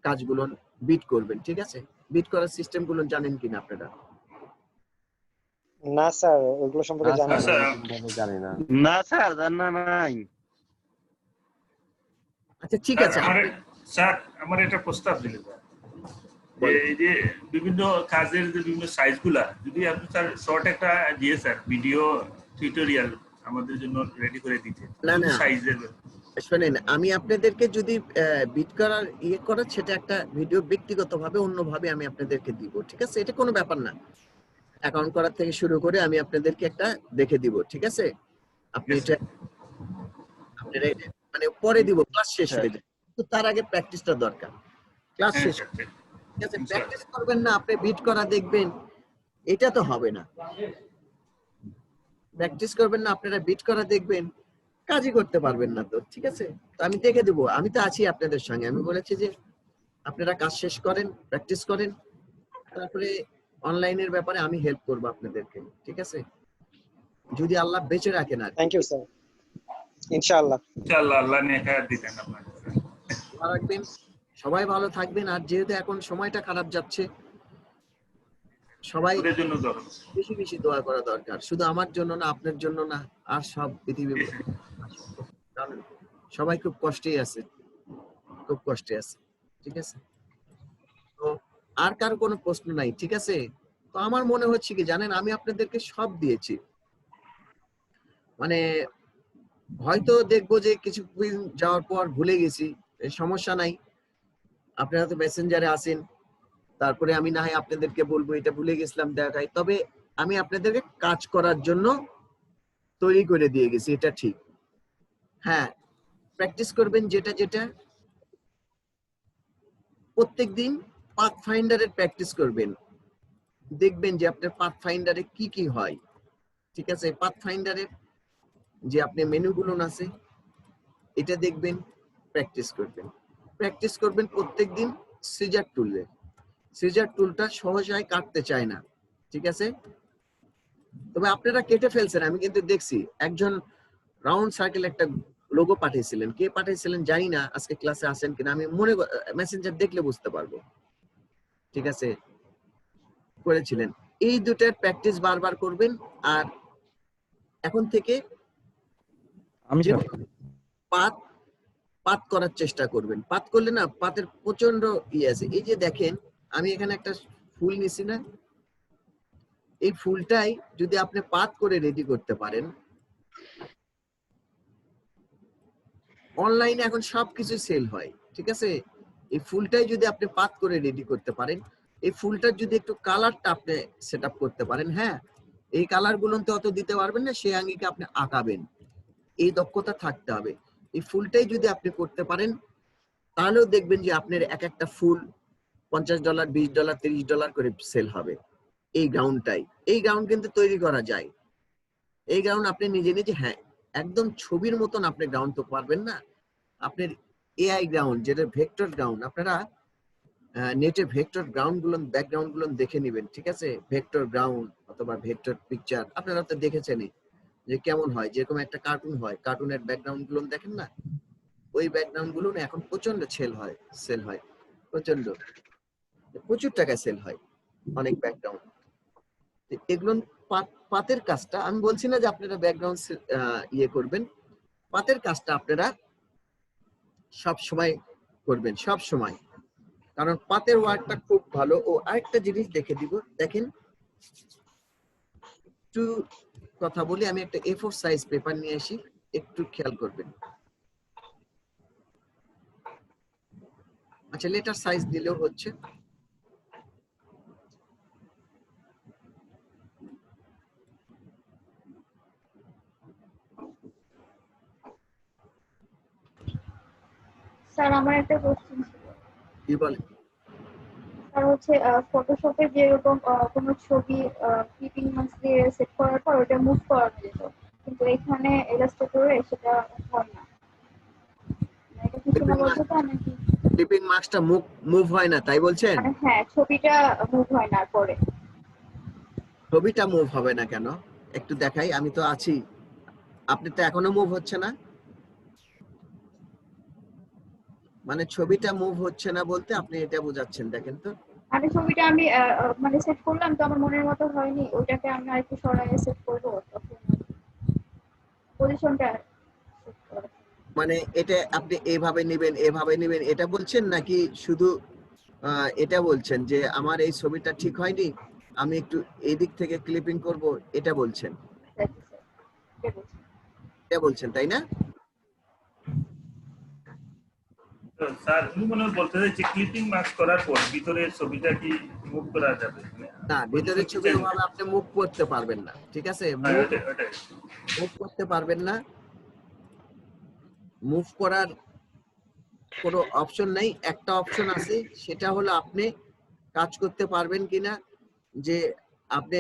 কাজগুলো বিট করবেন। ঠিক আছে, বিট করার সিস্টেম গুলো জানেন কিনা আপনারা? না স্যার, ওগুলো সম্পর্কে না জানি স্যার, না। এরকমভাবে জানি না। না স্যার জানা নাই। আচ্ছা ঠিক আছে, স্যার আমার একটা প্রস্তাব দিলে যে এই যে বিভিন্ন কাজের যে বিভিন্ন সাইজ গুলা যদি আপনি স্যার শর্ট একটা দিয়ে স্যার ভিডিও টিউটোরিয়াল আমাদের জন্য রেডি করে দিতে, না না সাইজের। শোনেন, আমি আপনাদেরকে যদি বিট করার করার, সেটা একটা ভিডিও ব্যক্তিগতভাবে অন্যভাবে আমি আপনাদেরকে দিব। ঠিক আছে, এটা কোনো ব্যাপার না, অ্যাকাউন্ট করার থেকে শুরু করে আমি আপনাদেরকে একটা দেখে দিব। ঠিক আছে, আপনি এটা আপনারা মানে পরে দিব, ক্লাস শেষ হয়ে যায়, তো তার আগে প্র্যাকটিসটা দরকার। ক্লাস শেষ, ঠিক আছে, প্র্যাকটিস করবেন না, আপনি বিট করা দেখবেন, এটা তো হবে না। প্র্যাকটিস করবেন না, আপনারা বিট করা দেখবেন, কাজই করতে পারবেন না তো। ঠিক আছে, তো আমি দেখে দেবো, আমি তো আছি আপনাদের সঙ্গে। আমি বলেছি যে আপনারা কাজ শেষ করেন, প্র্যাকটিস করেন, তারপরে অনলাইনের ব্যাপারে আমি হেল্প করব আপনাদেরকে। ঠিক আছে, যদি আল্লাহ বেঁচে রাখেন। আর থ্যাংক ইউ স্যার, ইনশাআল্লাহ। ইনশাআল্লাহ আল্লাহ নেখায়াত দিতেন আপনাকে। ভালো রাখবেন, সবাই ভালো থাকবেন। আর যেহেতু এখন সময়টা খারাপ যাচ্ছে, সবাই জন্য বেশি বেশি দোয়া করা দরকার, শুধু আমার জন্য না, আপনার জন্য না, আর সব পৃথিবী, কারণ সবাই খুব কষ্টেই আছে, খুব কষ্টে আছে। ঠিক আছে, তো আর কারো কোনো প্রশ্ন নাই? ঠিক আছে, তো আমার মনে হচ্ছে কি জানেন, আমি আপনাদেরকে সব দিয়েছি, মানে হয়তো দেখবো যে কিছুদিন যাওয়ার পর ভুলে গেছি, সমস্যা নাই, আপনারা তো মেসেঞ্জারে আসেন, তারপরে আমি না হয় আপনাদেরকে বলবো এটা ভুলে গেছিলাম দেখাই, তবে আমি আপনাদেরকে কাজ করার জন্য তৈরি করে দিয়ে গেছি, এটা ঠিক। হ্যাঁ, প্র্যাকটিস করবেন, যেটা যেটা প্রত্যেকদিন পাথফাইন্ডারের প্র্যাকটিস করবেন, দেখবেন যে আপনার পাথফাইন্ডারে কি কি হয়। ঠিক আছে, পাথফাইন্ডারের যে আপনি মেনুগুলো আছে, এটা দেখবেন, প্র্যাকটিস করবেন প্রত্যেকদিন। সিজার টুলে, সিজার টুলটা সহজেই কাটতে চায় না। ঠিক আছে, তবে আপনারা কেটে ফেলছেন, আমি কিন্তু দেখছি। একজন রাউন্ড সার্কেল একটা লোগো পাঠিয়েছিলেন, কে পাঠিয়েছিলেন জানি না, আজকে ক্লাসে আসেন কিনা, আমি মনে মেসেঞ্জার দেখলে বুঝতে পারবো। ঠিক আছে, করেছিলেন। এই দুটার প্র্যাকটিস বারবার করবেন। আর এখন থেকে আমি পাত করার চেষ্টা করবেন। পাত করলে না পাতের প্রচন্ড আছে। এই যে দেখেন আমি এখানে একটা ফুল নিছি না, এই ফুলটাই যদি আপনি পাত করে রেডি করতে পারেন, অনলাইনে এখন সবকিছু সেল হয়, ঠিক আছে? এই ফুলটাই যদি আপনি পাত করে রেডি করতে পারেন, এই ফুলটার যদি একটু কালারটা আপনি সেট আপ করতে পারেন, হ্যাঁ এই কালার গুলো তো অত দিতে পারবেন না, সেই আঙ্গিকে আপনি আঁকাবেন, এই দক্ষতা থাকতে হবে। এই ফুলটাই যদি আপনি করতে পারেন তাহলেও দেখবেন যে আপনার এক একটা ফুল $50, $20, $30 করে সেল হবে। এই গ্রাউন্ডটাই, এই গ্রাউন্ড কিন্তু তৈরি করা যায়। এই গ্রাউন্ড আপনি নিজে নিজে, হ্যাঁ একদম ছবির মতন আপনি গ্রাউন্ড তো পারবেন না, আপনার এআই গ্রাউন্ড যেটা ভেক্টর গ্রাউন্ড, আপনারা নেটে ভেক্টর গ্রাউন্ড গুলো ব্যাকগ্রাউন্ড গুলো দেখে নেবেন, ঠিক আছে? ভেক্টর গ্রাউন্ড অথবা ভেক্টর পিকচার আপনারা তো দেখেছেনই যে কেমন হয়, যেরকম একটা কার্টুন হয়, কার্টুনের ব্যাকগ্রাউন্ড গুলো দেখেন না, ওই ব্যাকগ্রাউন্ড গুলো না এখন প্রচন্ড সেল হয় প্রচন্ড, প্রচুর টাকায় সেল হয় অনেক ব্যাকগ্রাউন্ড। এগুলো পাতের কাজটা আমি বলছি না যে আপনারা ব্যাকগ্রাউন্ড ইয়ে করবেন, পাতের কাজটা আপনারা সব সময় করবেন, সব সময়, কারণ পাতের ওয়ার্কটা খুব ভালো। ও আরেকটা জিনিস দেখে দিব, দেখেন একটু কথা বলি, আমি একটা A4 সাইজ পেপার নিয়ে আসি, একটু খেয়াল করবেন। আচ্ছা লেটার সাইজ দিলেও হচ্ছে। স্যার আমার একটা কোশ্চেন ছিল। কি বলেন? স্যার হচ্ছে ফটোশপে যেরকম কোনো ছবি ক্লিপিং মার্কস দিয়ে সেট করার পর ওটা মুভ করানো যেত, কিন্তু এখানে ইলাস্ট্রেটরে সেটা হয় না। এটা কি সীমাবদ্ধতা নাকি? ক্লিপিং মার্কসটা মুভ হয় না তাই বলছেন? মানে হ্যাঁ, ছবিটা মুভ হয় না পরে। ছবিটা মুভ হবে না কেন একটু দেখাই, আমি তো আছি, আপনি তো এখনো মুভ হচ্ছে না, মানে ছবিটা মুভ হচ্ছে না বলতে আপনি এটা বোঝাচ্ছেন, দেখেন তো। মানে ছবিটা আমি মানে সেট করলাম তো আমার মনের মতো হয়নি, ওইটাকে আমি আরেকটু সরাইয়ে সেট করবো, তখন পজিশনটা সেট করা। মানে এটা আপনি এভাবে নেবেন এটা বলছেন, নাকি শুধু এটা বলছেন যে আমার এই ছবিটা ঠিক হয়নি, আমি একটু এদিক থেকে ক্লিপিং করব, এটা বলছেন? এটা বলছেন তাই না? স্যার উনি মনে হয় বলতে চাইছে ক্লিপিং মার্ক করার পর ভিতরের ছবিটা কি মুভ করা যাবে? না, ভিতরের ছবি ওভাবে আপনি মুভ করতে পারবেন না, ঠিক আছে? মুভ করতে পারবেন না, মুভ করার কোনো অপশন নাই। একটা অপশন আছে, সেটা হলো আপনি কাজ করতে পারবেন কিনা যে আপনি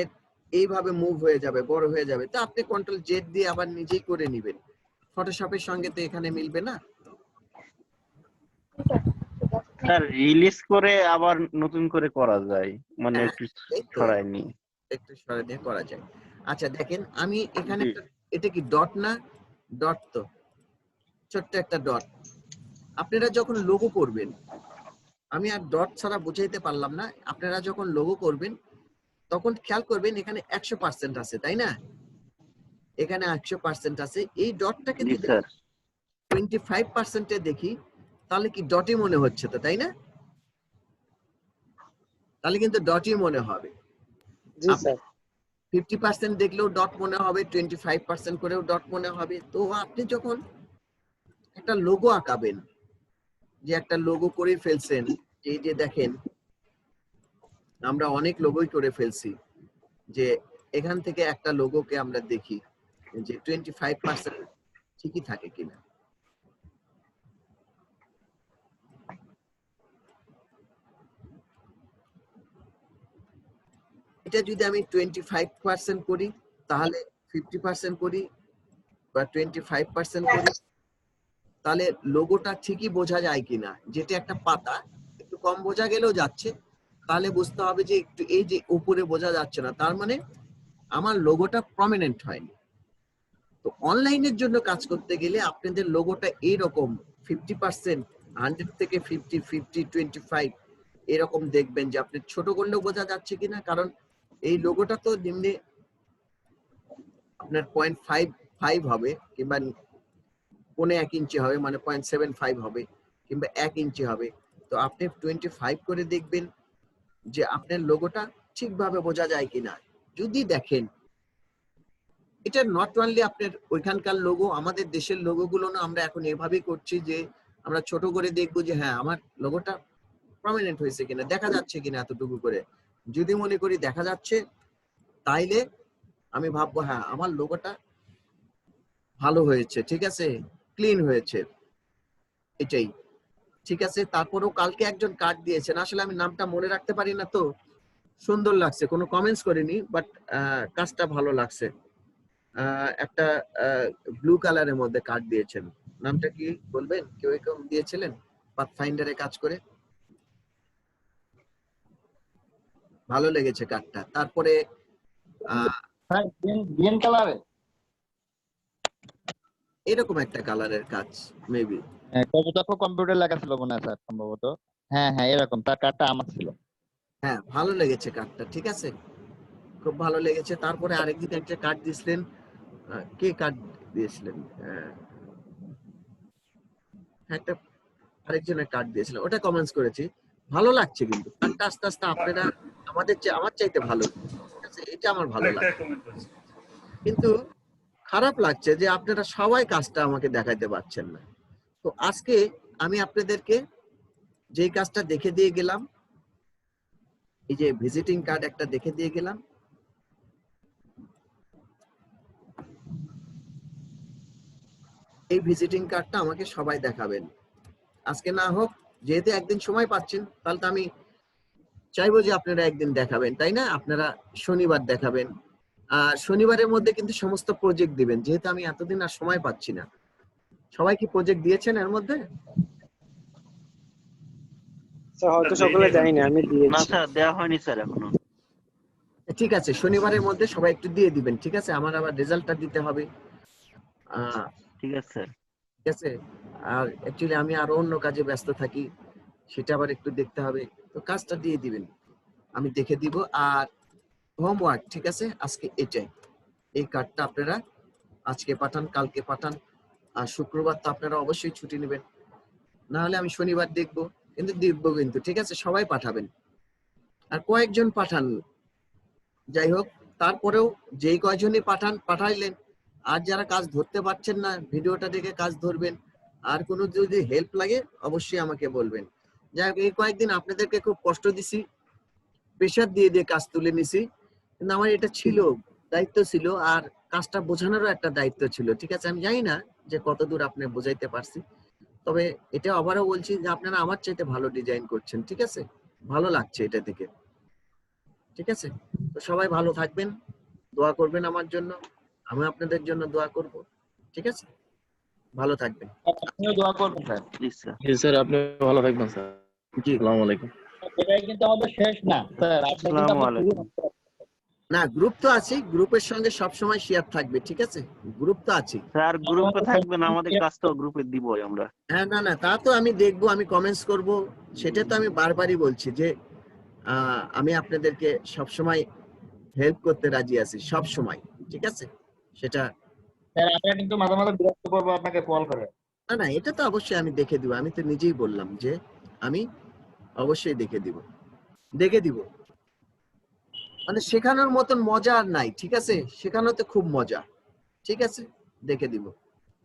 এইভাবে মুভ হয়ে যাবে, বড় হয়ে যাবে, তো আপনি কন্ট্রোল জেড দিয়ে আবার নিজেই করে নেবেন, ফটোশপের সঙ্গে তো এখানে মিলবে না। স্যার রিলিজ করে আবার নতুন করে করা যায়, মানে একটু ছড়াই নি, একটু সরে দিয়ে করা যায়। আচ্ছা দেখেন আমি এখানে এটা কি ডট না? ডট তো, ছোট্ট একটা ডট। আপনারা যখন লোগো করবেন, আমি আর ডট ছাড়া বুঝাইতে পারলাম না, আপনারা যখন লোগো করবেন তখন খেয়াল করবেন এখানে 100% আছে, তাই না? এখানে 100% আছে। এই ডটটাকে যদি 25% এ দেখি তাহলে কি ডটই মনে হচ্ছে তো, তাই না? তাহলে কিন্তু ডটই মনে হবে। জি স্যার। 50% দেখলেও ডট মনে হবে, 25% করেও ডট মনে হবে। তো আপনি যখন একটা লোগো আঁকাবেন, যে একটা লোগো করে ফেলছেন, এই যে দেখেন আমরা অনেক লোগোই করে ফেলছি, যে এখান থেকে একটা লোগোকে আমরা দেখি যে 25% ঠিকই থাকে কিনা। এটা যদি আমি 25% করি, তাহলে 50% করি বা 25% করি, তাহলে লোগোটা ঠিকই বোঝা যায় কিনা। যেটা একটা পাতা একটু কম বোঝা গেলেও যাচ্ছে, তাহলে বুঝতে হবে যে একটু এই যে উপরে বোঝা যাচ্ছে না, তার মানে আমার লোগোটা প্রমিনেন্ট হয়নি। তো অনলাইনের জন্য কাজ করতে গেলে আপনাদের লোগোটা এইরকম 50%, 100 থেকে 50, 50, 25 এরকম দেখবেন, যে আপনি ছোট করলেও বোঝা যাচ্ছে কিনা। কারণ এই লোগোটা তো নিম্নে আপনার 0.55 হবে, কিংবা 1.5 ইঞ্চি হবে, মানে 0.75 হবে কিংবা 1 ইঞ্চি হবে। তো আপনি 25 করে দেখবেন যে আপনার লোগোটা ঠিকভাবে বোঝা যায় কিনা। যদি দেখেন এটা নট অনলি আপনার ওইখানকার লোগো, আমাদের দেশের লোগোগুলো না আমরা এখন এভাবেই করছি যে আমরা ছোট করে দেখবো যে হ্যাঁ আমার লোগোটা প্রমিনেন্ট হয়েছে কিনা, দেখা যাচ্ছে কিনা এতটুকু করে। যদি মনে করি দেখা যাচ্ছে, তাইলে আমি ভাববো হ্যাঁ আমার লোগোটা ভালো হয়েছে, ঠিক আছে, ক্লিন হয়েছে, এটাই ঠিক আছে। তারপরেও কালকে একজন কার্ড দিয়েছেন, আসলে আমি নামটা মনে রাখতে পারি না, তো সুন্দর লাগছে, কোনো কমেন্টস করিনি, বাট কাজটা ভালো লাগছে। একটা ব্লু কালারের মধ্যে কার্ড দিয়েছেন, নামটা কি বলবেন? কেউ কেউ দিয়েছিলেন পাথফাইন্ডারে কাজ করে, ভালো লেগেছে কার্ডটা। তারপরে গ্রিন কালারে এরকম একটা কালারের কাজ মেবি, কবিতাকে কম্পিউটার লেখা ছিল মনে হয় স্যার সম্ভবত। হ্যাঁ হ্যাঁ এরকম তার কার্ডটা আমার ছিল। হ্যাঁ ভালো লেগেছে কার্ডটা, ঠিক আছে, খুব ভালো লেগেছে। তারপরে আরেকদিন একটা কার্ড দিয়েছিলেন, কে কার্ড দিয়েছিলেন? একটা আরেকজনের কার্ড দিয়েছিলেন, ওটা কমেন্টস করেছি, ভালো লাগছে। কিন্তু কার্ডটা আস্তে আস্তে আপনারা আমার চাইতে ভালো, ঠিক আছে, এটা আমার ভালো আরেকটা লাগে। comment করেছে। কিন্তু খারাপ লাগছে যে আপনারা সবাই কাজটা আমাকে দেখাইতে পারছেন না। তো আজকে আমি আপনাদেরকে যেই কাজটা দেখে দিয়ে গেলাম, এই যে ভিজিটিং কার্ড একটা দেখে দিয়ে গেলাম, এই ভিজিটিং কার্ডটা আমাকে সবাই দেখাবেন। আজকে না হোক, যেহেতু একদিন সময় পাচ্ছেন, তাহলে তো আমি চাইবো যে আপনারা একদিন দেখাবেন, তাই না? আপনারা শনিবার দেখাবেন, আর শনিবারের মধ্যে কিন্তু সমস্ত প্রজেক্ট দিবেন, যেহেতু আমি এতদিন আর সময় পাচ্ছি না। সবাই কি প্রজেক্ট দিয়েছেন এর মধ্যে? স্যার হয়তো সকলে দেয়নি, আমি না দিয়েছি। স্যার দেওয়া হয়নি স্যার এখনো। ঠিক আছে, শনিবারের মধ্যে সবাই একটু দিয়ে দিবেন, ঠিক আছে, আমার আবার রেজাল্টটা দিতে হবে। ঠিক আছে স্যার। ঠিক আছে, আর অ্যাকচুয়ালি আমি আরো অন্য কাজে ব্যস্ত থাকি, সেটা আবার একটু দেখতে হবে। তো কাজটা দিয়ে দিবেন, আমি দেখে দিব। আর হোমওয়ার্ক, ঠিক আছে, আজকে এটাই, এই কার্ডটা আপনারা আজকে পাঠান, কালকে পাঠান, আর শুক্রবার তো আপনারা অবশ্যই ছুটি নেবেন, না হলে আমি শনিবার দেখবো, কিন্তু দেখবো কিন্তু, ঠিক আছে, সবাই পাঠাবেন। আর কয়েকজন পাঠান, যাই হোক, তারপরেও যেই কয়জনই পাঠাইলেন, আর যারা কাজ ধরতে পারছেন না ভিডিওটা দেখে কাজ ধরবেন। আর কোনো যদি হেল্প লাগে অবশ্যই আমাকে বলবেন। যাই হোক, এই কয়েকদিন আপনাদেরকে খুব কষ্ট দিছি, প্রেশার দিয়ে দিয়ে কাজ তুলে নিছি, কিন্তু আমার এটা ছিল, দায়িত্ব ছিল, আর কাজটা বোঝানোরও একটা দায়িত্ব ছিল, ঠিক আছে। আমি জানি না যে কতদূর আপনি বোঝাইতে পারছি, তবে এটা আবারও বলছি যে আপনারা আমার চাইতে ভালো ডিজাইন করছেন, ঠিক আছে, ভালো লাগছে এটা থেকে, ঠিক আছে। তো সবাই ভালো থাকবেন, দোয়া করবেন আমার জন্য, আমি আপনাদের জন্য দোয়া করব, ঠিক আছে, ভালো থাকবেন। আপনিও দোয়া করবেন স্যার। জি স্যার। জি স্যার, আপনি ভালো থাকবেন স্যার। জি, আসসালামু আলাইকুম। এটাই কিন্তু আমাদের শেষ না স্যার, আসসালামু আলাইকুম। না, গ্রুপ তো আছে, গ্রুপের সঙ্গে সব সময় শেয়ার থাকবে, ঠিক আছে, গ্রুপ তো আছে। স্যার গ্রুপে থাকবেন, আমাদের কাজ তো গ্রুপে দিবই আমরা। হ্যাঁ, না না, তা তো আমি দেখবো, আমি কমেন্টস করব, সেটা তো আমি বারবারই বলছি যে আমি আপনাদেরকে সব সময় হেল্প করতে রাজি আছি, সব সময়, ঠিক আছে, সেটা। স্যার আমরা কিন্তু মাঝে মাঝে বিরক্ত করবো আপনাকে কল করে। না না, এটা তো অবশ্যই আমি দেখে দিব, আমি তো নিজেই বললাম যে আমি অবশ্যই দেখে দিব, মানে শেখানোর মতন মজা আর নাই, ঠিক আছে, শেখানোতে খুব মজা, ঠিক আছে, দেখে দিব।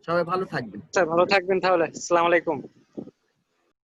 সবাই ভালো থাকবেন। স্যার ভালো থাকবেন তাহলে, আসসালামু আলাইকুম।